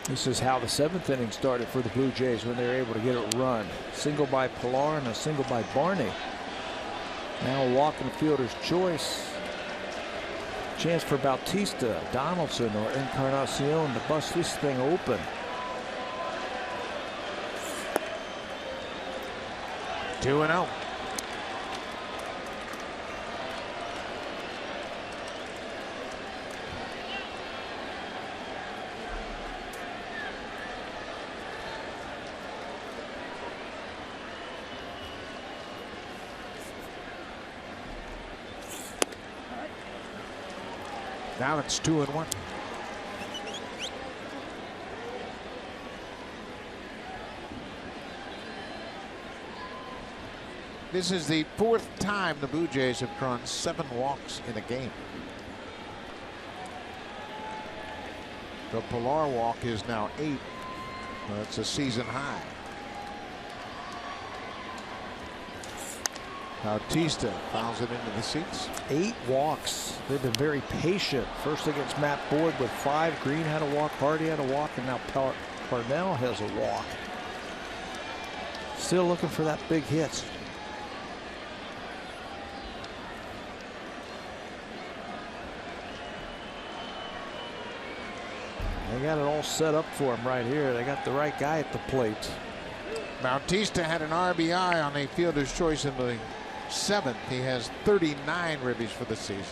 This is how the 7th inning started for the Blue Jays when they were able to get it run. Single by Pilar and a single by Barney. Now a walk in the fielder's choice. Chance for Bautista, Donaldson, or Encarnacion to bust this thing open. 2-0. Now it's 2-1. This is the 4th time the Blue Jays have drawn 7 walks in a game. The Pilar walk is now 8. That's a season high. Bautista fouls it into the seats. 8 walks. They've been very patient. First against Matt Boyd with 5. Green had a walk, Hardy had a walk, and now Parnell has a walk. Still looking for that big hit. They got it all set up for him right here. They got the right guy at the plate. Bautista had an RBI on a fielder's choice in the 7th. He has 39 ribbies for the season.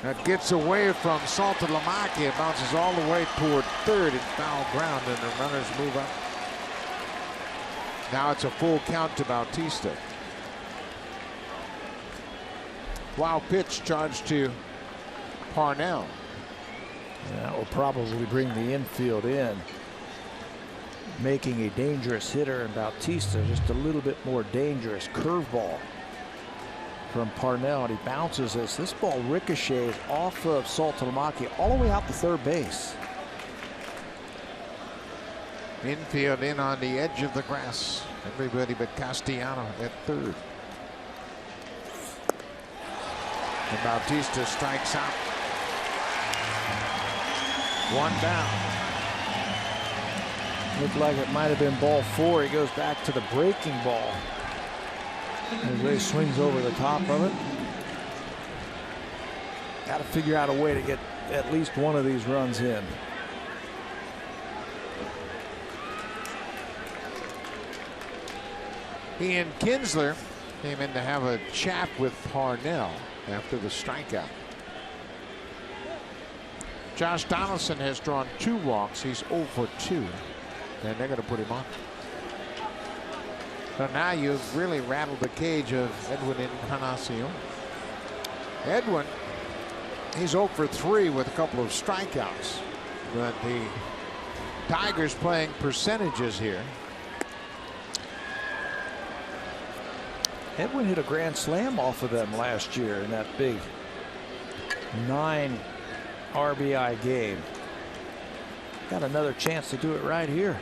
That gets away from Saltalamacchia. It bounces all the way toward third in foul ground, and the runners move up. Now it's a full count to Bautista. Wild pitch charged to Parnell. That will probably bring the infield in, making a dangerous hitter in Bautista just a little bit more dangerous. Curveball from Parnell, and he bounces this. This ball ricochets off of Saltalamacchia all the way out to third base. Infield in on the edge of the grass. Everybody but Castellano at third. And Bautista strikes out. 1 down. Looked like it might have been ball 4. He goes back to the breaking ball. And Ray swings over the top of it. Got to figure out a way to get at least one of these runs in. Ian Kinsler came in to have a chat with Parnell after the strikeout. Josh Donaldson has drawn 2 walks. He's 0 for 2, and they're going to put him on. So now you've really rattled the cage of Edwin Encarnacion. Edwin, he's 0 for 3 with a couple of strikeouts. But the Tigers playing percentages here. Edwin hit a grand slam off of them last year in that big 9 RBI game. Got another chance to do it right here.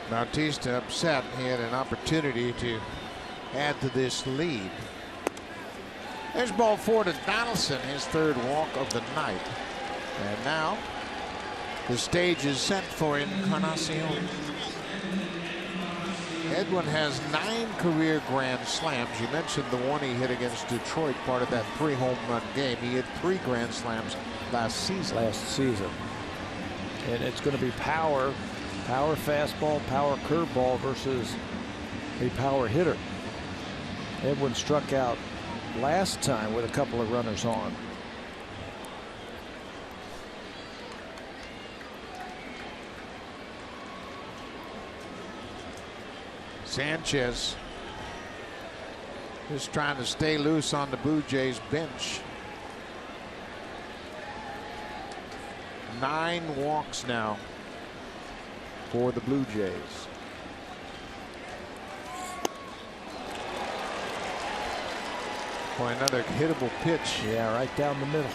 Bautista upset. He had an opportunity to add to this lead. There's ball 4 to Donaldson, his 3rd walk of the night. And now the stage is set for Encarnacion. Edwin has 9 career grand slams. You mentioned the one he hit against Detroit, part of that 3 home run game. He had 3 grand slams last season. And it's going to be power fastball, power curveball versus a power hitter. Edwin struck out last time with a couple of runners on. Sanchez just trying to stay loose on the Blue Jays bench. 9 walks now for the Blue Jays. Boy, another hittable pitch. Yeah, right down the middle.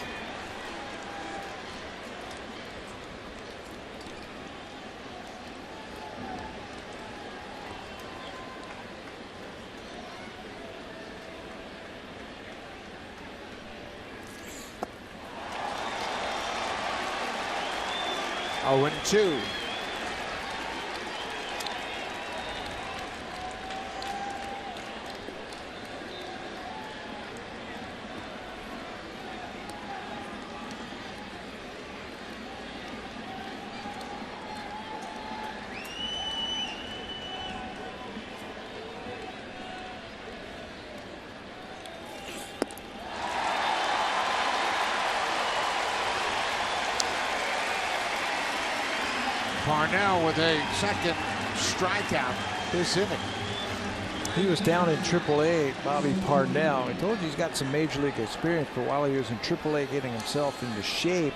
Oh, and 2. Parnell with a 2nd strikeout this inning. He was down in AAA, Bobby Parnell. I told you he's got some major league experience, but while he was in AAA getting himself into shape,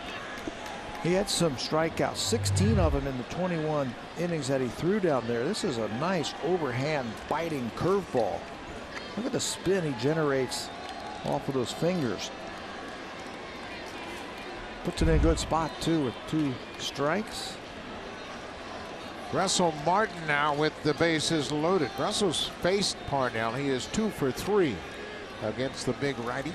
he had some strikeouts, 16 of them in the 21 innings that he threw down there. This is a nice overhand biting curveball. Look at the spin he generates off of those fingers. Puts it in a good spot too with 2 strikes. Russell Martin now with the bases loaded. Russell's faced Parnell. He is 2 for 3 against the big righty.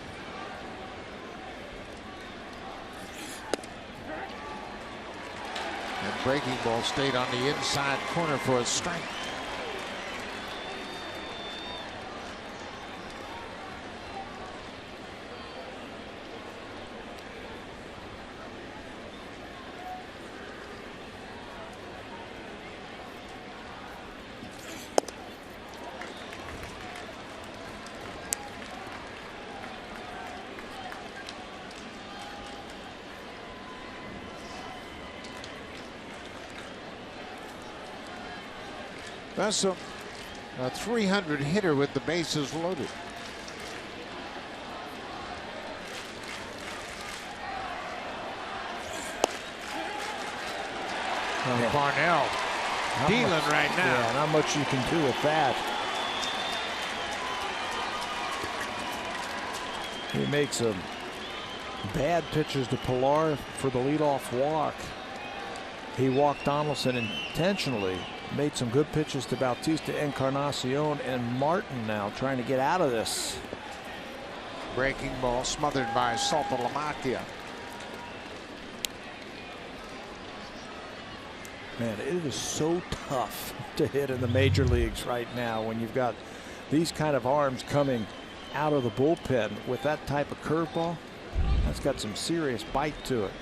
And breaking ball stayed on the inside corner for a strike. That's a 300 hitter with the bases loaded. Parnell dealing right now. Yeah, not much you can do with that. He makes some bad pitches to Pilar for the leadoff walk. He walked Donaldson intentionally. Made some good pitches to Bautista, Encarnacion, and Martin now trying to get out of this. Breaking ball smothered by Saltalamacchia. Man, it is so tough to hit in the major leagues right now when you've got these kind of arms coming out of the bullpen with that type of curveball. That's got some serious bite to it.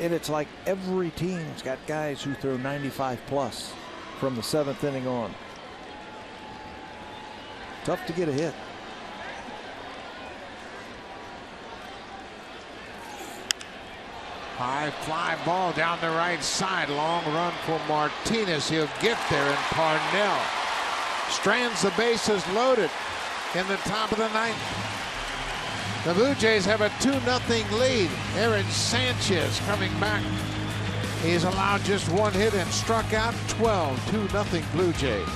And it's like every team's got guys who throw 95 plus from the 7th inning on. Tough to get a hit. High fly ball down the right side. Long run for Martinez. He'll get there, and Parnell strands the bases loaded in the top of the ninth. The Blue Jays have a 2-0 lead. Aaron Sanchez coming back. He's allowed just one hit and struck out 12. 2-0 Blue Jays.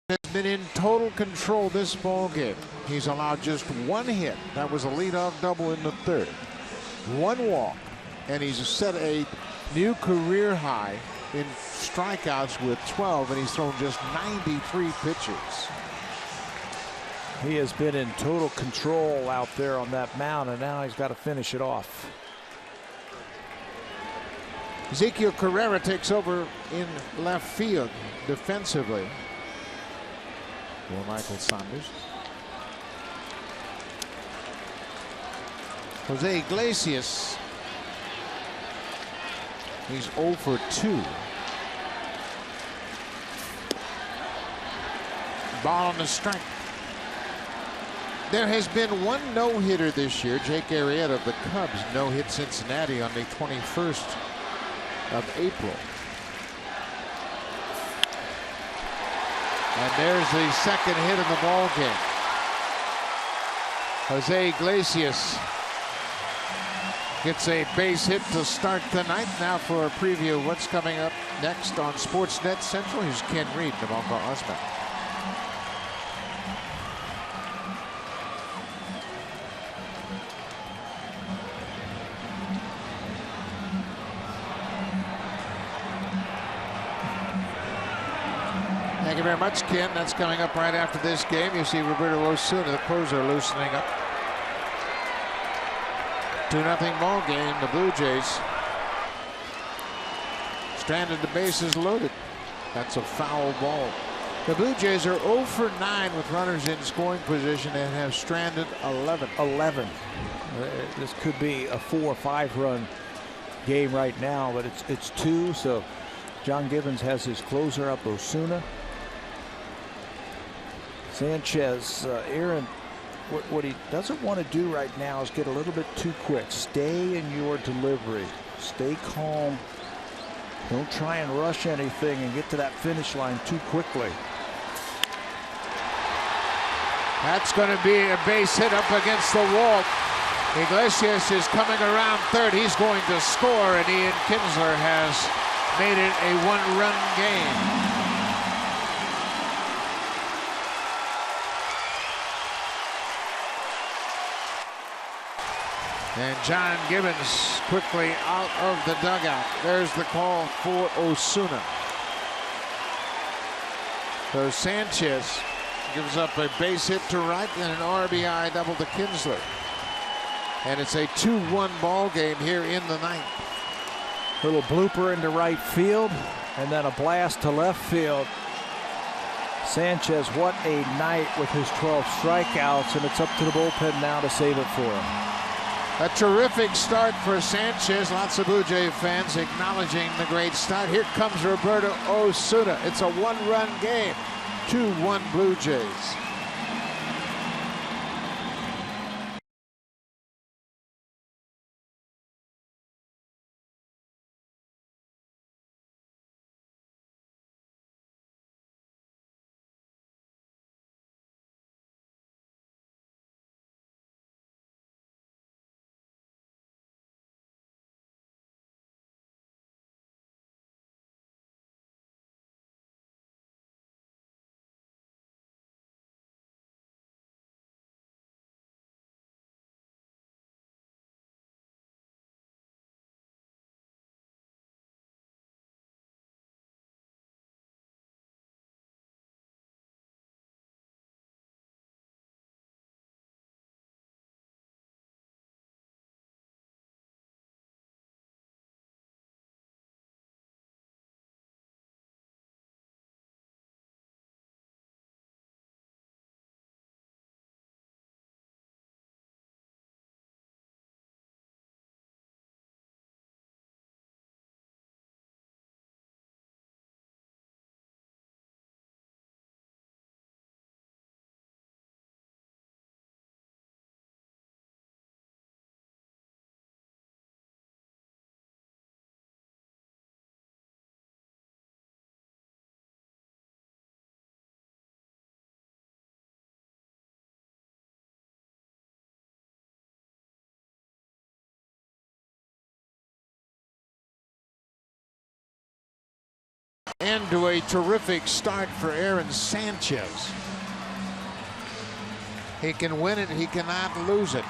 Has been in total control this ball game. He's allowed just one hit. That was a leadoff double in the third. One walk, and he's set a new career high in strikeouts with 12, and he's thrown just 93 pitches. He has been in total control out there on that mound, and now he's got to finish it off. Ezekiel Carrera takes over in left field defensively for Michael Saunders. Jose Iglesias, he's 0 for 2. Ball on the strike. There has been one no-hitter this year. Jake Arrieta of the Cubs no-hit Cincinnati on the 21st of April. And there's the second hit of the ball game. Jose Iglesias gets a base hit to start the ninth. Now for a preview of what's coming up next on Sportsnet Central. Here's Ken Reed and Navalka Osman. Thank you very much, Ken. That's coming up right after this game. You see Roberto Osuna, the closer, loosening up. 2-0 ball game. The Blue Jays stranded, the bases loaded. That's a foul ball. The Blue Jays are 0 for 9 with runners in scoring position and have stranded 11. This could be a 4 or 5 run game right now, but it's 2. So John Gibbons has his closer up, Osuna. Sanchez, Aaron, what he doesn't want to do right now is get a little bit too quick. Stay in your delivery. Stay calm. Don't try and rush anything and get to that finish line too quickly. That's going to be a base hit up against the wall. Iglesias is coming around third. He's going to score, and Ian Kinsler has made it a 1-run game. And John Gibbons quickly out of the dugout. There's the call for Osuna. So Sanchez gives up a base hit to right and an RBI double to Kinsler. And it's a 2-1 ball game here in the ninth. Little blooper into right field, and then a blast to left field. Sanchez, what a night with his 12 strikeouts, and it's up to the bullpen now to save it for him. A terrific start for Sanchez. Lots of Blue Jay fans acknowledging the great start. Here comes Roberto Osuna. It's a one-run game. 2-1 Blue Jays. Into a terrific start for Aaron Sanchez. He can win it, he cannot lose it.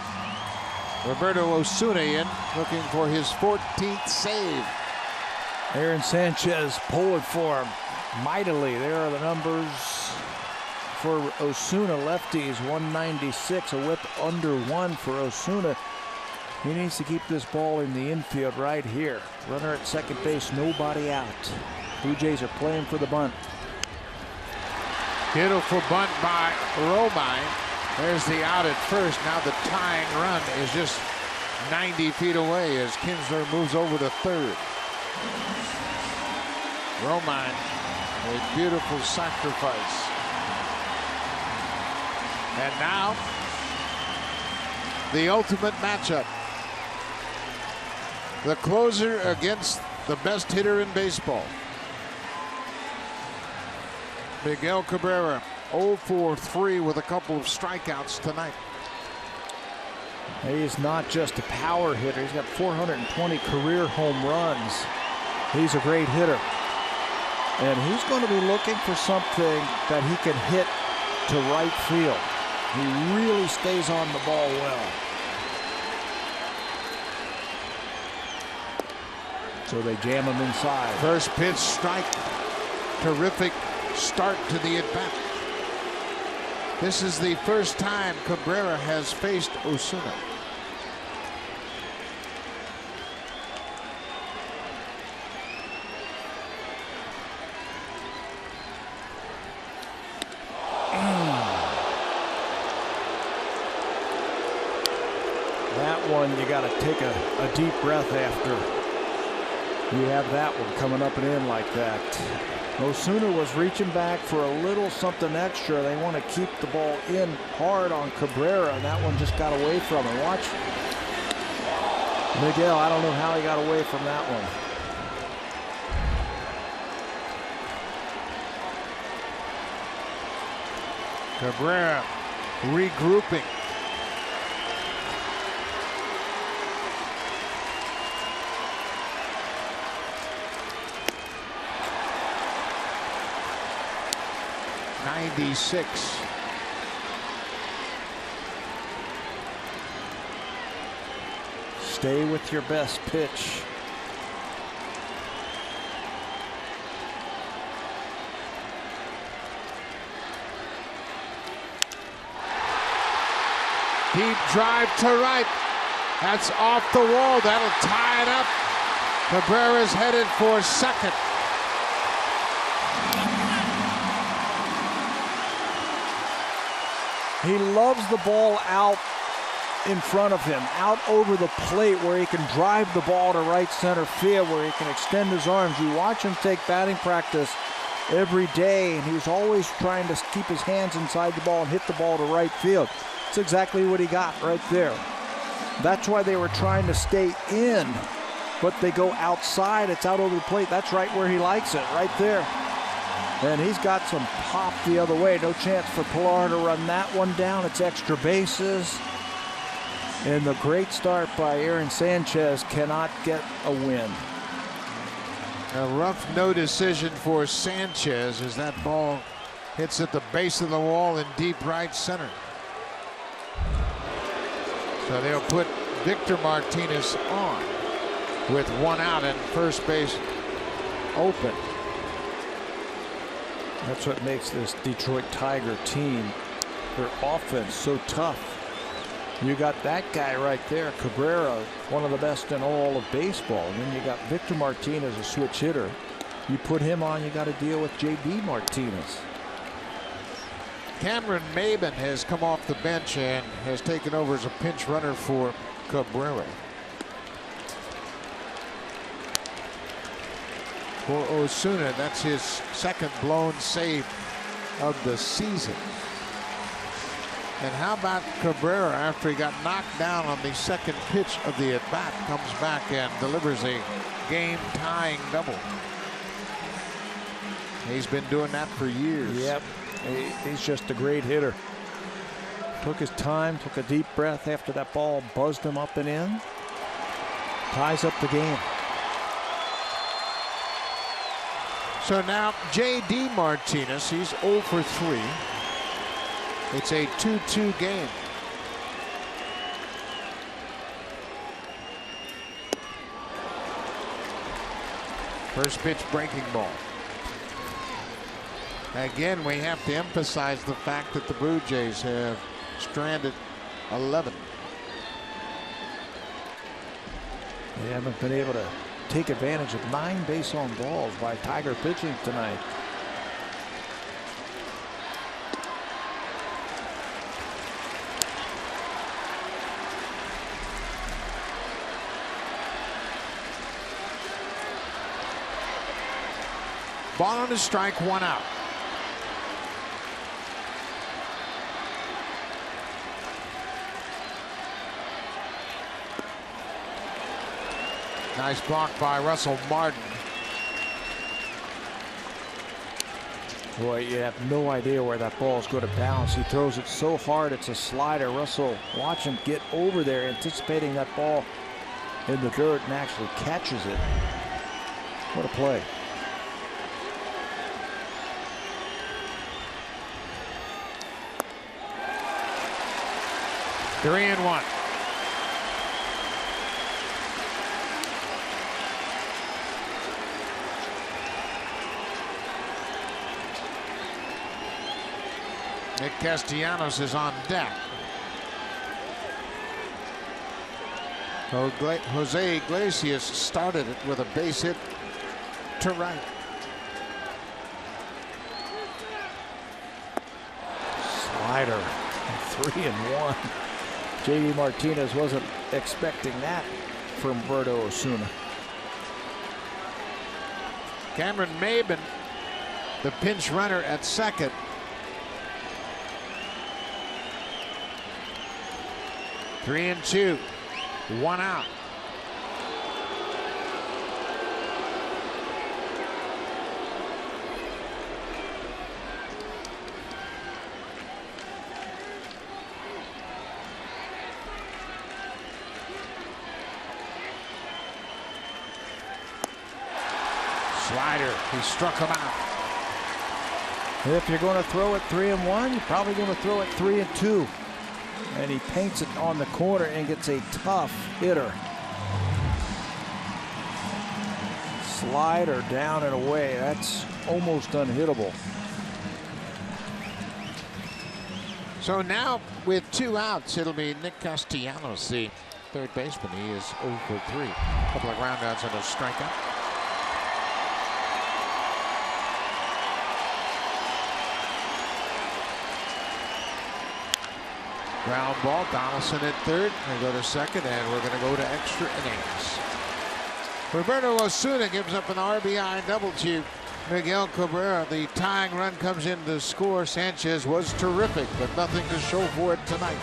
Roberto Osuna in, looking for his 14th save. Aaron Sanchez pulling for him mightily. There are the numbers for Osuna. Lefties 196, a whip under 1 for Osuna. He needs to keep this ball in the infield right here. Runner at second base, nobody out. Blue Jays are playing for the bunt. Beautiful bunt by Romine. There's the out at first. Now the tying run is just 90 feet away as Kinsler moves over to third. Romine, a beautiful sacrifice. And now, the ultimate matchup. The closer against the best hitter in baseball. Miguel Cabrera, 0 for 3 with a couple of strikeouts tonight. He's not just a power hitter. He's got 420 career home runs. He's a great hitter. And he's going to be looking for something that he can hit to right field. He really stays on the ball well. So they jam him inside. First pitch strike. Terrific start to the at-bat. This is the first time Cabrera has faced Osuna. That one, you got to take a deep breath after you have that one coming up and in like that. Osuna was reaching back for a little something extra. They want to keep the ball in hard on Cabrera, and that one just got away from him. Watch Miguel. I don't know how he got away from that one. Cabrera regrouping. '96. Stay with your best pitch. Deep drive to right. That's off the wall. That'll tie it up. Cabrera's headed for second. He loves the ball out in front of him, out over the plate where he can drive the ball to right center field, where he can extend his arms. You watch him take batting practice every day, and he was always trying to keep his hands inside the ball and hit the ball to right field. That's exactly what he got right there. That's why they were trying to stay in, but they go outside. It's out over the plate. That's right where he likes it, right there. And he's got some pop the other way. No chance for Pilar to run that one down. It's extra bases. And the great start by Aaron Sanchez cannot get a win. A rough no decision for Sanchez as that ball hits at the base of the wall in deep right center. So they'll put Victor Martinez on with one out and first base open. That's what makes this Detroit Tiger team, their offense, so tough. You got that guy right there, Cabrera, one of the best in all of baseball. And then you got Victor Martinez, a switch hitter. You put him on, you got to deal with J.D. Martinez. Cameron Maben has come off the bench and has taken over as a pinch runner for Cabrera. For Osuna, that's his second blown save of the season. And how about Cabrera, after he got knocked down on the second pitch of the at-bat, comes back and delivers a game-tying double. He's been doing that for years. Yep, he's just a great hitter. Took his time, took a deep breath after that ball buzzed him up and in. Ties up the game. So now J.D. Martinez, he's 0 for 3. It's a 2-2 game. First pitch breaking ball. Again, we have to emphasize the fact that the Blue Jays have stranded 11. They haven't been able to take advantage of 9 base on balls by Tiger pitching tonight. Ball on a strike, 1 out. Nice block by Russell Martin. Boy, you have no idea where that ball is going to bounce. He throws it so hard, it's a slider. Russell, watch him get over there, anticipating that ball in the dirt, and actually catches it. What a play. Three and 1. Nick Castellanos is on deck. Jose Iglesias started it with a base hit to right. Slider, 3 and 1. J.D. Martinez wasn't expecting that from Roberto Osuna. Cameron Maben, the pinch runner at second. Three and 2, 1 out. Slider, he struck him out. If you're going to throw it 3 and 1, you're probably going to throw it 3 and 2. And he paints it on the corner and gets a tough hitter. Slider down and away. That's almost unhittable. So now with 2 outs, it'll be Nick Castellanos, the third baseman. He is 0 for 3. A couple of ground outs and a strikeout. Ground ball. Donaldson at third. They go to second, and we're going to go to extra innings. Roberto Osuna gives up an RBI double to Miguel Cabrera. The tying run comes in to score. Sanchez was terrific, but nothing to show for it tonight.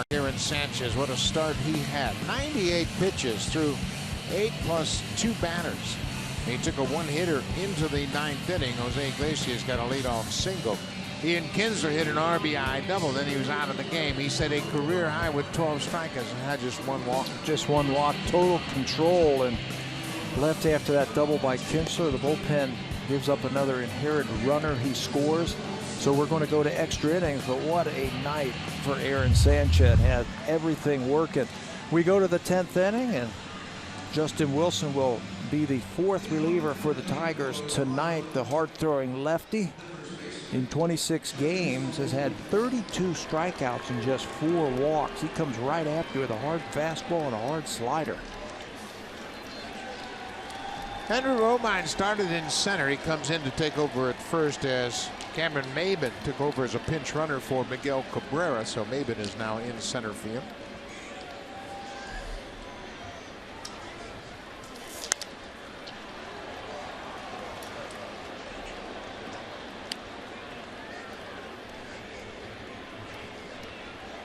Here in Sanchez, what a start he had. 98 pitches through 8 plus 2 batters. He took a one-hitter into the 9th inning. Jose Iglesias got a leadoff single. Ian Kinsler hit an RBI double, then he was out of the game. He set a career high with 12 strikeouts and had just one walk. Just one walk, total control, and left after that double by Kinsler. The bullpen gives up another inherited runner. He scores. So we're going to go to extra innings, but what a night for Aaron Sanchez. Had everything working. We go to the 10th inning, and Justin Wilson will be the 4th reliever for the Tigers tonight. The hard-throwing lefty in 26 games has had 32 strikeouts and just 4 walks. He comes right after with a hard fastball and a hard slider. Henry Romine started in center. He comes in to take over at first as Cameron Maben took over as a pinch runner for Miguel Cabrera, so Maben is now in center field.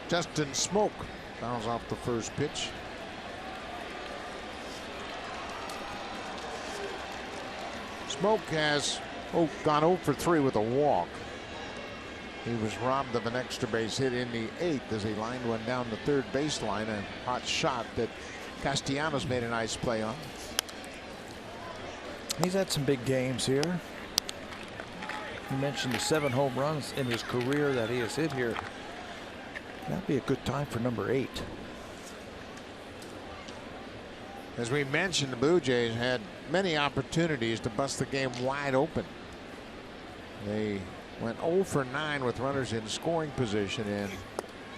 Justin Smoke fouls off the first pitch. Smoke has gone 0 for 3 with a walk. He was robbed of an extra base hit in the 8th as he lined one down the third baseline. A hot shot that Castellanos made a nice play on. He's had some big games here. You mentioned the 7 home runs in his career that he has hit here. That'd be a good time for number 8. As we mentioned, the Blue Jays had many opportunities to bust the game wide open. They went 0 for 9 with runners in scoring position and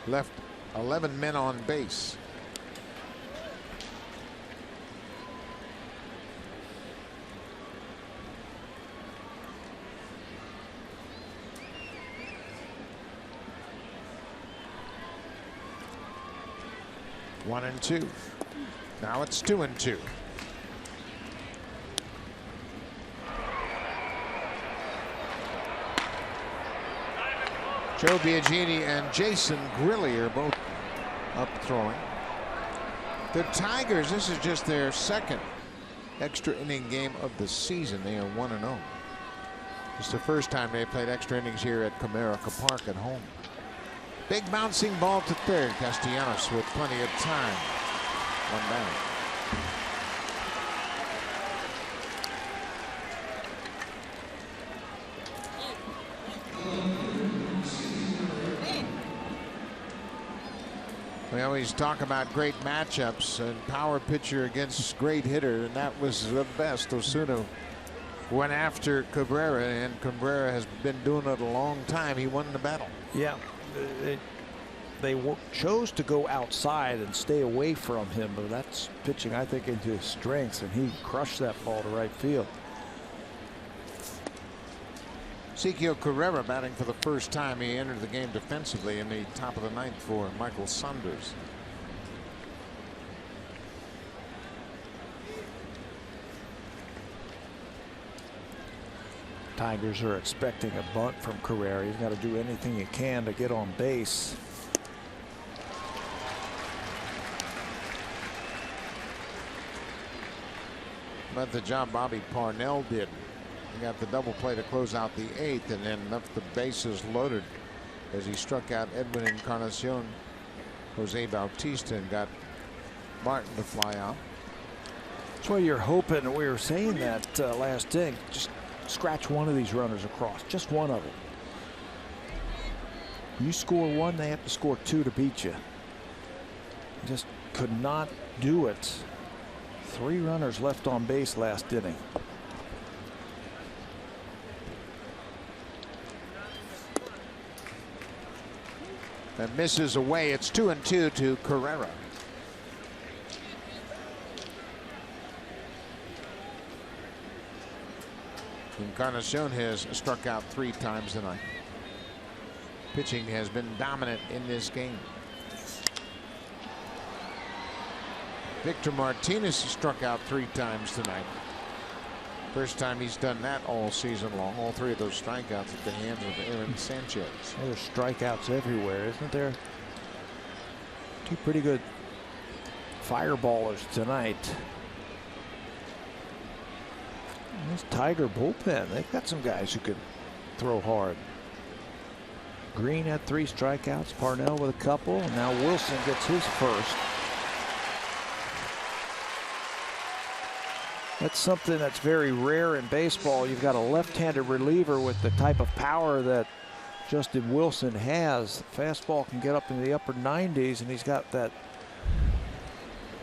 left 11 men on base. One and 2. Now it's 2 and 2. Joe Biagini and Jason Grilli are both up throwing. The Tigers, this is just their 2nd extra inning game of the season. They are 1-0. It's the first time they played extra innings here at Comerica Park at home. Big bouncing ball to third. Castellanos with plenty of time. One down. We always talk about great matchups and power pitcher against great hitter, and that was the best. Osuna went after Cabrera, and Cabrera has been doing it a long time. He won the battle. Yeah, they chose to go outside and stay away from him, but that's pitching, I think, into his strengths, and he crushed that ball to right field. Ezequiel Carrera batting for the first time. He entered the game defensively in the top of the ninth for Michael Saunders. Tigers are expecting a bunt from Carrera. He's got to do anything he can to get on base. But the job Bobby Parnell did. He got the double play to close out the eighth, and then left the bases loaded as he struck out Edwin Encarnacion, Jose Bautista, and got Martin to fly out. That's why you're hoping. We were saying that last inning. Just scratch one of these runners across, just one of them. You score one, they have to score two to beat you. Just could not do it. 3 runners left on base last inning. That misses away. It's 2-2 to Carrera. Encarnacion has struck out 3 times tonight. Pitching has been dominant in this game. Victor Martinez struck out 3 times tonight. First time he's done that all season long. All 3 of those strikeouts at the hands of Aaron Sanchez. There's strikeouts everywhere, isn't there? 2 pretty good fireballers tonight. This Tiger bullpen, they've got some guys who can throw hard. Green had 3 strikeouts, Parnell with a couple, and now Wilson gets his first. That's something that's very rare in baseball. You've got a left-handed reliever with the type of power that Justin Wilson has. The fastball can get up in the upper 90s, and he's got that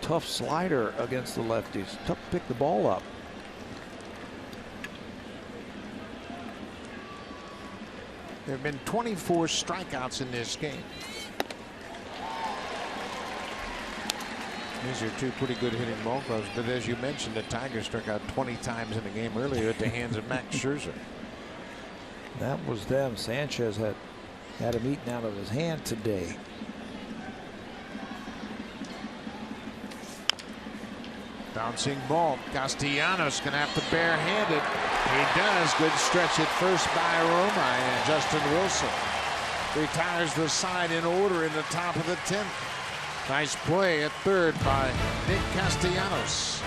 tough slider against the lefties. Tough to pick the ball up. There have been 24 strikeouts in this game. These are 2 pretty good hitting ball clubs, but as you mentioned, the Tigers struck out 20 times in the game earlier at the hands of Max Scherzer. That was them. Sanchez had him eaten out of his hand today. Bouncing ball. Castellanos going to have to barehanded. He does. Good stretch at first by Roma, and Justin Wilson retires the side in order in the top of the 10th. Nice play at third by Nick Castellanos.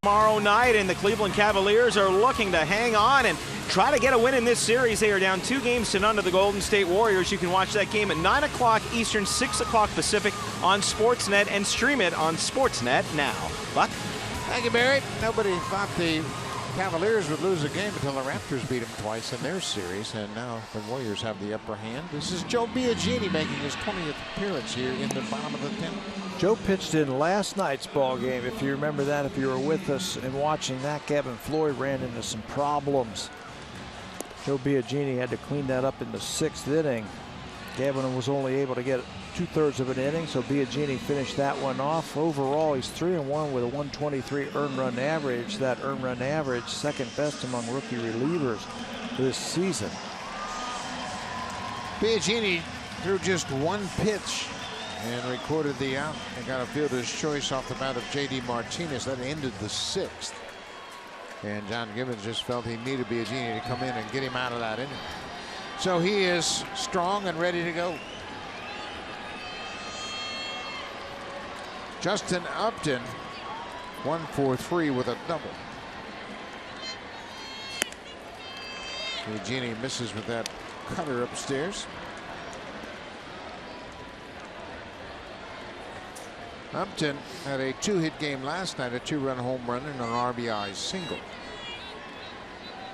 Tomorrow night, and the Cleveland Cavaliers are looking to hang on and try to get a win in this series. They are down 2-0 to the Golden State Warriors. You can watch that game at 9 o'clock Eastern, 6 o'clock Pacific on Sportsnet, and stream it on Sportsnet now. Buck? Thank you, Barry. Nobody thought the Cavaliers would lose a game until the Raptors beat them twice in their series, and now the Warriors have the upper hand. This is Joe Biagini making his 20th appearance here in the bottom of the 10th. Joe pitched in last night's ball game. If you remember that, if you were with us and watching that, Gavin Floyd ran into some problems. Joe Biagini had to clean that up in the 6th inning. Gavin was only able to get 2/3 of an inning, so Biagini finished that one off. Overall, he's 3-1 with a 123 earned run average. That earned run average, second best among rookie relievers this season. Biagini threw just one pitch and recorded the out and got a fielder's choice off the bat of J.D. Martinez. That ended the 6th. And John Gibbons just felt he needed Biagini to come in and get him out of that inning. So he is strong and ready to go. Justin Upton, 1-for-3 with a double. Biagini misses with that cutter upstairs. Upton had a 2-hit game last night, a 2-run home run and an RBI single.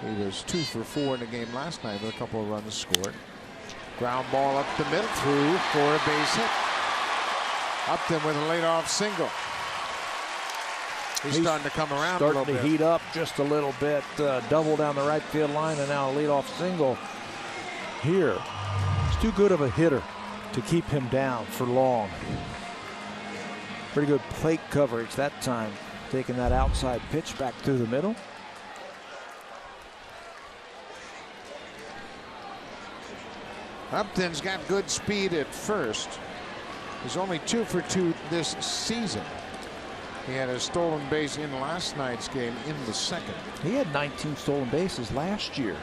He was 2-for-4 in the game last night with a couple of runs scored. Ground ball up the middle, through for a base hit. Upton with a leadoff single. He's starting to come around a little bit. Starting to heat up just a little bit. Double down the right field line, and now a leadoff single here. He's too good of a hitter to keep him down for long. Pretty good plate coverage that time, taking that outside pitch back through the middle. Upton's got good speed at first. He's only 2-for-2 this season. He had a stolen base in last night's game in the 2nd. He had 19 stolen bases last year.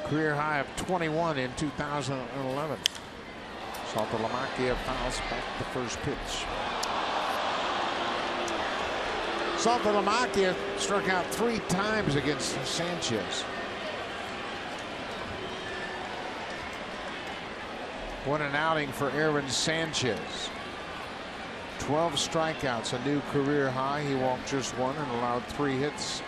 Career high of 21 in 2011. Saltalamacchia fouls back the first pitch. Saltalamacchia struck out 3 times against Sanchez. What an outing for Aaron Sanchez. 12 strikeouts, a new career high. He walked just 1 and allowed 3 hits.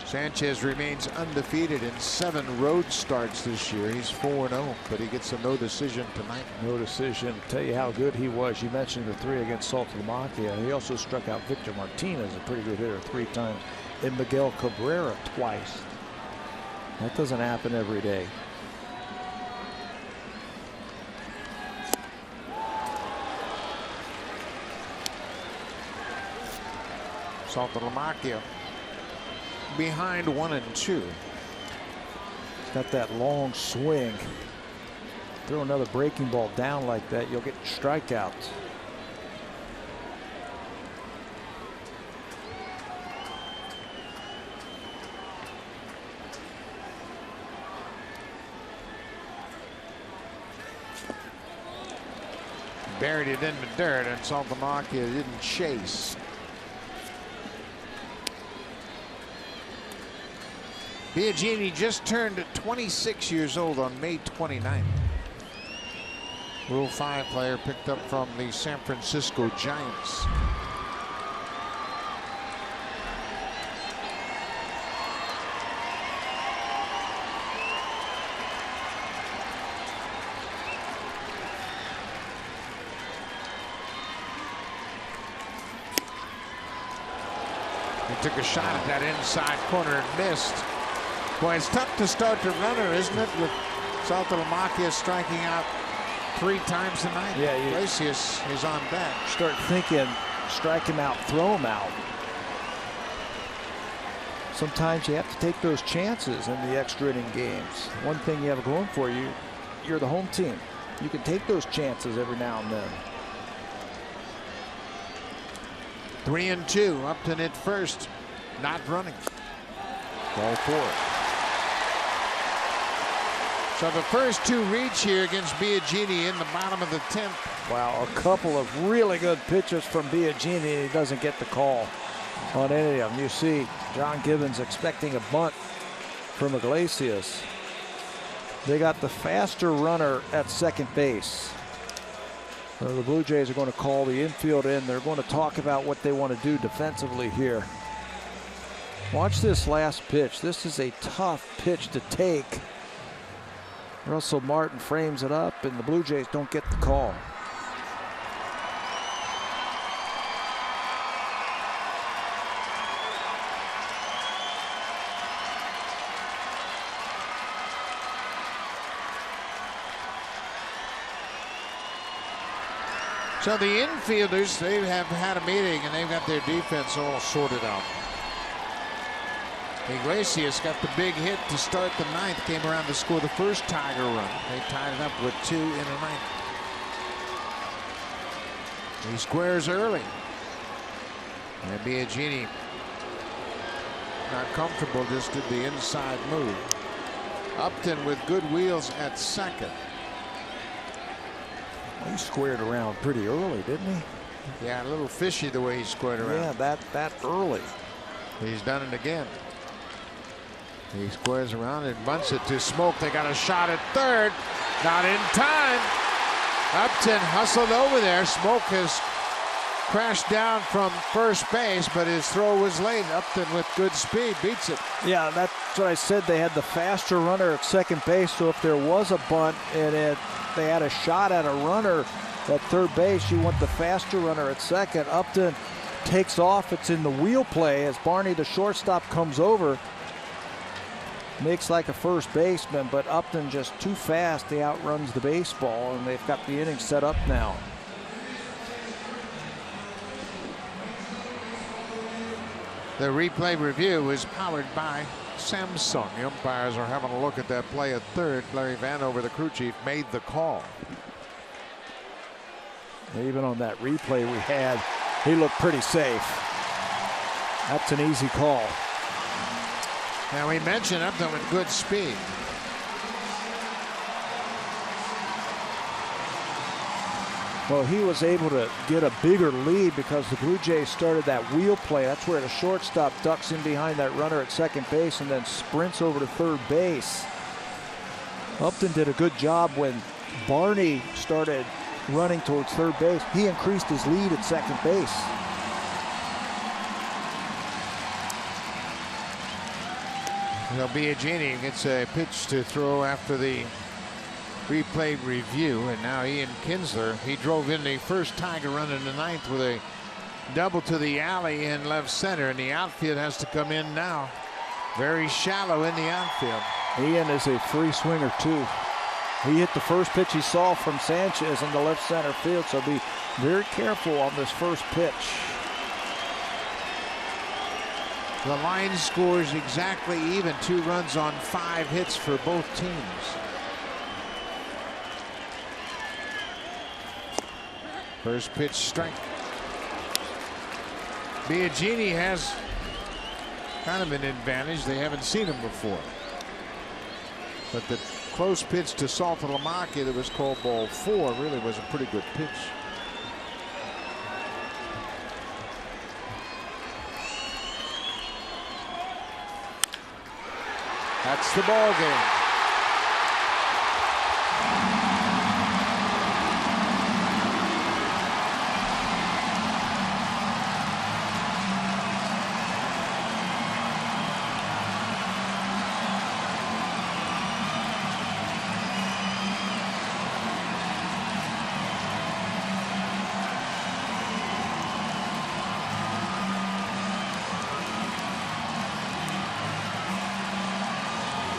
Sanchez remains undefeated in 7 road starts this year. He's 4-0, but he gets a no decision tonight. No decision. Tell you how good he was. You mentioned the 3 against Saltalamacchia. He also struck out Victor Martinez, a pretty good hitter, 3 times, and Miguel Cabrera twice. That doesn't happen every day. Saltalamacchia behind 1-2. Got that long swing. Throw another breaking ball down like that, you'll get strikeouts. Buried it in the dirt, and Saltalamacchia didn't chase. Biagini just turned 26 years old on May 29th. Rule 5 player picked up from the San Francisco Giants. He took a shot at that inside corner and missed. Boy, it's tough to start the runner, isn't it, with Saltalamacchia striking out 3 times tonight? Yeah, Iglesias is on deck. Start thinking, strike him out, throw him out. Sometimes you have to take those chances in the extra inning games. One thing you have going for you, you're the home team. You can take those chances every now and then. 3-2, Upton at first, not running. Ball 4. So the first two reach here against Biagini in the bottom of the 10th. Wow, a couple of really good pitches from Biagini. He doesn't get the call on any of them. You see John Gibbons expecting a bunt from Iglesias. They got the faster runner at second base. So the Blue Jays are going to call the infield in. They're going to talk about what they want to do defensively here. Watch this last pitch. This is a tough pitch to take. Russell Martin frames it up, and the Blue Jays don't get the call. So the infielders, they have had a meeting and they've got their defense all sorted out. Iglesias got the big hit to start the 9th, came around to score the first Tiger run. They tied it up with 2 in the 9th. He squares early. And Biagini not comfortable, just did the inside move. Upton with good wheels at second. He squared around pretty early, didn't he? Yeah, a little fishy the way he squared around. Yeah, that early. He's done it again. He squares around and bunts it to Smoke. They got a shot at third. Not in time. Upton hustled over there. Smoke has crashed down from first base, but his throw was late. Upton with good speed beats it. Yeah, that's what I said. They had the faster runner at second base, so if there was a bunt and they had a shot at a runner at third base, you want the faster runner at second. Upton takes off. It's in the wheel play as Barney, the shortstop, comes over. Makes like a first baseman, but Upton just too fast. He outruns the baseball, and they've got the inning set up now. The replay review is powered by Samsung. The umpires are having a look at that play at third. Larry Vanover, the crew chief, made the call. Even on that replay we had, he looked pretty safe. That's an easy call. Now we mentioned Upton with good speed. Well, he was able to get a bigger lead because the Blue Jays started that wheel play. That's where the shortstop ducks in behind that runner at second base and then sprints over to third base. Upton did a good job when Barney started running towards third base. He increased his lead at second base. Well, Biagini gets a pitch to throw after the replay review, and now Ian Kinsler, he drove in the first Tiger run in the 9th with a double to the alley in left center, and the outfield has to come in now. Very shallow in the outfield. Ian is a free swinger too. He hit the first pitch he saw from Sanchez in the left center field, so be very careful on this first pitch. The line scores exactly even, 2 runs on 5 hits for both teams. First pitch strike. Biagini has kind of an advantage. They haven't seen him before. But the close pitch to Saltalamacchia that was called ball 4 really was a pretty good pitch. That's the ball game.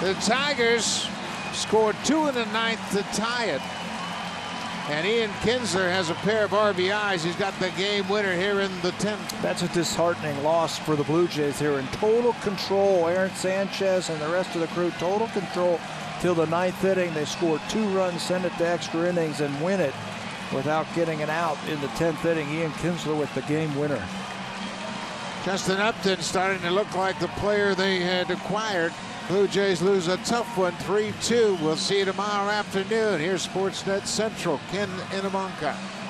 The Tigers scored 2 in the 9th to tie it. And Ian Kinsler has a pair of RBIs. He's got the game winner here in the 10th. That's a disheartening loss for the Blue Jays. They're in total control. Aaron Sanchez and the rest of the crew, total control till the 9th inning. They score 2 runs, send it to extra innings, and win it without getting an out in the 10th inning. Ian Kinsler with the game winner. Justin Upton starting to look like the player they had acquired Blue Jays lose a tough one, 3-2. We'll see you tomorrow afternoon. Here's Sportsnet Central. Ken Inamonka.